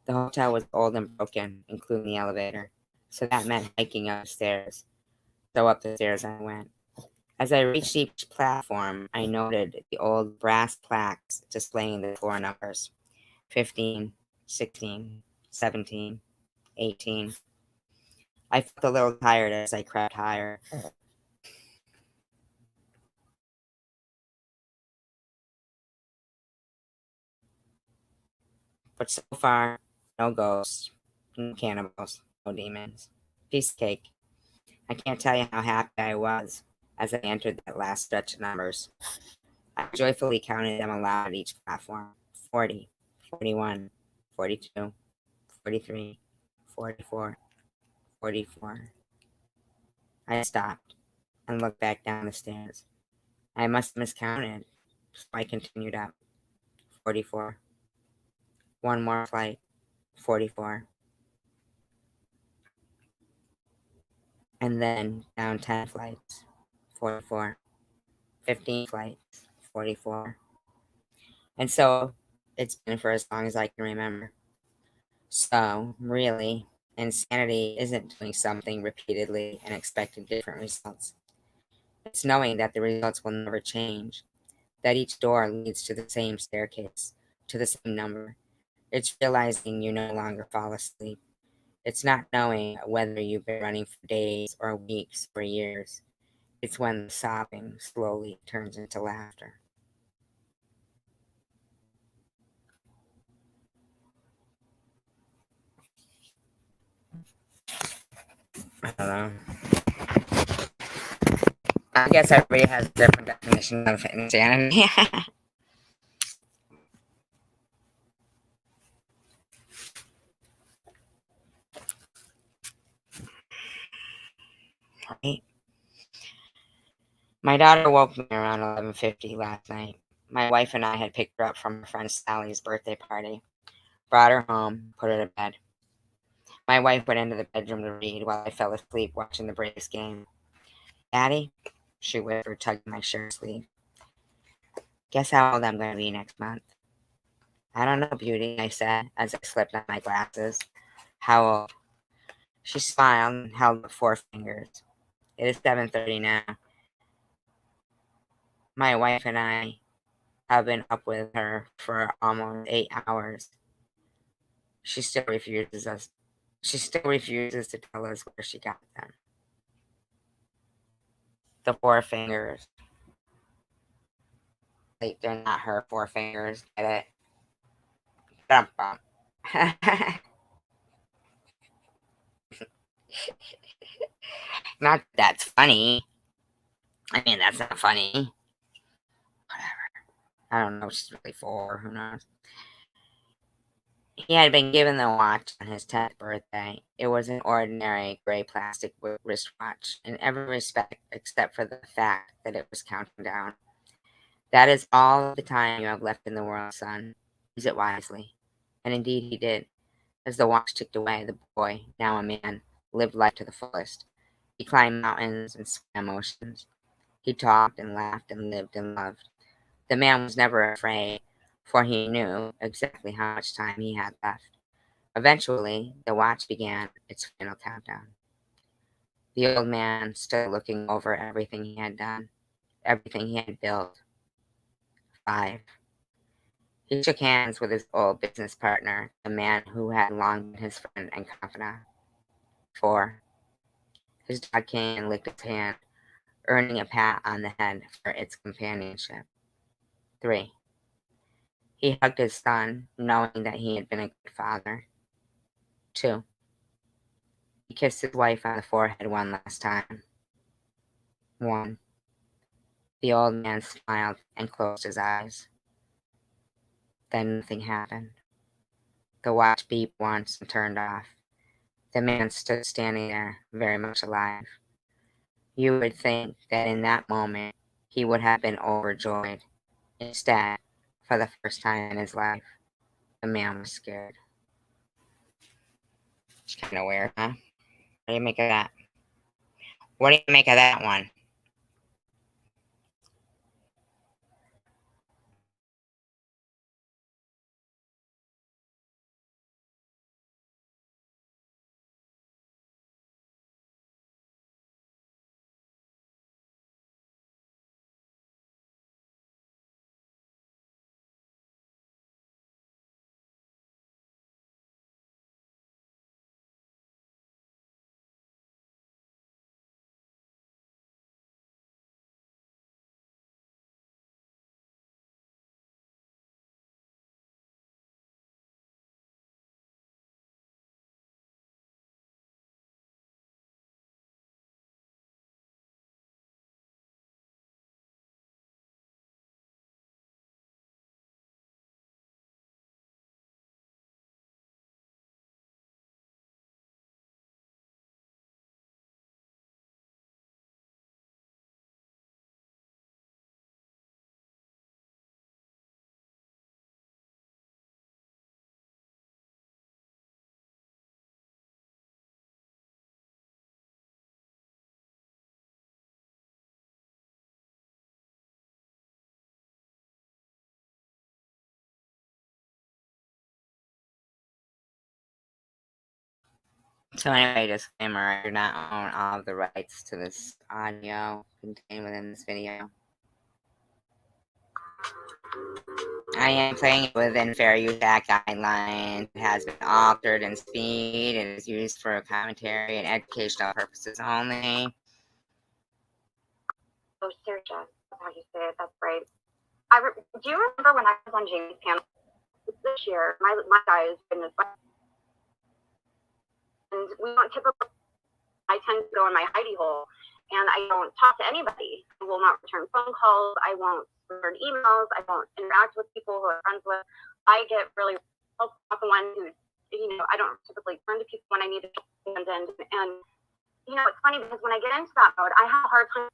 The hotel was old and broken, including the elevator, so that meant hiking up the stairs. So up the stairs I went. As I reached each platform, I noted the old brass plaques displaying the floor numbers: 15, 16, 17, 18. I felt a little tired as I crept higher. But so far, no ghosts, no cannibals, no demons. Piece of cake. I can't tell you how happy I was as I entered that last stretch of numbers. I joyfully counted them aloud at each platform: 40, 41, 42, 43, 44, 44. I stopped and looked back down the stairs. I must have miscounted, so I continued up. 44. One more flight. 44. And then down 10 flights. 44. 15 flights. 44. And so it's been for as long as I can remember. So, really, insanity isn't doing something repeatedly and expecting different results. It's knowing that the results will never change, that each door leads to the same staircase, to the same number. It's realizing you no longer fall asleep. It's not knowing whether you've been running for days or weeks or years. It's when the sobbing slowly turns into laughter. I don't know. I guess everybody has a different definition of insanity. Right? My daughter woke me around 11:50 last night. My wife and I had picked her up from her friend Sally's birthday party. Brought her home, put her to bed. My wife went into the bedroom to read while I fell asleep watching the Braves game. Daddy, she whispered, tugging my shirt sleeve. Guess how old I'm going to be next month? I don't know, Beauty, I said as I slipped on my glasses. How old? She smiled and held up 4 fingers. It is 7:30 now. My wife and I have been up with her for almost 8 hours. She still refuses to tell us where she got them. The 4 fingers. Like, they're not her 4 fingers, get it? Bump bump. Not that's funny. I mean, that's not funny. Whatever. I don't know, she's really 4, who knows? He had been given the watch on his 10th birthday. It was an ordinary gray plastic wristwatch in every respect except for the fact that it was counting down. That is all the time you have left in the world, son. Use it wisely. And indeed he did. As the watch ticked away, the boy, now a man, lived life to the fullest. He climbed mountains and swam oceans. He talked and laughed and lived and loved. The man was never afraid, for he knew exactly how much time he had left. Eventually, the watch began its final countdown. The old man stood looking over everything he had done, everything he had built. 5. He shook hands with his old business partner, the man who had long been his friend and confidant. 4. His dog came and licked his hand, earning a pat on the head for its companionship. 3. He hugged his son, knowing that he had been a good father. 2. He kissed his wife on the forehead one last time. 1. The old man smiled and closed his eyes. Then nothing happened. The watch beeped once and turned off. The man stood standing there, very much alive. You would think that in that moment he would have been overjoyed. Instead, for the first time in his life, the man was scared. It's kind of weird, huh? What do you make of that? What do you make of that one? So anyway, disclaimer, I do not own all of the rights to this audio contained within this video. I am playing it within Fair Use Act guidelines. It has been altered in speed. It is used for commentary and educational purposes only. Oh, Sergio, that's how you say it. That's right. Do you remember when I was on Jamie's panel this year? My guy is in this, and we don't typically. I tend to go in my hidey hole, and I don't talk to anybody. I will not return phone calls. I won't return emails. I won't interact with people who I'm friends with. I get really I'm the one who, I don't typically turn to people when I need to and it's funny because when I get into that mode, I have a hard time.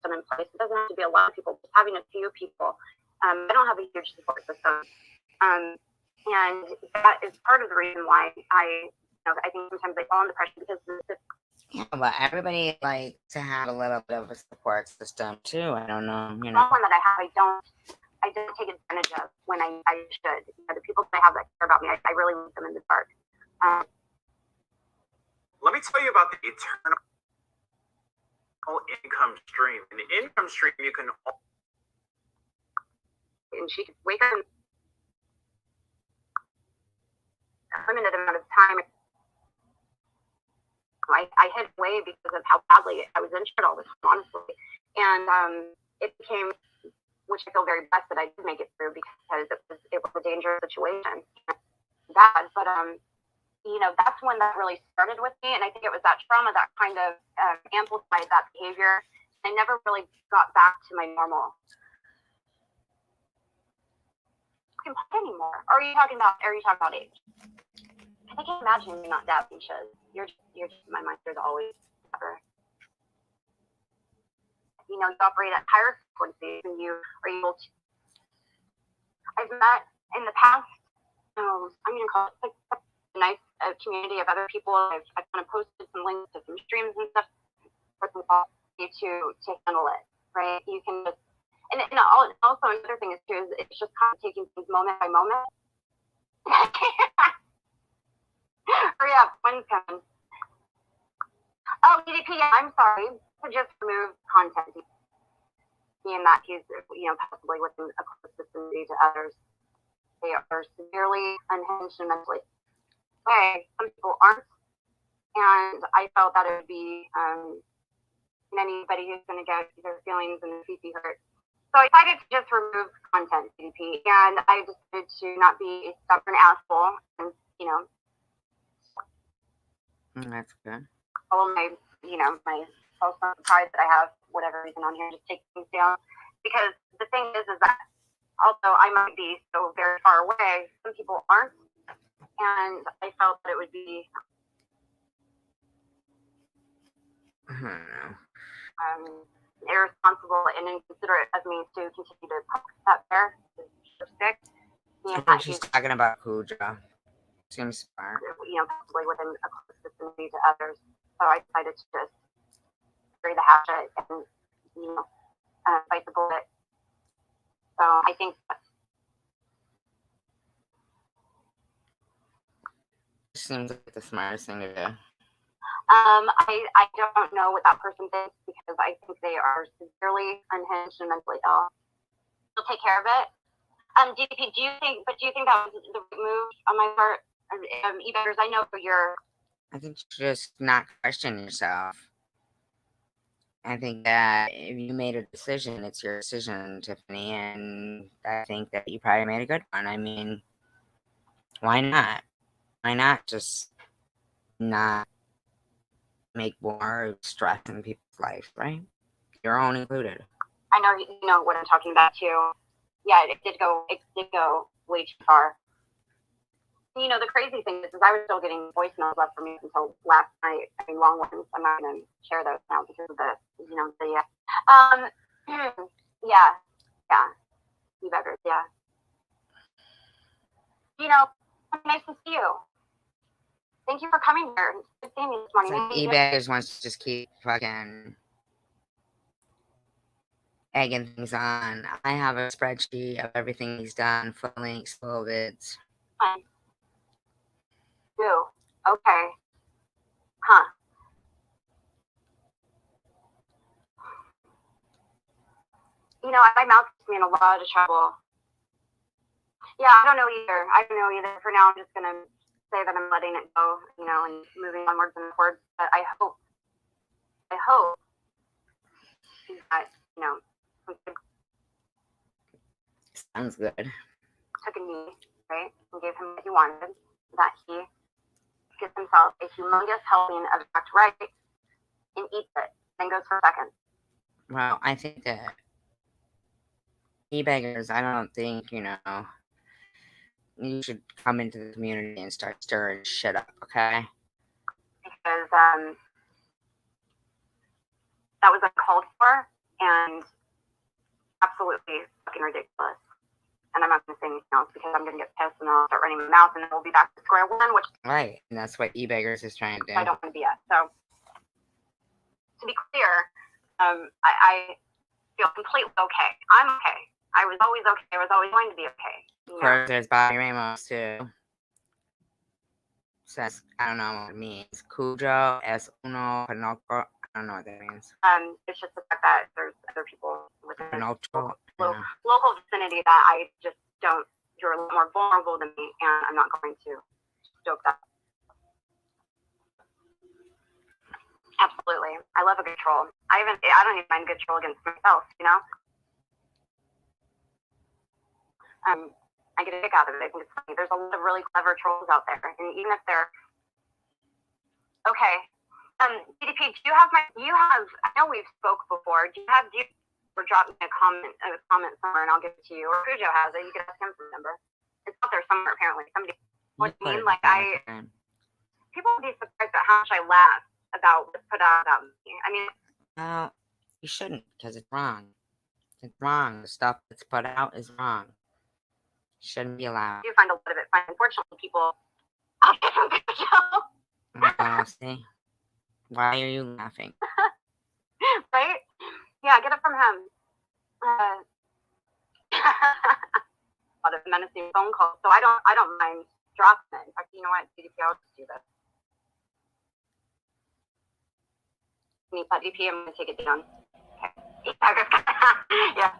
system in place. It doesn't have to be a lot of people, just having a few people. I don't have a huge support system. And that is part of the reason why I think sometimes I fall into depression, because Yeah, but everybody likes to have a little bit of a support system too. I don't know, the one that I have, I don't take advantage of when I should. The people that I have that care about me, I really leave them in the dark. Let me tell you about the eternal income stream. In the income stream, you can. And she could wake up a limited amount of time. I hid away because of how badly I was injured all the time, honestly. And it became, which I feel very blessed that I did make it through, because it was a dangerous situation. Bad, but that's when that really started with me, and I think it was that trauma that kind of amplified that behavior. I never really got back to my normal anymore. Are you talking about age? I can't imagine you're not that anxious. You're just in my mind. There's always ever. You operate at higher frequencies, and you are able to. I've met in the past. I'm going to call it a nice community of other people. I've kind of posted some links to some streams and stuff for some quality to handle it. Right? You can just. And also another thing is too, is it's just kind of taking things moment by moment. Hurry up, when's coming? Oh, DDP, I'm sorry. To just remove content. Being that he's, possibly within a close vicinity to others. They are severely unhinged and mentally. Some people aren't. And I felt that it would be anybody who's going to get their feelings and their feet hurt. So I decided to just remove content, DDP, and I decided to not be a stubborn asshole, and that's good. All my my self-pride that I have, whatever reason on here, just take things down. Because the thing is that although I might be so very far away, some people aren't, and I felt that it would be irresponsible and inconsiderate of me to continue to post that there. Stick. I think she's talking about Cujo. Seems smart. Possibly within a close vicinity to others. So I decided to just bury the hatchet and, bite the bullet. So I think seems like the smartest thing to do. I don't know what that person thinks, because I think they are severely unhinged and mentally ill. They'll take care of it. DP, do you think that was the right move on my part? E-Betters, I know you're. I think you just not question yourself. I think that if you made a decision, it's your decision, Tiffany, and I think that you probably made a good one. I mean, why not? Why not just not make more stress in people's lives, right? Your own included. I know you know what I'm talking about too. Yeah, it did go way too far. The crazy thing is I was still getting voicemails left from me until last night. I mean, long ones. I'm not going to share those now because of the you better, yeah. Nice to see you. Thank you for coming here. Good seeing you this morning. Like eBay wants to just keep fucking egging things on. I have a spreadsheet of everything he's done, full links, full vids. Okay. Huh. My mouth gets me in a lot of trouble. Yeah, I don't know either. For now, I'm just going to say that I'm letting it go, and moving onwards and upwards. But I hope that, sounds good. Took a knee, right, and gave him what he wanted, that he gives himself a humongous helping of Jacked Right and eats it, then goes for a second. Well, I think that e-beggars, I don't think, you should come into the community and start stirring shit up, okay? Because that was uncalled for, and absolutely fucking ridiculous. And I'm not going to say anything else because I'm going to get pissed and then I'll start running my mouth and then we'll be back to square one, which Right, and that's what e-beggars is trying to do. I don't want to be at. So, to be clear, I feel completely okay. I'm okay. I was always okay. I was always going to be okay. Of course, there's Bobby Ramos too. Says, I don't know what it means. Cujo, es uno, Pinocho. I don't know what that means. It's just the fact that there's other people within Pinocho. local vicinity that I just don't. You're a lot more vulnerable than me, and I'm not going to stoke that. Absolutely, I love a good troll. I don't even mind a good troll against myself. You know. I get a kick out of it. I think it's funny. There's a lot of really clever trolls out there, and even if they're okay. DDP, do you have? I know we've spoke before. Or drop me a comment somewhere, and I'll give it to you. Or Cujo has it. You can ask him for the number. It's out there somewhere apparently. Somebody. What do you mean? Like people would be surprised at how much I laugh about what's put out about me. I mean. You shouldn't, because it's wrong. It's wrong. The stuff that's put out is wrong. Shouldn't be allowed. I do find a lot of it fun. Unfortunately, people. I'll get from Cujo. See? Why are you laughing? Right? Yeah, get it from him. A lot of menacing phone calls, so I don't mind dropping it. In fact, you know what? DDP, I'll just do this. Can you put DP? I'm gonna take it down. Okay. Yeah.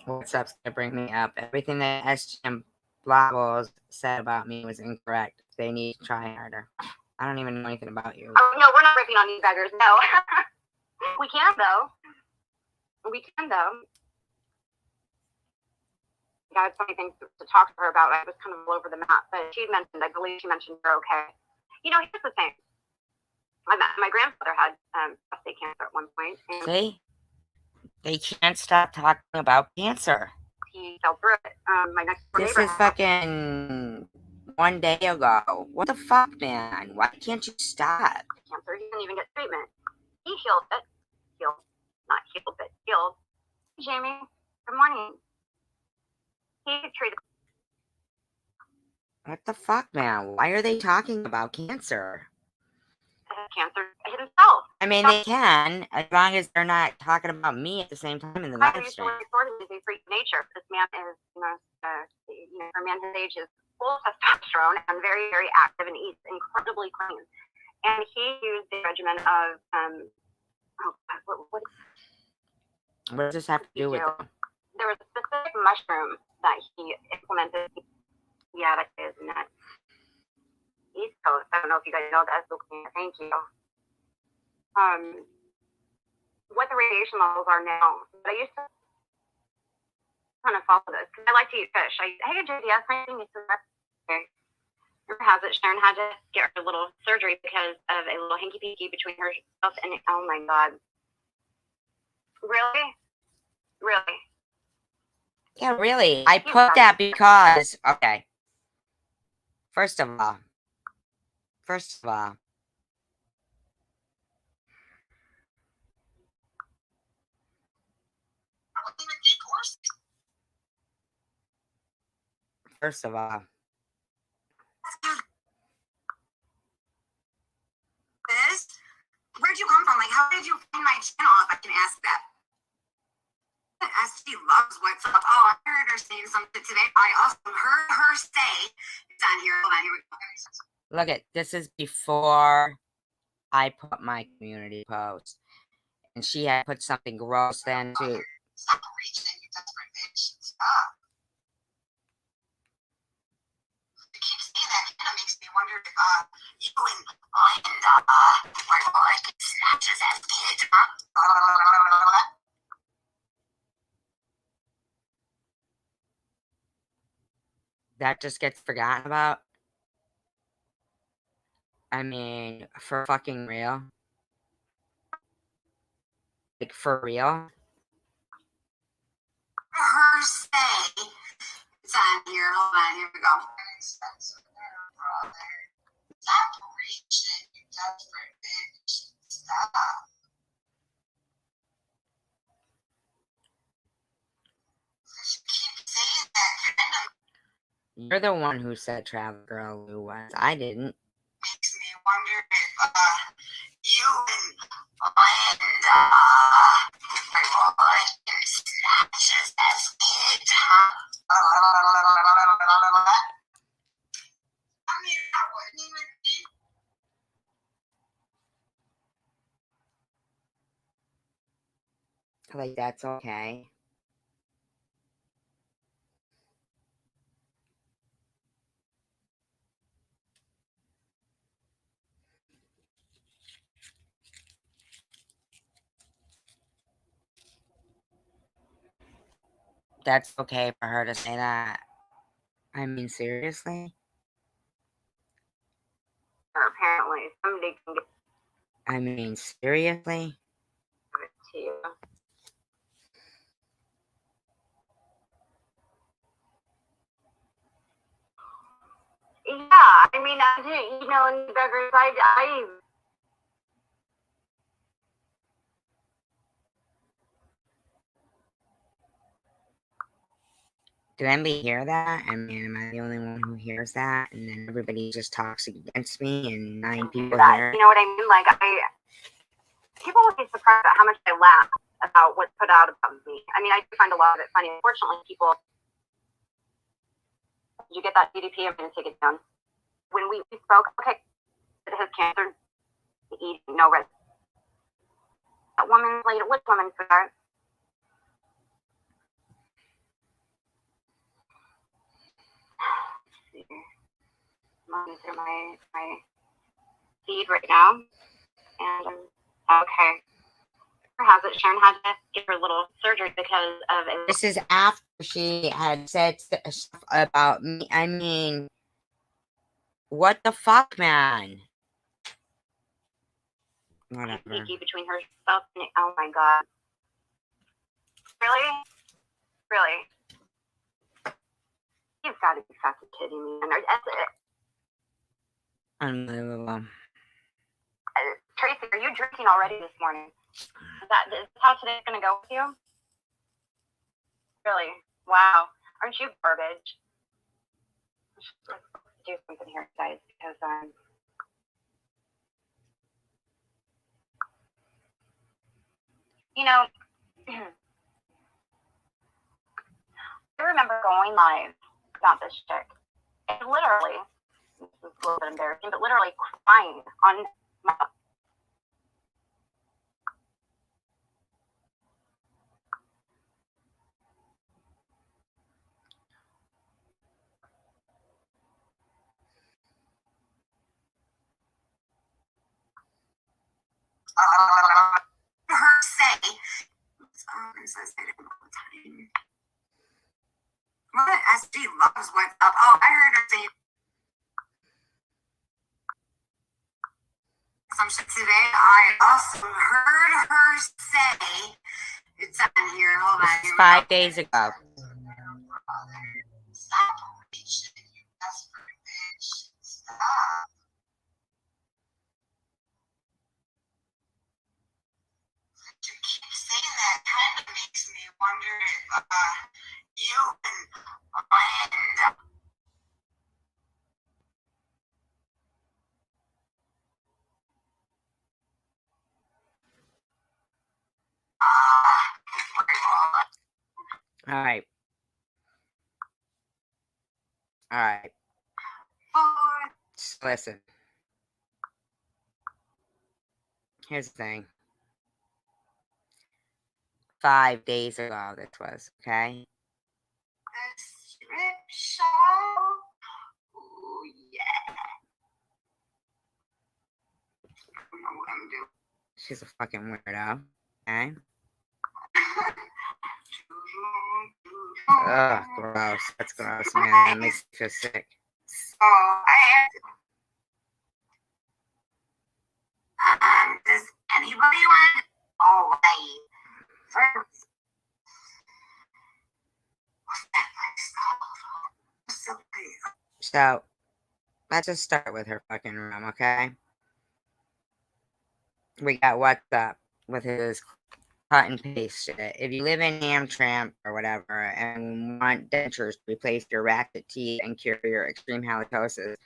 What's up's gonna bring me up? Everything that SGM Blavos said about me was incorrect. They need to try harder. I don't even know anything about you. Oh no, we're not ripping on these beggars. No. We can though. I had so many things to talk to her about. I was kind of all over the map, but I believe she mentioned you're okay. You know, here's the thing. My grandfather had prostate cancer at one point. And see? They can't stop talking about cancer. He fell through it. My next door This neighbor. is fucking 1 day ago. What the fuck, man? Why can't you stop? Cancer. He didn't even get treatment. He healed it. Not healed, but healed. Hey, Jamie, good morning. He treated. What the fuck, man? Why are they talking about cancer? Cancer himself. I mean, they can, as long as they're not talking about me at the same time in the live stream. He's a freak of nature. This man is, for a man his age, is full of testosterone and very, very active and eats incredibly clean. And he used the regimen of, what does this have to do with it? There was a specific mushroom that he implemented. Yeah, that is nuts. East Coast. I don't know if you guys know that. Thank you. What the radiation levels are now. But I used to kind of follow this because I like to eat fish. Hey, JDS, my name is okay. Has it? Sharon had to get her little surgery because of a little hanky panky between herself and oh my god. Really? Really? Yeah, really. I put that because okay. First of all. First of all, Liz, where'd you come from? Like, how did you find my channel, if I can ask that? SG loves what's up. Oh, I heard her saying something today. I also heard her say, it's on here. Hold on, here we go. Look at this is before I put my community post. And she had put something gross then too. Stop reaching, you desperate bitch. Stop. You keep saying that, it kind of makes me wonder if you and Linda were like snatches as kids, huh? That just gets forgotten about. I mean, for fucking real. Like, for real. Her say, it's on here. Hold on, here we go. Stop reaching, you desperate bitch. Stop. You're the one who said Travel Girl Lou was. I didn't. Makes me wonder if you and Roy in snatches as kids, huh? I mean, I wouldn't even think. Like, that's okay. That's okay for her to say that. I mean, seriously? Apparently, somebody can give I mean, seriously? it to you. Yeah, I mean, I do. You know, in beggars, I Did anybody hear that? I mean, am I the only one who hears that? And then everybody just talks against me and 9 people that. hear You it? know what I mean? Like, people would be surprised at how much I laugh about what's put out about me. I mean, I do find a lot of it funny. Unfortunately, people, did you get that GDP? I'm going to take it down. When we spoke, okay, it has cancer, eating, no red. That woman later, which woman for that? I'm going through my feed right now. And, okay. Has it? Sharon had to give her little surgery because of it. This is after she had said stuff about me. I mean, what the fuck, man? Whatever. Sneaky between herself and oh my god. Really? Really? You've got to be fucking kidding me. Unbelievable. Tracy, are you drinking already this morning? Is how today's gonna go with you? Really? Wow. Aren't you garbage? Let's do something here, guys, because you know, I remember going live about this chick. And literally, this is a little bit embarrassing, but literally crying on my her say, says I don't all the time. What SG loves what's up. Oh, I heard her say some shit today. I also heard her say, it's on here. Hold on. This is 5 days ago. Stop reaching, you desperate bitch. Stop. To keep saying that kind of makes me wonder if you and Miranda. All right. All right. Just listen. Here's the thing. 5 days ago, this was, okay? The strip show. Ooh, yeah. I don't know what I'm doing. She's a fucking weirdo, okay? Ugh, gross. That's gross, man. That makes me feel sick. So I have does anybody want? All right. First, what's that place called? So, let's just start with her fucking room, okay? We got what's up with his cut and paste it. If you live in Hamtramck or whatever and want dentures to replace your racket teeth and cure your extreme halitosis,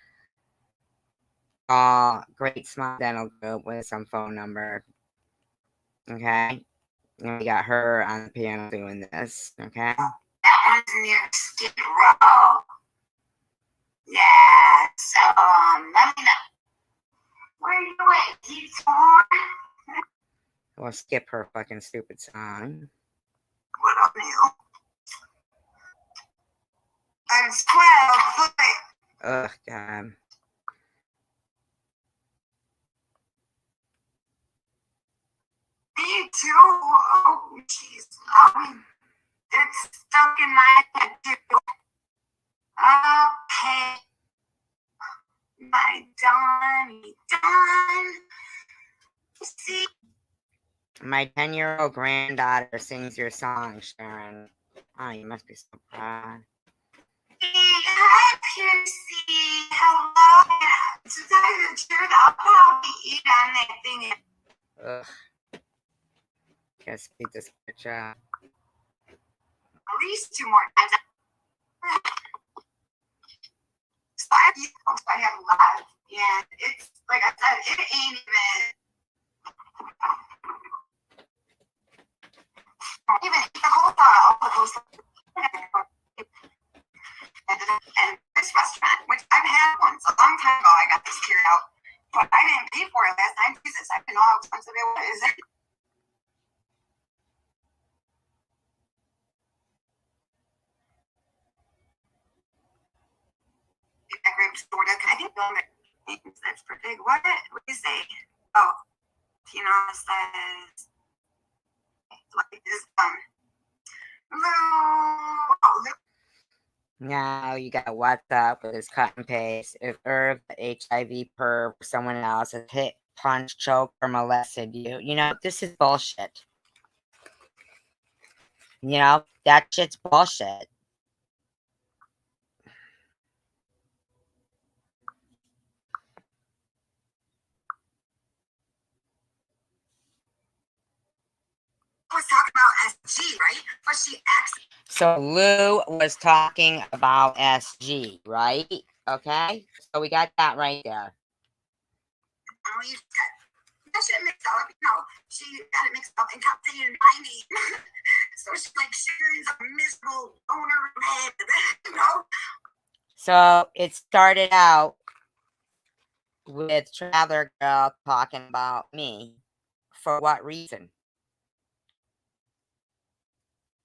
call Great Smile Dental Group with some phone number. Okay? And we got her on the piano doing this. Okay? That one's near Skid Row. Yeah, so, let me know. Where you at, T-Torn? We'll skip her fucking stupid song. What up, Neil? It's 12, but... Ugh, God. Me too. Oh, jeez. It's stuck in my head, too. Okay. My Donnie done. See? My 10-year-old granddaughter sings your song, Sharon. Oh, you must be so proud. Hi, Piercy. Hello. To tell you the truth, I'll probably eat on that thing. Ugh. Gotta speed this bitch up. At least 2 more times. So I have a lot. And it's, like I said, it ain't even the coleslaw. All the coleslaw. And this restaurant, which I've had once a long time ago, I got this carried out. But I didn't pay for it last time. Jesus, I didn't know how expensive it was. I think that's pretty big. What do you say? Oh, Tina says, like this, Now you got what's up with his cut and paste. If Irv, the HIV perv, or someone else has hit, punch, choke, or molested you, you know, this is bullshit. You know, that shit's bullshit. was talking about SG, right? But she actually. So Lou was talking about SG, right? Okay, so we got that right there. Oh, you said that shit mixed up. You know, she got it mixed up and kept saying my name. So she's like, Sharon's a miserable owner, man. You know. So it started out with Traveler Girl talking about me. For what reason?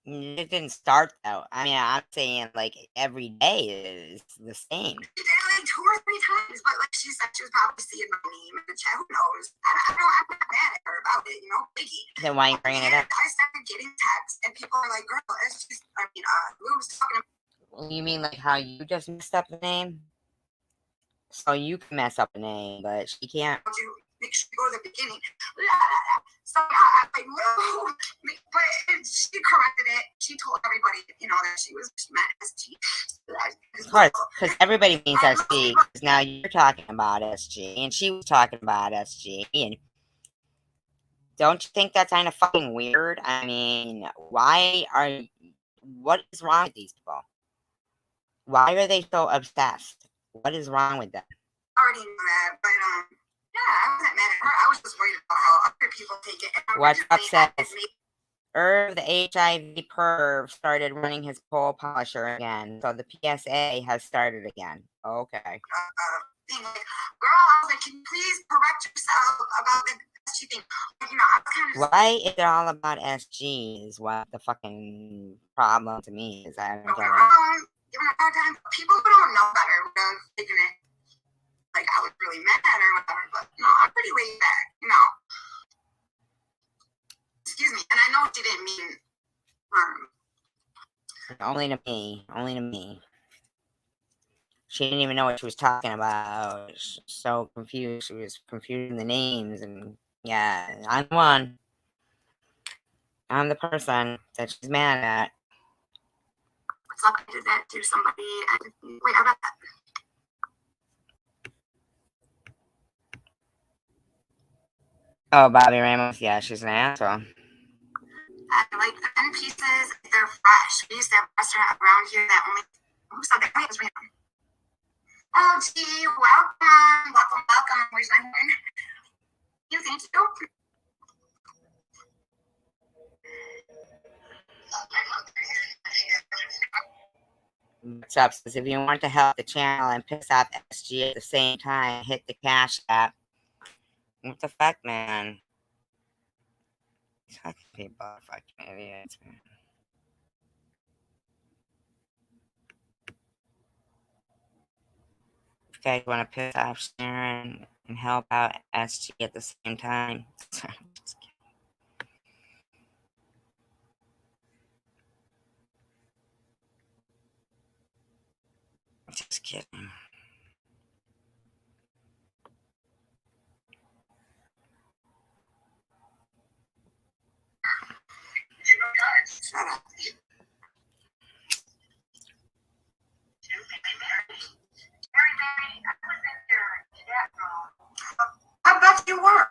It didn't start though. I mean, I'm saying like every day is the same. She did it like 2 or 3 times, but like she said, she was probably seeing my name in the chat. Who knows? I'm not mad at her about it, you know, Biggie. Then why are you bringing it up? I started getting texts, and people are like, "Girl, it's just." I mean, Lou was talking. You mean like how you just messed up the name? So you can mess up a name, but she can't. Make sure you go to the beginning. So I like, whoa. But she corrected it. She told everybody, you know, that she was mad as SG. Of course, because everybody means SG. Because now you're talking about SG, and she was talking about SG. And don't you think that's kind of fucking weird? I mean, what is wrong with these people? Why are they so obsessed? What is wrong with them? I already knew that, but yeah, I wasn't mad at her. I was just worried about how other people take it. What's upset is Irv, the HIV perv, started running his pole polisher again, so the PSA has started again. Okay. Thing like, girl, I was like, can you please correct yourself about the SG thing? You know, I was kind of. Why is it all about SG? Is what the fucking problem to me is. I don't get it. Giving a hard time. People who don't know better would have taken it like I was really mad or whatever, but no, I'm pretty laid back, you know. Excuse me, and I know she didn't mean Only to me. Only to me. She didn't even know what she was talking about. She was so confused. She was confusing the names, and yeah, I'm the one. I'm the person that she's mad at. What's up? I did that to somebody. Wait, how about that? Oh, Bobby Ramos. Yeah, she's an asshole. I like the end pieces. They're fresh. We used to have a restaurant around here that only. Who said that? It was random. Oh, gee, welcome. Welcome, welcome. Where's my horn? Thank you. What's up? Says if you want to help the channel and piss off SG at the same time, hit the Cash App. What the fuck, man? These fucking people are fucking idiots, man. If you guys want to piss off Sharon and help out SG at the same time. Just kidding. Shut up. I bet you were.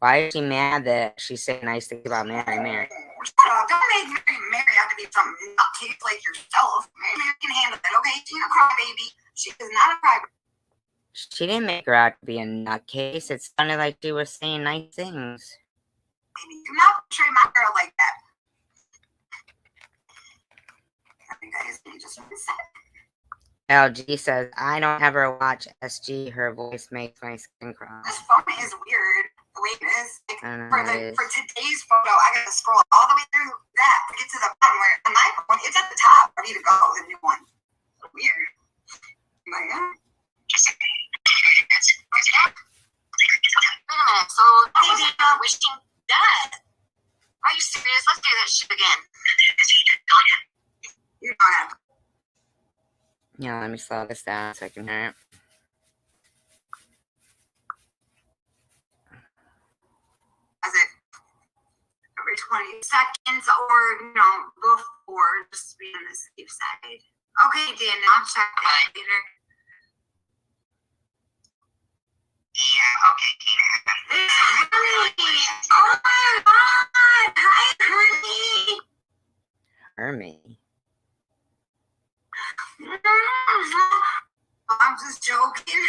Why is she mad that she said nice things about Mary? Shut up. Don't make Mary have to be some nutcase like yourself. Mary can handle it, okay? She's a crybaby. She is not a crybaby. She didn't make her out to be a nutcase. It sounded like she was saying nice things. Baby, do not portray my girl like that. I think I just said. LG says, I don't ever watch SG. Her voice makes my skin crawl. This phone is weird the way it is. Like, for today's photo, I gotta scroll all the way through that to get to the bottom where on my phone it's at the top, ready to go, the new one. So weird. Oh my God. Wait a minute, so Dana wishing dead. Are you serious? Let's do that shit again. You know that. yeah, let me slow this down so I can hear it. As it every 20 seconds or, before, just to be on the safe side. Okay, Dan, I'll check that later. Yeah, okay, it's Honey! Oh my God! Hi, Honey! Hermie. I'm just joking.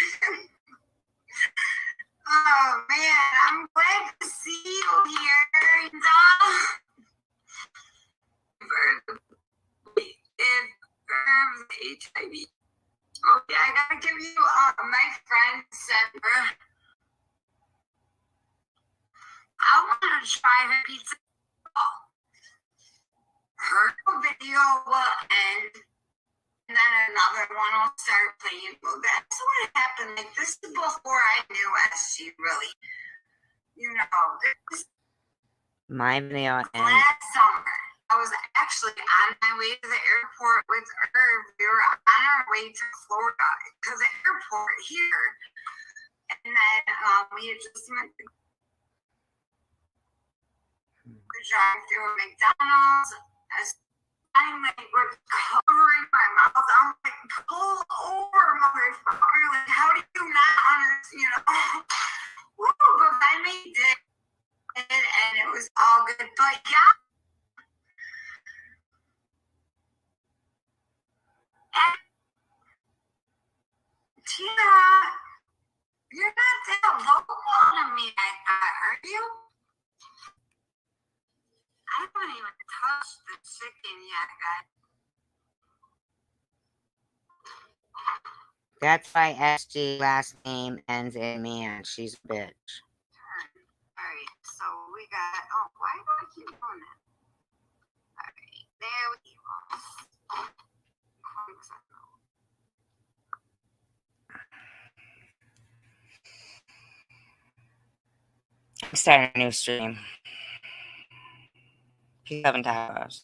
Oh man, I'm glad to see you here. And HIV. Okay, I gotta give you my friend Sandra. I want to try her pizza. Her video will end, and then another one will start playing. Well, that's what happened. Like, this is before I knew SG really. This My video and last summer, I was actually on my way to the airport with her. We were on our way to Florida to the airport here, and then we had just went to drive through McDonald's. I'm like recovering my mouth. I'm like, pull over, motherfucker. Like, how do you not understand? Woo, but finally did, and it was all good. But yeah. And Tina, you're not that vocal to me like that, are you? I haven't even touched the chicken yet, guys. that's why SG last name ends in man. She's a bitch. Alright, so we got. Oh, why do I keep doing that? Alright, there we go. I'm starting a new stream. Keep having tacos.